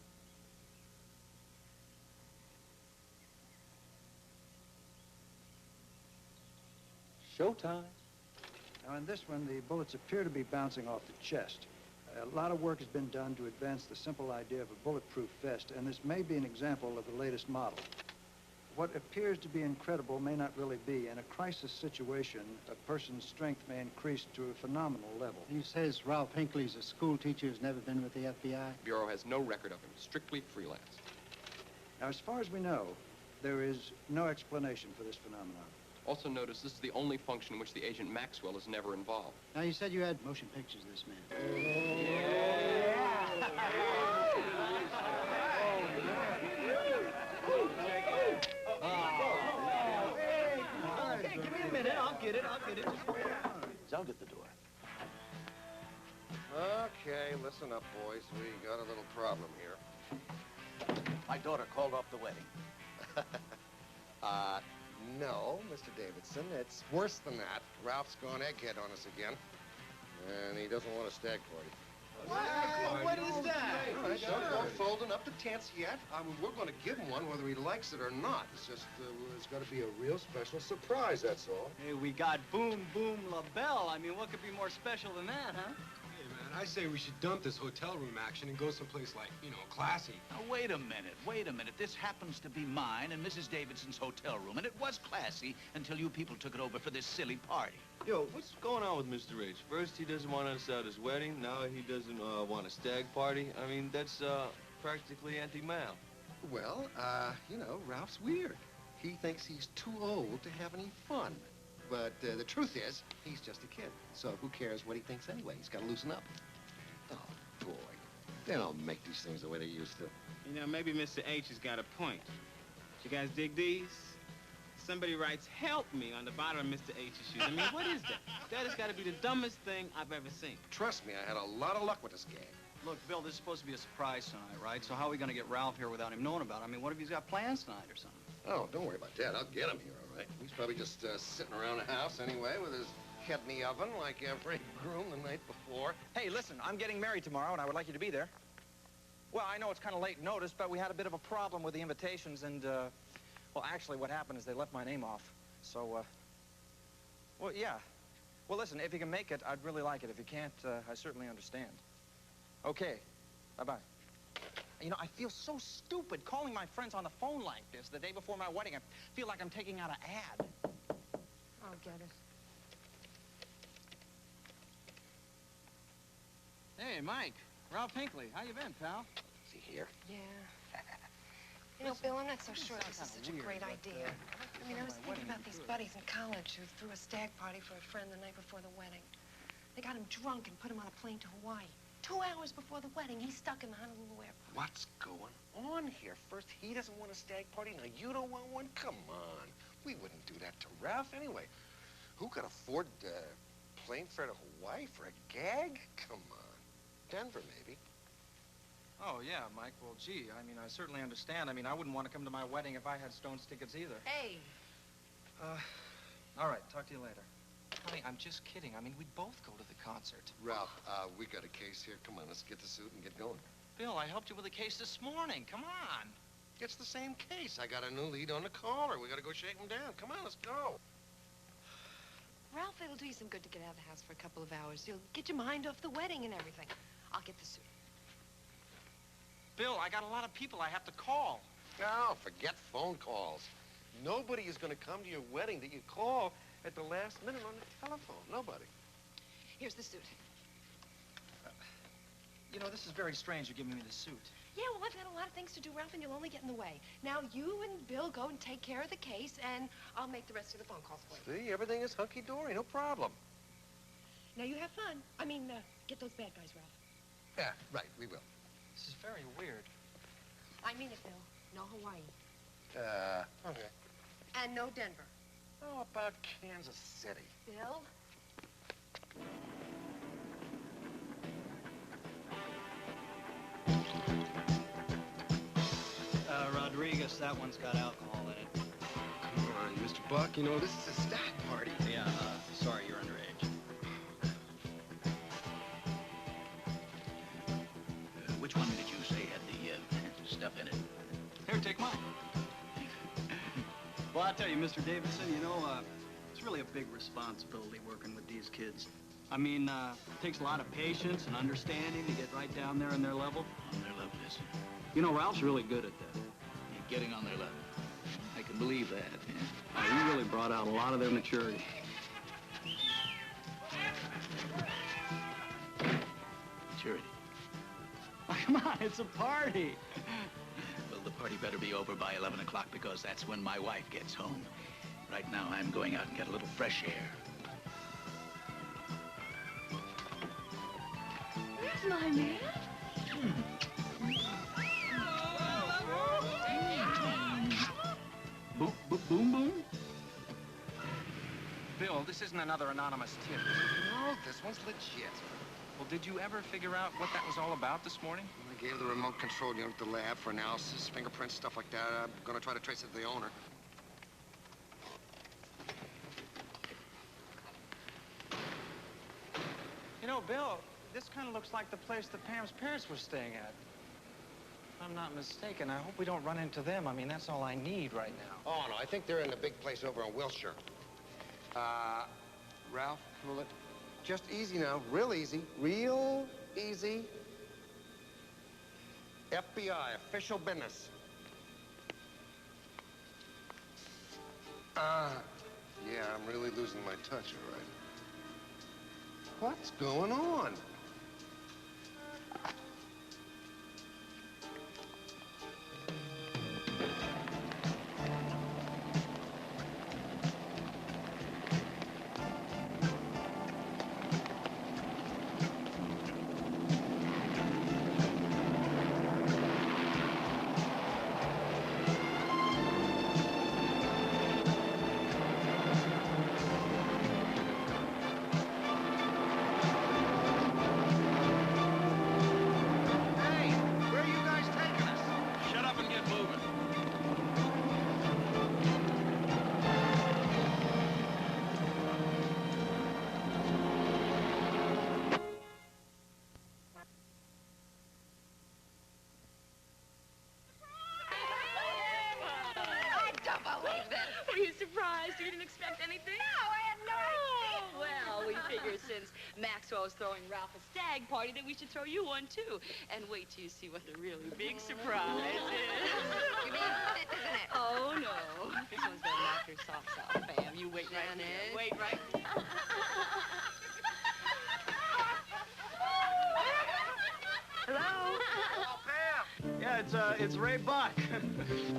[SPEAKER 15] Showtime.
[SPEAKER 24] Now, in this one, the bullets appear to be bouncing off the chest. A lot of work has been done to advance the simple idea of a bulletproof vest, and this may be an example of the latest model. What appears to be incredible may not really be. In a crisis situation, a person's strength may increase to a phenomenal level.
[SPEAKER 25] He says Ralph Hinckley's a school teacher who's never been with the FBI.
[SPEAKER 26] Bureau has no record of him, strictly freelance.
[SPEAKER 24] Now, as far as we know, there is no explanation for this phenomenon.
[SPEAKER 26] Also notice this is the only function in which the agent Maxwell is never involved.
[SPEAKER 25] Now, you said you had motion pictures of this man.
[SPEAKER 6] Okay, give me a minute. I'll get it.
[SPEAKER 21] I'll get the door.
[SPEAKER 7] Okay, listen up, boys. We got a little problem here.
[SPEAKER 21] My daughter called off the wedding.
[SPEAKER 7] No, Mr. Davidson. It's worse than that. Ralph's gone egghead on us again. And he doesn't want a stag party.
[SPEAKER 21] What is that?
[SPEAKER 7] All right, don't go folding up the tents yet. We're going to give him one whether he likes it or not. It's just, it's got to be a real special surprise, that's all.
[SPEAKER 27] Hey, we got Boom Boom LaBelle. I mean, what could be more special than that, huh?
[SPEAKER 28] Hey, man, I say we should dump this hotel room action and go someplace like, you know, classy.
[SPEAKER 29] Now, wait a minute. This happens to be mine and Mrs. Davidson's hotel room, and it was classy until you people took it over for this silly party.
[SPEAKER 30] Yo, what's going on with Mr. H? First, he doesn't want us at his wedding. Now he doesn't want a stag party. I mean, that's practically anti-mal.
[SPEAKER 7] Well, you know, Ralph's weird. He thinks he's too old to have any fun. But the truth is, he's just a kid. So who cares what he thinks anyway? He's got to loosen up. Oh, boy. They don't make these things the way they used to.
[SPEAKER 31] You know, maybe Mr. H has got a point. You guys dig these? Somebody writes, "Help me," on the bottom of Mr. H's shoes. I mean, what is that? That has got to be the dumbest thing I've ever seen.
[SPEAKER 7] Trust me, I had a lot of luck with this game.
[SPEAKER 27] Look, Bill, this is supposed to be a surprise tonight, right? So how are we going to get Ralph here without him knowing about it? I mean, what if he's got plans tonight or something?
[SPEAKER 7] Oh, don't worry about that. I'll get him here, all right? He's probably just sitting around the house anyway with his head in the oven like every groom the night before.
[SPEAKER 6] Hey, listen, I'm getting married tomorrow, and I would like you to be there. Well, I know it's kind of late notice, but we had a bit of a problem with the invitations, and, well, actually, what happened is they left my name off. So, well, yeah. Well, listen, if you can make it, I'd really like it. If you can't, I certainly understand. Okay. Bye-bye. You know, I feel so stupid calling my friends on the phone like this the day before my wedding. I feel like I'm taking out an ad.
[SPEAKER 5] I'll get it.
[SPEAKER 27] Hey, Mike. Ralph Hinckley. How you been, pal?
[SPEAKER 7] Is he here?
[SPEAKER 5] Yeah. You know, Bill, I'm not so sure this is such a great idea. I mean, I was thinking about these buddies in college who threw a stag party for a friend the night before the wedding. They got him drunk and put him on a plane to Hawaii. 2 hours before the wedding, he's stuck in the Honolulu airport.
[SPEAKER 7] What's going on here? First, he doesn't want a stag party. Now, you don't want one? Come on. We wouldn't do that to Ralph anyway. Who could afford plane fare to Hawaii for a gag? Come on. Denver, maybe.
[SPEAKER 15] Oh, yeah, Mike. Well, gee, I mean, I certainly understand. I mean, I wouldn't want to come to my wedding if I had Stone's tickets either.
[SPEAKER 11] Hey.
[SPEAKER 15] All right, talk to you later. Honey, I'm just kidding. I mean, we'd both go to the concert.
[SPEAKER 7] Ralph, we got a case here. Come on, let's get the suit and get going.
[SPEAKER 15] Bill, I helped you with a case this morning. Come on.
[SPEAKER 7] It's the same case. I got a new lead on the caller. We got to go shake him down. Come on, let's go.
[SPEAKER 5] Ralph, it'll do you some good to get out of the house for a couple of hours. You'll get your mind off the wedding and everything. I'll get the suit.
[SPEAKER 15] Bill, I got a lot of people I have to call.
[SPEAKER 7] No, forget phone calls. Nobody is going to come to your wedding that you call at the last minute on the telephone. Nobody.
[SPEAKER 5] Here's the suit.
[SPEAKER 15] You know, this is very strange you're giving me the suit.
[SPEAKER 5] Yeah, well, I've got a lot of things to do, Ralph, and you'll only get in the way. Now, you and Bill go and take care of the case, and I'll make the rest of the phone calls for you.
[SPEAKER 7] See, everything is hunky-dory. No problem.
[SPEAKER 5] Now, you have fun. I mean, get those bad guys, Ralph.
[SPEAKER 7] Yeah, right, we will.
[SPEAKER 15] This is very weird.
[SPEAKER 5] I mean it, Bill. No Hawaii.
[SPEAKER 7] Okay.
[SPEAKER 5] And no Denver.
[SPEAKER 7] How about Kansas City?
[SPEAKER 5] Bill?
[SPEAKER 27] Rodriguez, that one's got alcohol in it.
[SPEAKER 28] Come on, Mr. Buck, you know, this is a stack party.
[SPEAKER 27] Yeah, sorry, you're underage.
[SPEAKER 29] Which one did you say had the stuff in it?
[SPEAKER 27] Here, take mine. Well, I'll tell you, Mr. Davidson, you know, it's really a big responsibility working with these kids. I mean, it takes a lot of patience and understanding to get right down there on their level.
[SPEAKER 29] On their level, yes.
[SPEAKER 27] You know, Ralph's really good at that.
[SPEAKER 29] Getting on their level. I can believe that, yeah.
[SPEAKER 27] He really brought out a lot of their maturity.
[SPEAKER 29] Maturity?
[SPEAKER 27] Oh, come on, it's a party.
[SPEAKER 29] Well, the party better be over by 11 o'clock because that's when my wife gets home. Right now, I'm going out and get a little fresh air.
[SPEAKER 5] Where's my man?
[SPEAKER 27] Boom, boom?
[SPEAKER 6] Bill, this isn't another anonymous tip.
[SPEAKER 7] No, this one's legit.
[SPEAKER 6] Well, did you ever figure out what that was all about this morning?
[SPEAKER 7] I gave the remote control unit to the lab for analysis, fingerprints, stuff like that. I'm going to try to trace it to the owner.
[SPEAKER 15] You know, Bill, this kind of looks like the place that Pam's parents were staying at. If I'm not mistaken, I hope we don't run into them. I mean, that's all I need right now.
[SPEAKER 7] Oh, no, I think they're in the big place over in Wilshire. Ralph, cool it. Just easy now, real easy, real easy. FBI, official business. Yeah, I'm really losing my touch, all right. What's going on?
[SPEAKER 1] Were you surprised? You didn't expect anything?
[SPEAKER 11] No, I had no idea.
[SPEAKER 1] Well, we figure since Maxwell is throwing Ralph a stag party, that we should throw you one, too. And wait till you see what the really big surprise is.
[SPEAKER 11] You mean this, isn't it?
[SPEAKER 1] Oh, no. This one's gonna knock your socks off, Pam. You wait right there. Wait right there.
[SPEAKER 5] Hello?
[SPEAKER 15] Oh, Pam! Yeah, it's Ray Buck.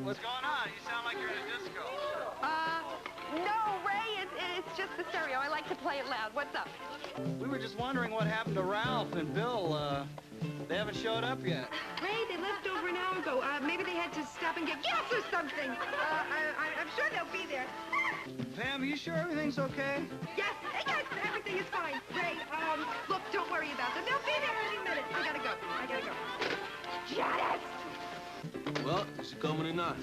[SPEAKER 15] What's going on? You sound like you're in a disco.
[SPEAKER 5] No, Ray, it's just the stereo. I like to play it loud. What's up?
[SPEAKER 15] We were just wondering what happened to Ralph and Bill. They haven't showed up yet.
[SPEAKER 5] Ray, they left over an hour ago. Maybe they had to stop and get gas or something. I'm sure they'll be there.
[SPEAKER 15] Pam, are you sure everything's okay?
[SPEAKER 5] Yes, everything is fine. Ray, look, don't worry about them. They'll be there any minute. I gotta go.
[SPEAKER 1] Janet!
[SPEAKER 30] Well, is she coming or not?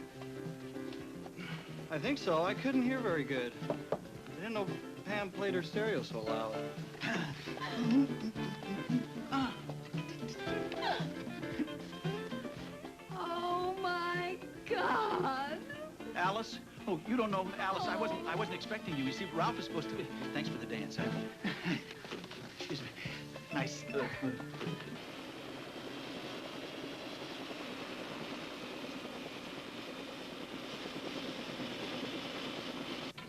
[SPEAKER 27] I think so. I couldn't hear very good. I didn't know Pam played her stereo so loud.
[SPEAKER 13] Oh, my God.
[SPEAKER 27] Alice? Oh, you don't know Alice. I wasn't expecting you. You see, Ralph is supposed to be... Thanks for the dance. Excuse me. Nice.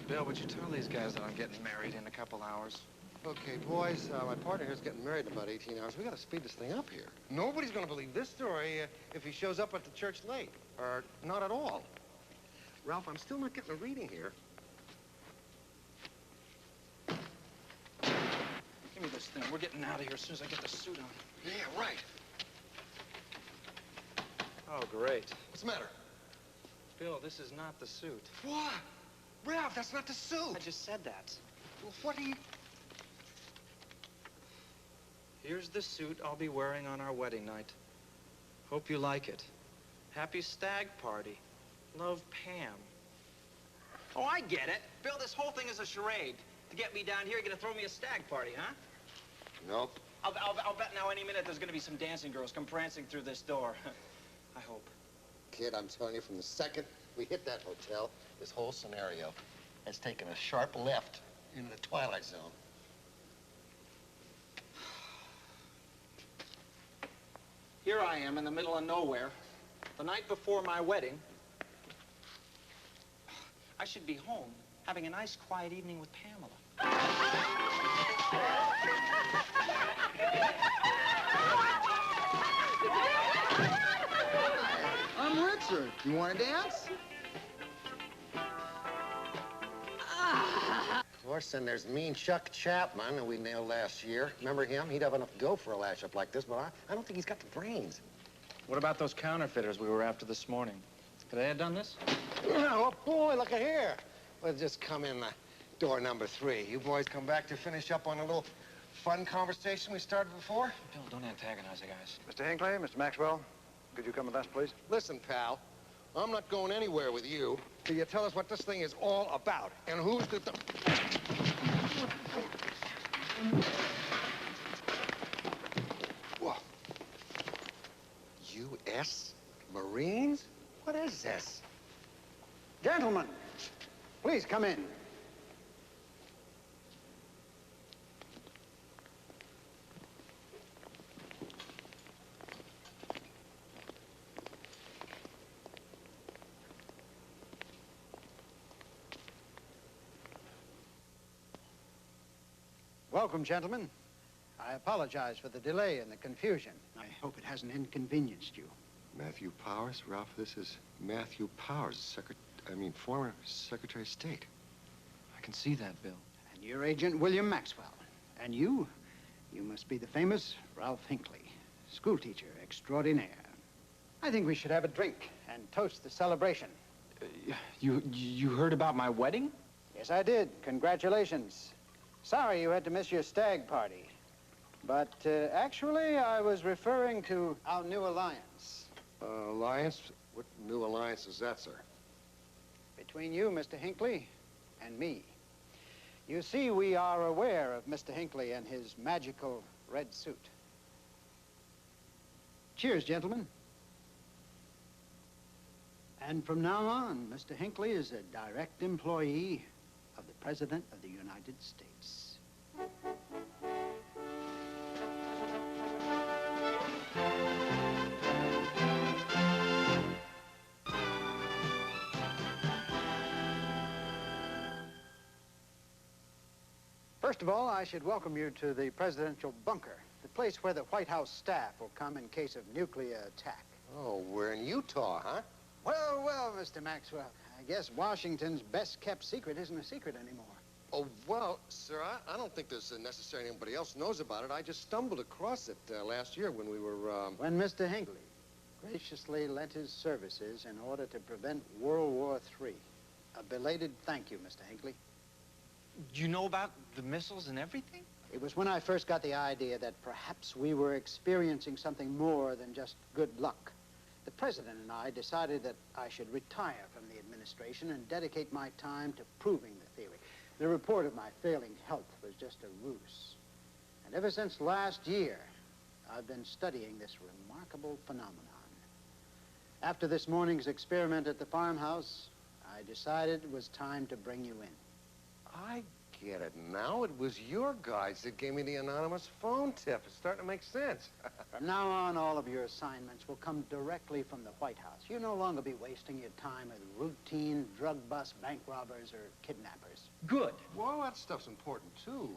[SPEAKER 15] Bill, would you tell these guys that I'm getting married in a couple hours?
[SPEAKER 7] Okay, boys, my partner here's getting married in about 18 hours. We gotta speed this thing up here. Nobody's gonna believe this story if he shows up at the church late, or not at all. Ralph, I'm still not getting a reading here.
[SPEAKER 15] Give me this thing. We're getting out of here as soon as I get the suit on.
[SPEAKER 7] Yeah, right.
[SPEAKER 15] Oh, great.
[SPEAKER 7] What's the matter?
[SPEAKER 15] Bill, this is not the suit.
[SPEAKER 7] What? Ralph, that's not the suit.
[SPEAKER 15] I just said that.
[SPEAKER 7] Well, what are you...
[SPEAKER 15] Here's the suit I'll be wearing on our wedding night. Hope you like it. Happy stag party. Love, Pam.
[SPEAKER 27] Oh, I get it. Bill, this whole thing is a charade. To get me down here, you're gonna throw me a stag party, huh?
[SPEAKER 7] Nope.
[SPEAKER 27] I'll bet now any minute there's gonna be some dancing girls come prancing through this door. I hope.
[SPEAKER 7] Kid, I'm telling you, from the second we hit that hotel, this whole scenario has taken a sharp left into the Twilight Zone.
[SPEAKER 27] Here I am in the middle of nowhere, the night before my wedding. I should be home, having a nice, quiet evening with Pamela.
[SPEAKER 2] I'm Richard. You want to dance?
[SPEAKER 7] Of course, then there's mean Chuck Chapman, who we nailed last year. Remember him? He'd have enough go for a lash-up like this, but I don't think he's got the brains.
[SPEAKER 15] What about those counterfeiters we were after this morning? Could they have done this?
[SPEAKER 7] Oh, boy, look at here. We'll just come in door number 3. You boys come back to finish up on a little fun conversation we started before?
[SPEAKER 15] Bill, don't antagonize the guys.
[SPEAKER 24] Mr. Hinckley, Mr. Maxwell, could you come with us, please?
[SPEAKER 7] Listen, pal, I'm not going anywhere with you till you tell us what this thing is all about and who's the... Whoa. U.S. Marines? What is this?
[SPEAKER 24] Gentlemen, please come in. Welcome, gentlemen. I apologize for the delay and the confusion. I hope it hasn't inconvenienced you.
[SPEAKER 7] Matthew Powers? Ralph, this is Matthew Powers, former Secretary of State.
[SPEAKER 15] I can see that, Bill.
[SPEAKER 24] And your agent, William Maxwell. And you must be the famous Ralph Hinckley, schoolteacher extraordinaire. I think we should have a drink and toast the celebration.
[SPEAKER 15] You heard about my wedding?
[SPEAKER 24] Yes, I did. Congratulations. Sorry you had to miss your stag party. But actually, I was referring to our new alliance.
[SPEAKER 7] Alliance? What new alliance is that, sir?
[SPEAKER 24] Between you, Mr. Hinckley, and me. You see, we are aware of Mr. Hinckley and his magical red suit. Cheers, gentlemen. And from now on, Mr. Hinckley is a direct employee of the President of the United States. First of all, I should welcome you to the presidential bunker, the place where the White House staff will come in case of nuclear attack.
[SPEAKER 7] Oh, we're in Utah, huh?
[SPEAKER 24] Well, well, Mr. Maxwell, I guess Washington's best-kept secret isn't a secret anymore.
[SPEAKER 7] Oh, well, sir, I don't think there's necessarily anybody else knows about it. I just stumbled across it last year when we were,
[SPEAKER 24] When Mr. Hinckley graciously lent his services in order to prevent World War III. A belated thank you, Mr. Hinckley.
[SPEAKER 15] You know about the missiles and everything?
[SPEAKER 25] It was when I first got the idea that perhaps we were experiencing something more than just good luck. The president and I decided that I should retire from the administration and dedicate my time to proving the theory. The report of my failing health was just a ruse. And ever since last year, I've been studying this remarkable phenomenon. After this morning's experiment at the farmhouse, I decided it was time to bring you in.
[SPEAKER 7] I get it now. It was your guys that gave me the anonymous phone tip. It's starting to make sense.
[SPEAKER 25] From now on, all of your assignments will come directly from the White House. You'll no longer be wasting your time with routine drug bust, bank robbers, or kidnappers.
[SPEAKER 6] Good.
[SPEAKER 7] Well, that stuff's important, too.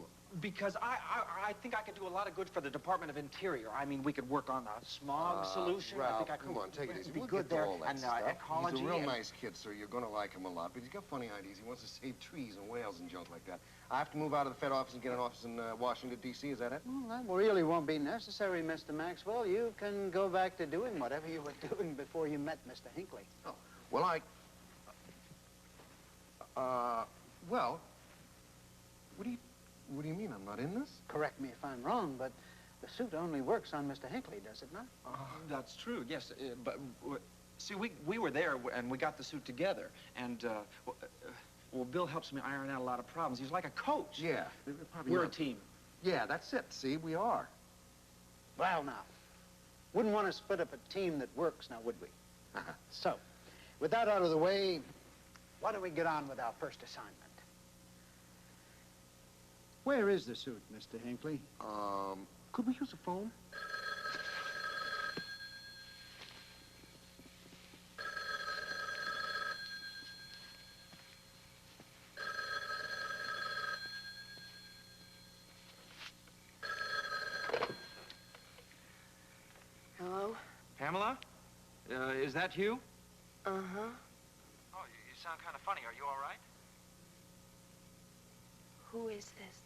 [SPEAKER 6] Because I think I could do a lot of good for the Department of Interior. I mean, we could work on a smog solution.
[SPEAKER 7] Ralph,
[SPEAKER 6] I think I could
[SPEAKER 7] come on, take it easy.
[SPEAKER 6] be
[SPEAKER 7] We'll
[SPEAKER 6] good
[SPEAKER 7] get to
[SPEAKER 6] there.
[SPEAKER 7] all that
[SPEAKER 6] And
[SPEAKER 7] stuff.
[SPEAKER 6] ecology.
[SPEAKER 7] He's a real
[SPEAKER 6] and-
[SPEAKER 7] nice kid, sir. You're going to like him a lot. But he's got funny ideas. He wants to save trees and whales and junk like that. I have to move out of the Fed office and get an office in Washington, D.C. Is that it?
[SPEAKER 25] Well, that really won't be necessary, Mr. Maxwell. You can go back to doing whatever you were doing before you met Mr. Hinckley.
[SPEAKER 7] Oh, well, well, what do you mean? I'm not in this?
[SPEAKER 25] Correct me if I'm wrong, but the suit only works on Mr. Hinckley, does it not?
[SPEAKER 6] That's true, yes. But, see, we were there, and we got the suit together. And, well, Bill helps me iron out a lot of problems. He's like a coach.
[SPEAKER 7] Yeah.
[SPEAKER 25] We're a team.
[SPEAKER 7] Yeah, that's it. See, we are.
[SPEAKER 25] Well, now, wouldn't want to split up a team that works, now, would we? So, with that out of the way, why don't we get on with our first assignment? Where is the suit, Mr. Hinckley?
[SPEAKER 7] Could we use a phone?
[SPEAKER 5] Hello?
[SPEAKER 6] Pamela? Is that you?
[SPEAKER 5] Uh-huh.
[SPEAKER 6] Oh, you sound kind of funny. Are you all right?
[SPEAKER 5] Who is this?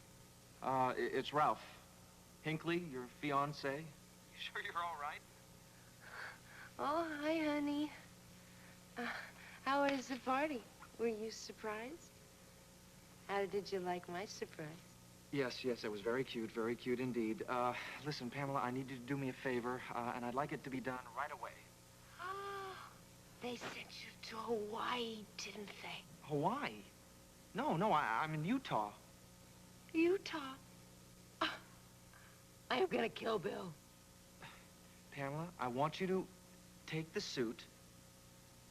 [SPEAKER 6] It's Ralph. Hinckley, your fiancé. You sure you're all right?
[SPEAKER 5] Oh, hi, honey. How was the party? Were you surprised? How did you like my surprise?
[SPEAKER 6] Yes, it was very cute indeed. Listen, Pamela, I need you to do me a favor, and I'd like it to be done right away.
[SPEAKER 5] They sent you to Hawaii, didn't they?
[SPEAKER 6] Hawaii? No, I'm in Utah.
[SPEAKER 5] Utah? I am gonna kill Bill.
[SPEAKER 6] Pamela, I want you to take the suit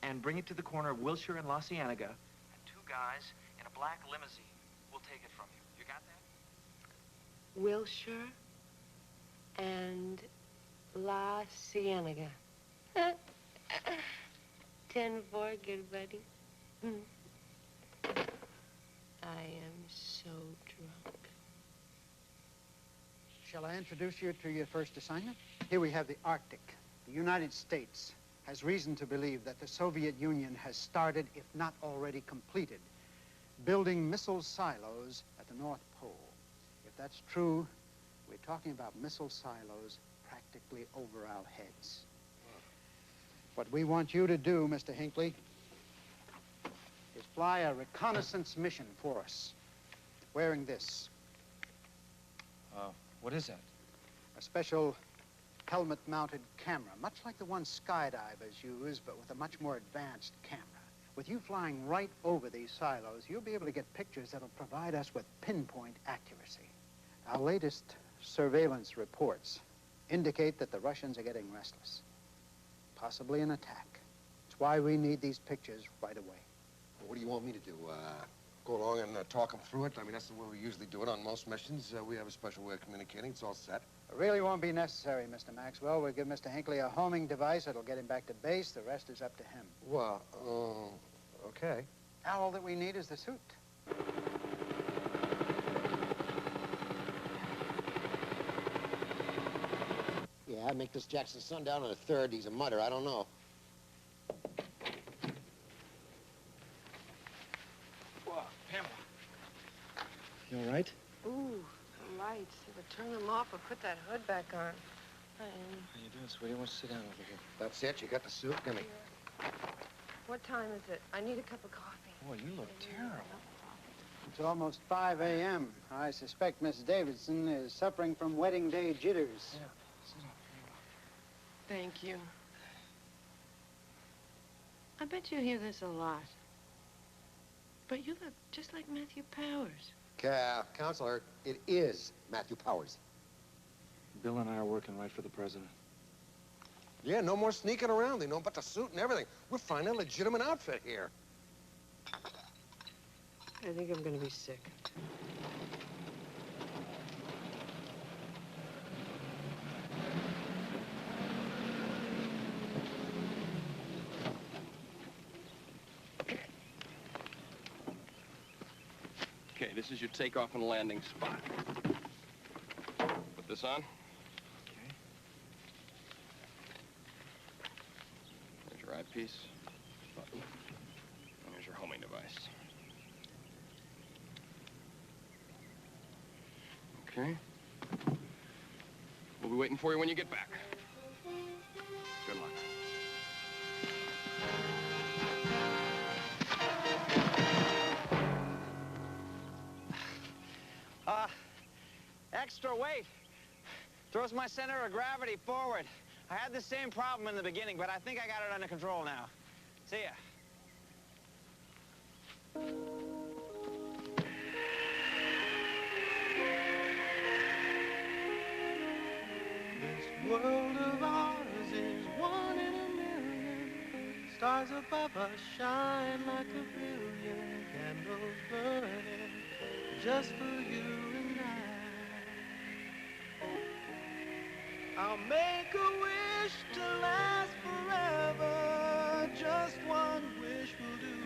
[SPEAKER 6] and bring it to the corner of Wilshire and La Cienega, and two guys in a black limousine will take it from you. You got that?
[SPEAKER 5] Wilshire and La Cienega. 10-4, good buddy. I am so drunk.
[SPEAKER 25] Shall I introduce you to your first assignment? Here we have the Arctic. The United States has reason to believe that the Soviet Union has started, if not already completed, building missile silos at the North Pole. If that's true, we're talking about missile silos practically over our heads. What we want you to do, Mr. Hinckley, is fly a reconnaissance mission for us, wearing this.
[SPEAKER 15] What is that?
[SPEAKER 25] A special helmet-mounted camera, much like the one skydivers use, but with a much more advanced camera. With you flying right over these silos, you'll be able to get pictures that'll provide us with pinpoint accuracy. Our latest surveillance reports indicate that the Russians are getting restless, possibly an attack. It's why we need these pictures right away.
[SPEAKER 7] Well, what do you want me to do? Go along and talk them through it? I mean, that's the way we usually do it on most missions. We have a special way of communicating. It's all set.
[SPEAKER 25] It really won't be necessary, Mr. Maxwell. We'll give Mr. Hinckley a homing device that'll get him back to base. The rest is up to him.
[SPEAKER 7] Well, okay.
[SPEAKER 25] Now all that we need is the suit.
[SPEAKER 7] Yeah, I'd make this Jackson Sundown on a third. He's a mutter. I don't know.
[SPEAKER 6] Pamela.
[SPEAKER 15] You all right?
[SPEAKER 5] Ooh, the lights. Either turn them off or put that hood back on.
[SPEAKER 15] How you doing, sweetie? Why don't you sit down over here?
[SPEAKER 7] That's it? You got the suit? Gimme.
[SPEAKER 5] What time is it? I need a cup of coffee.
[SPEAKER 15] Boy, you look terrible.
[SPEAKER 25] It's almost 5 a.m. I suspect Miss Davidson is suffering from wedding day jitters.
[SPEAKER 15] Yeah.
[SPEAKER 5] Thank you. I bet you hear this a lot. But you look just like Matthew Powers.
[SPEAKER 7] Counselor, it is Matthew Powers.
[SPEAKER 21] Bill and I are working right for the president.
[SPEAKER 7] Yeah, no more sneaking around. They know about the suit and everything. We're finding a legitimate outfit here.
[SPEAKER 5] I think I'm gonna be sick.
[SPEAKER 26] Okay, this is your takeoff and landing spot. Put this on.
[SPEAKER 21] Okay.
[SPEAKER 26] There's your eyepiece. Button. And here's your homing device. Okay. We'll be waiting for you when you get back. Good luck.
[SPEAKER 6] Extra weight throws my center of gravity forward. I had the same problem in the beginning, but I think I got it under control now. See ya.
[SPEAKER 20] This world of ours is one in a million. Stars above us shine like a billion candles burning just for you and I. I'll make a wish to last forever. Just one wish will do.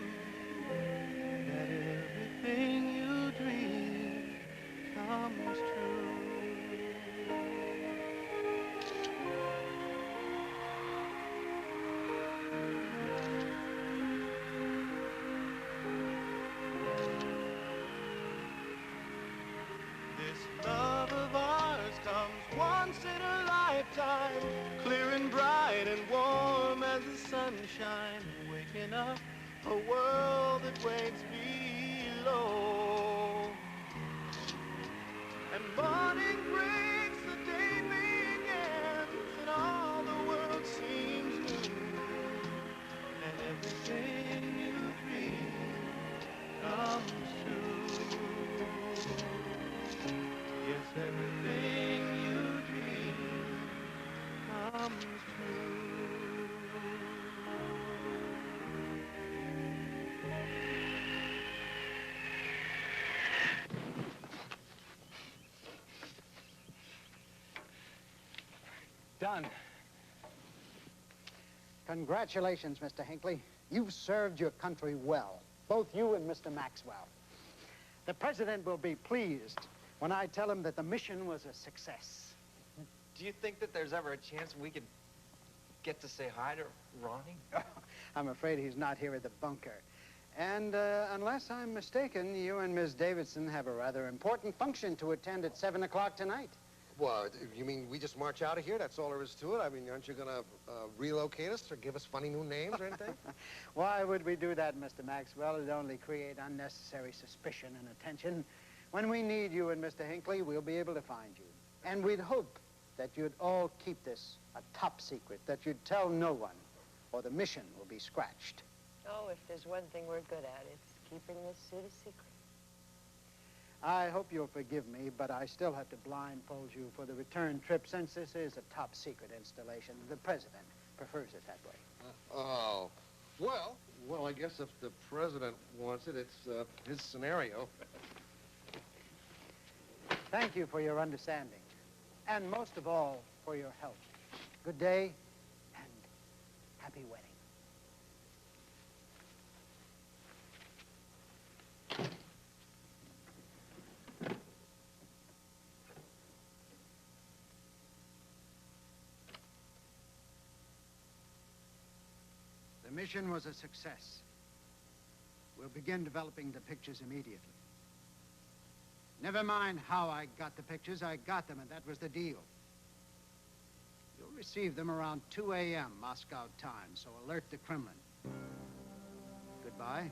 [SPEAKER 20] That everything you dream comes true. This love of ours comes once in a lifetime, clear and bright and warm as the sunshine, waking up a world that waits below. And morning breaks, the day begins, and all the world seems new. And everything you dream comes true. Yes, everything you dream comes true.
[SPEAKER 25] Done. Congratulations, Mr. Hinckley. You've served your country well, both you and Mr. Maxwell. The president will be pleased when I tell him that the mission was a success.
[SPEAKER 15] Do you think that there's ever a chance we could get to say hi to Ronnie?
[SPEAKER 25] I'm afraid he's not here at the bunker. And unless I'm mistaken, you and Miss Davidson have a rather important function to attend at 7 o'clock tonight.
[SPEAKER 7] Well, you mean we just march out of here? That's all there is to it? I mean, aren't you gonna relocate us or give us funny new names or anything?
[SPEAKER 25] Why would we do that, Mr. Maxwell? It'd only create unnecessary suspicion and attention. When we need you and Mr. Hinckley, we'll be able to find you. And we'd hope that you'd all keep this a top secret, that you'd tell no one, or the mission will be scratched.
[SPEAKER 5] Oh, if there's one thing we're good at, it's keeping this suit a secret.
[SPEAKER 25] I hope you'll forgive me, but I still have to blindfold you for the return trip, since this is a top secret installation. The president prefers it that way.
[SPEAKER 7] Well, I guess if the president wants it, it's his scenario.
[SPEAKER 25] Thank you for your understanding, and most of all, for your help. Good day, and happy wedding. The mission was a success. We'll begin developing the pictures immediately. Never mind how I got the pictures, I got them, and that was the deal. You'll receive them around 2 a.m. Moscow time, so alert the Kremlin. Goodbye.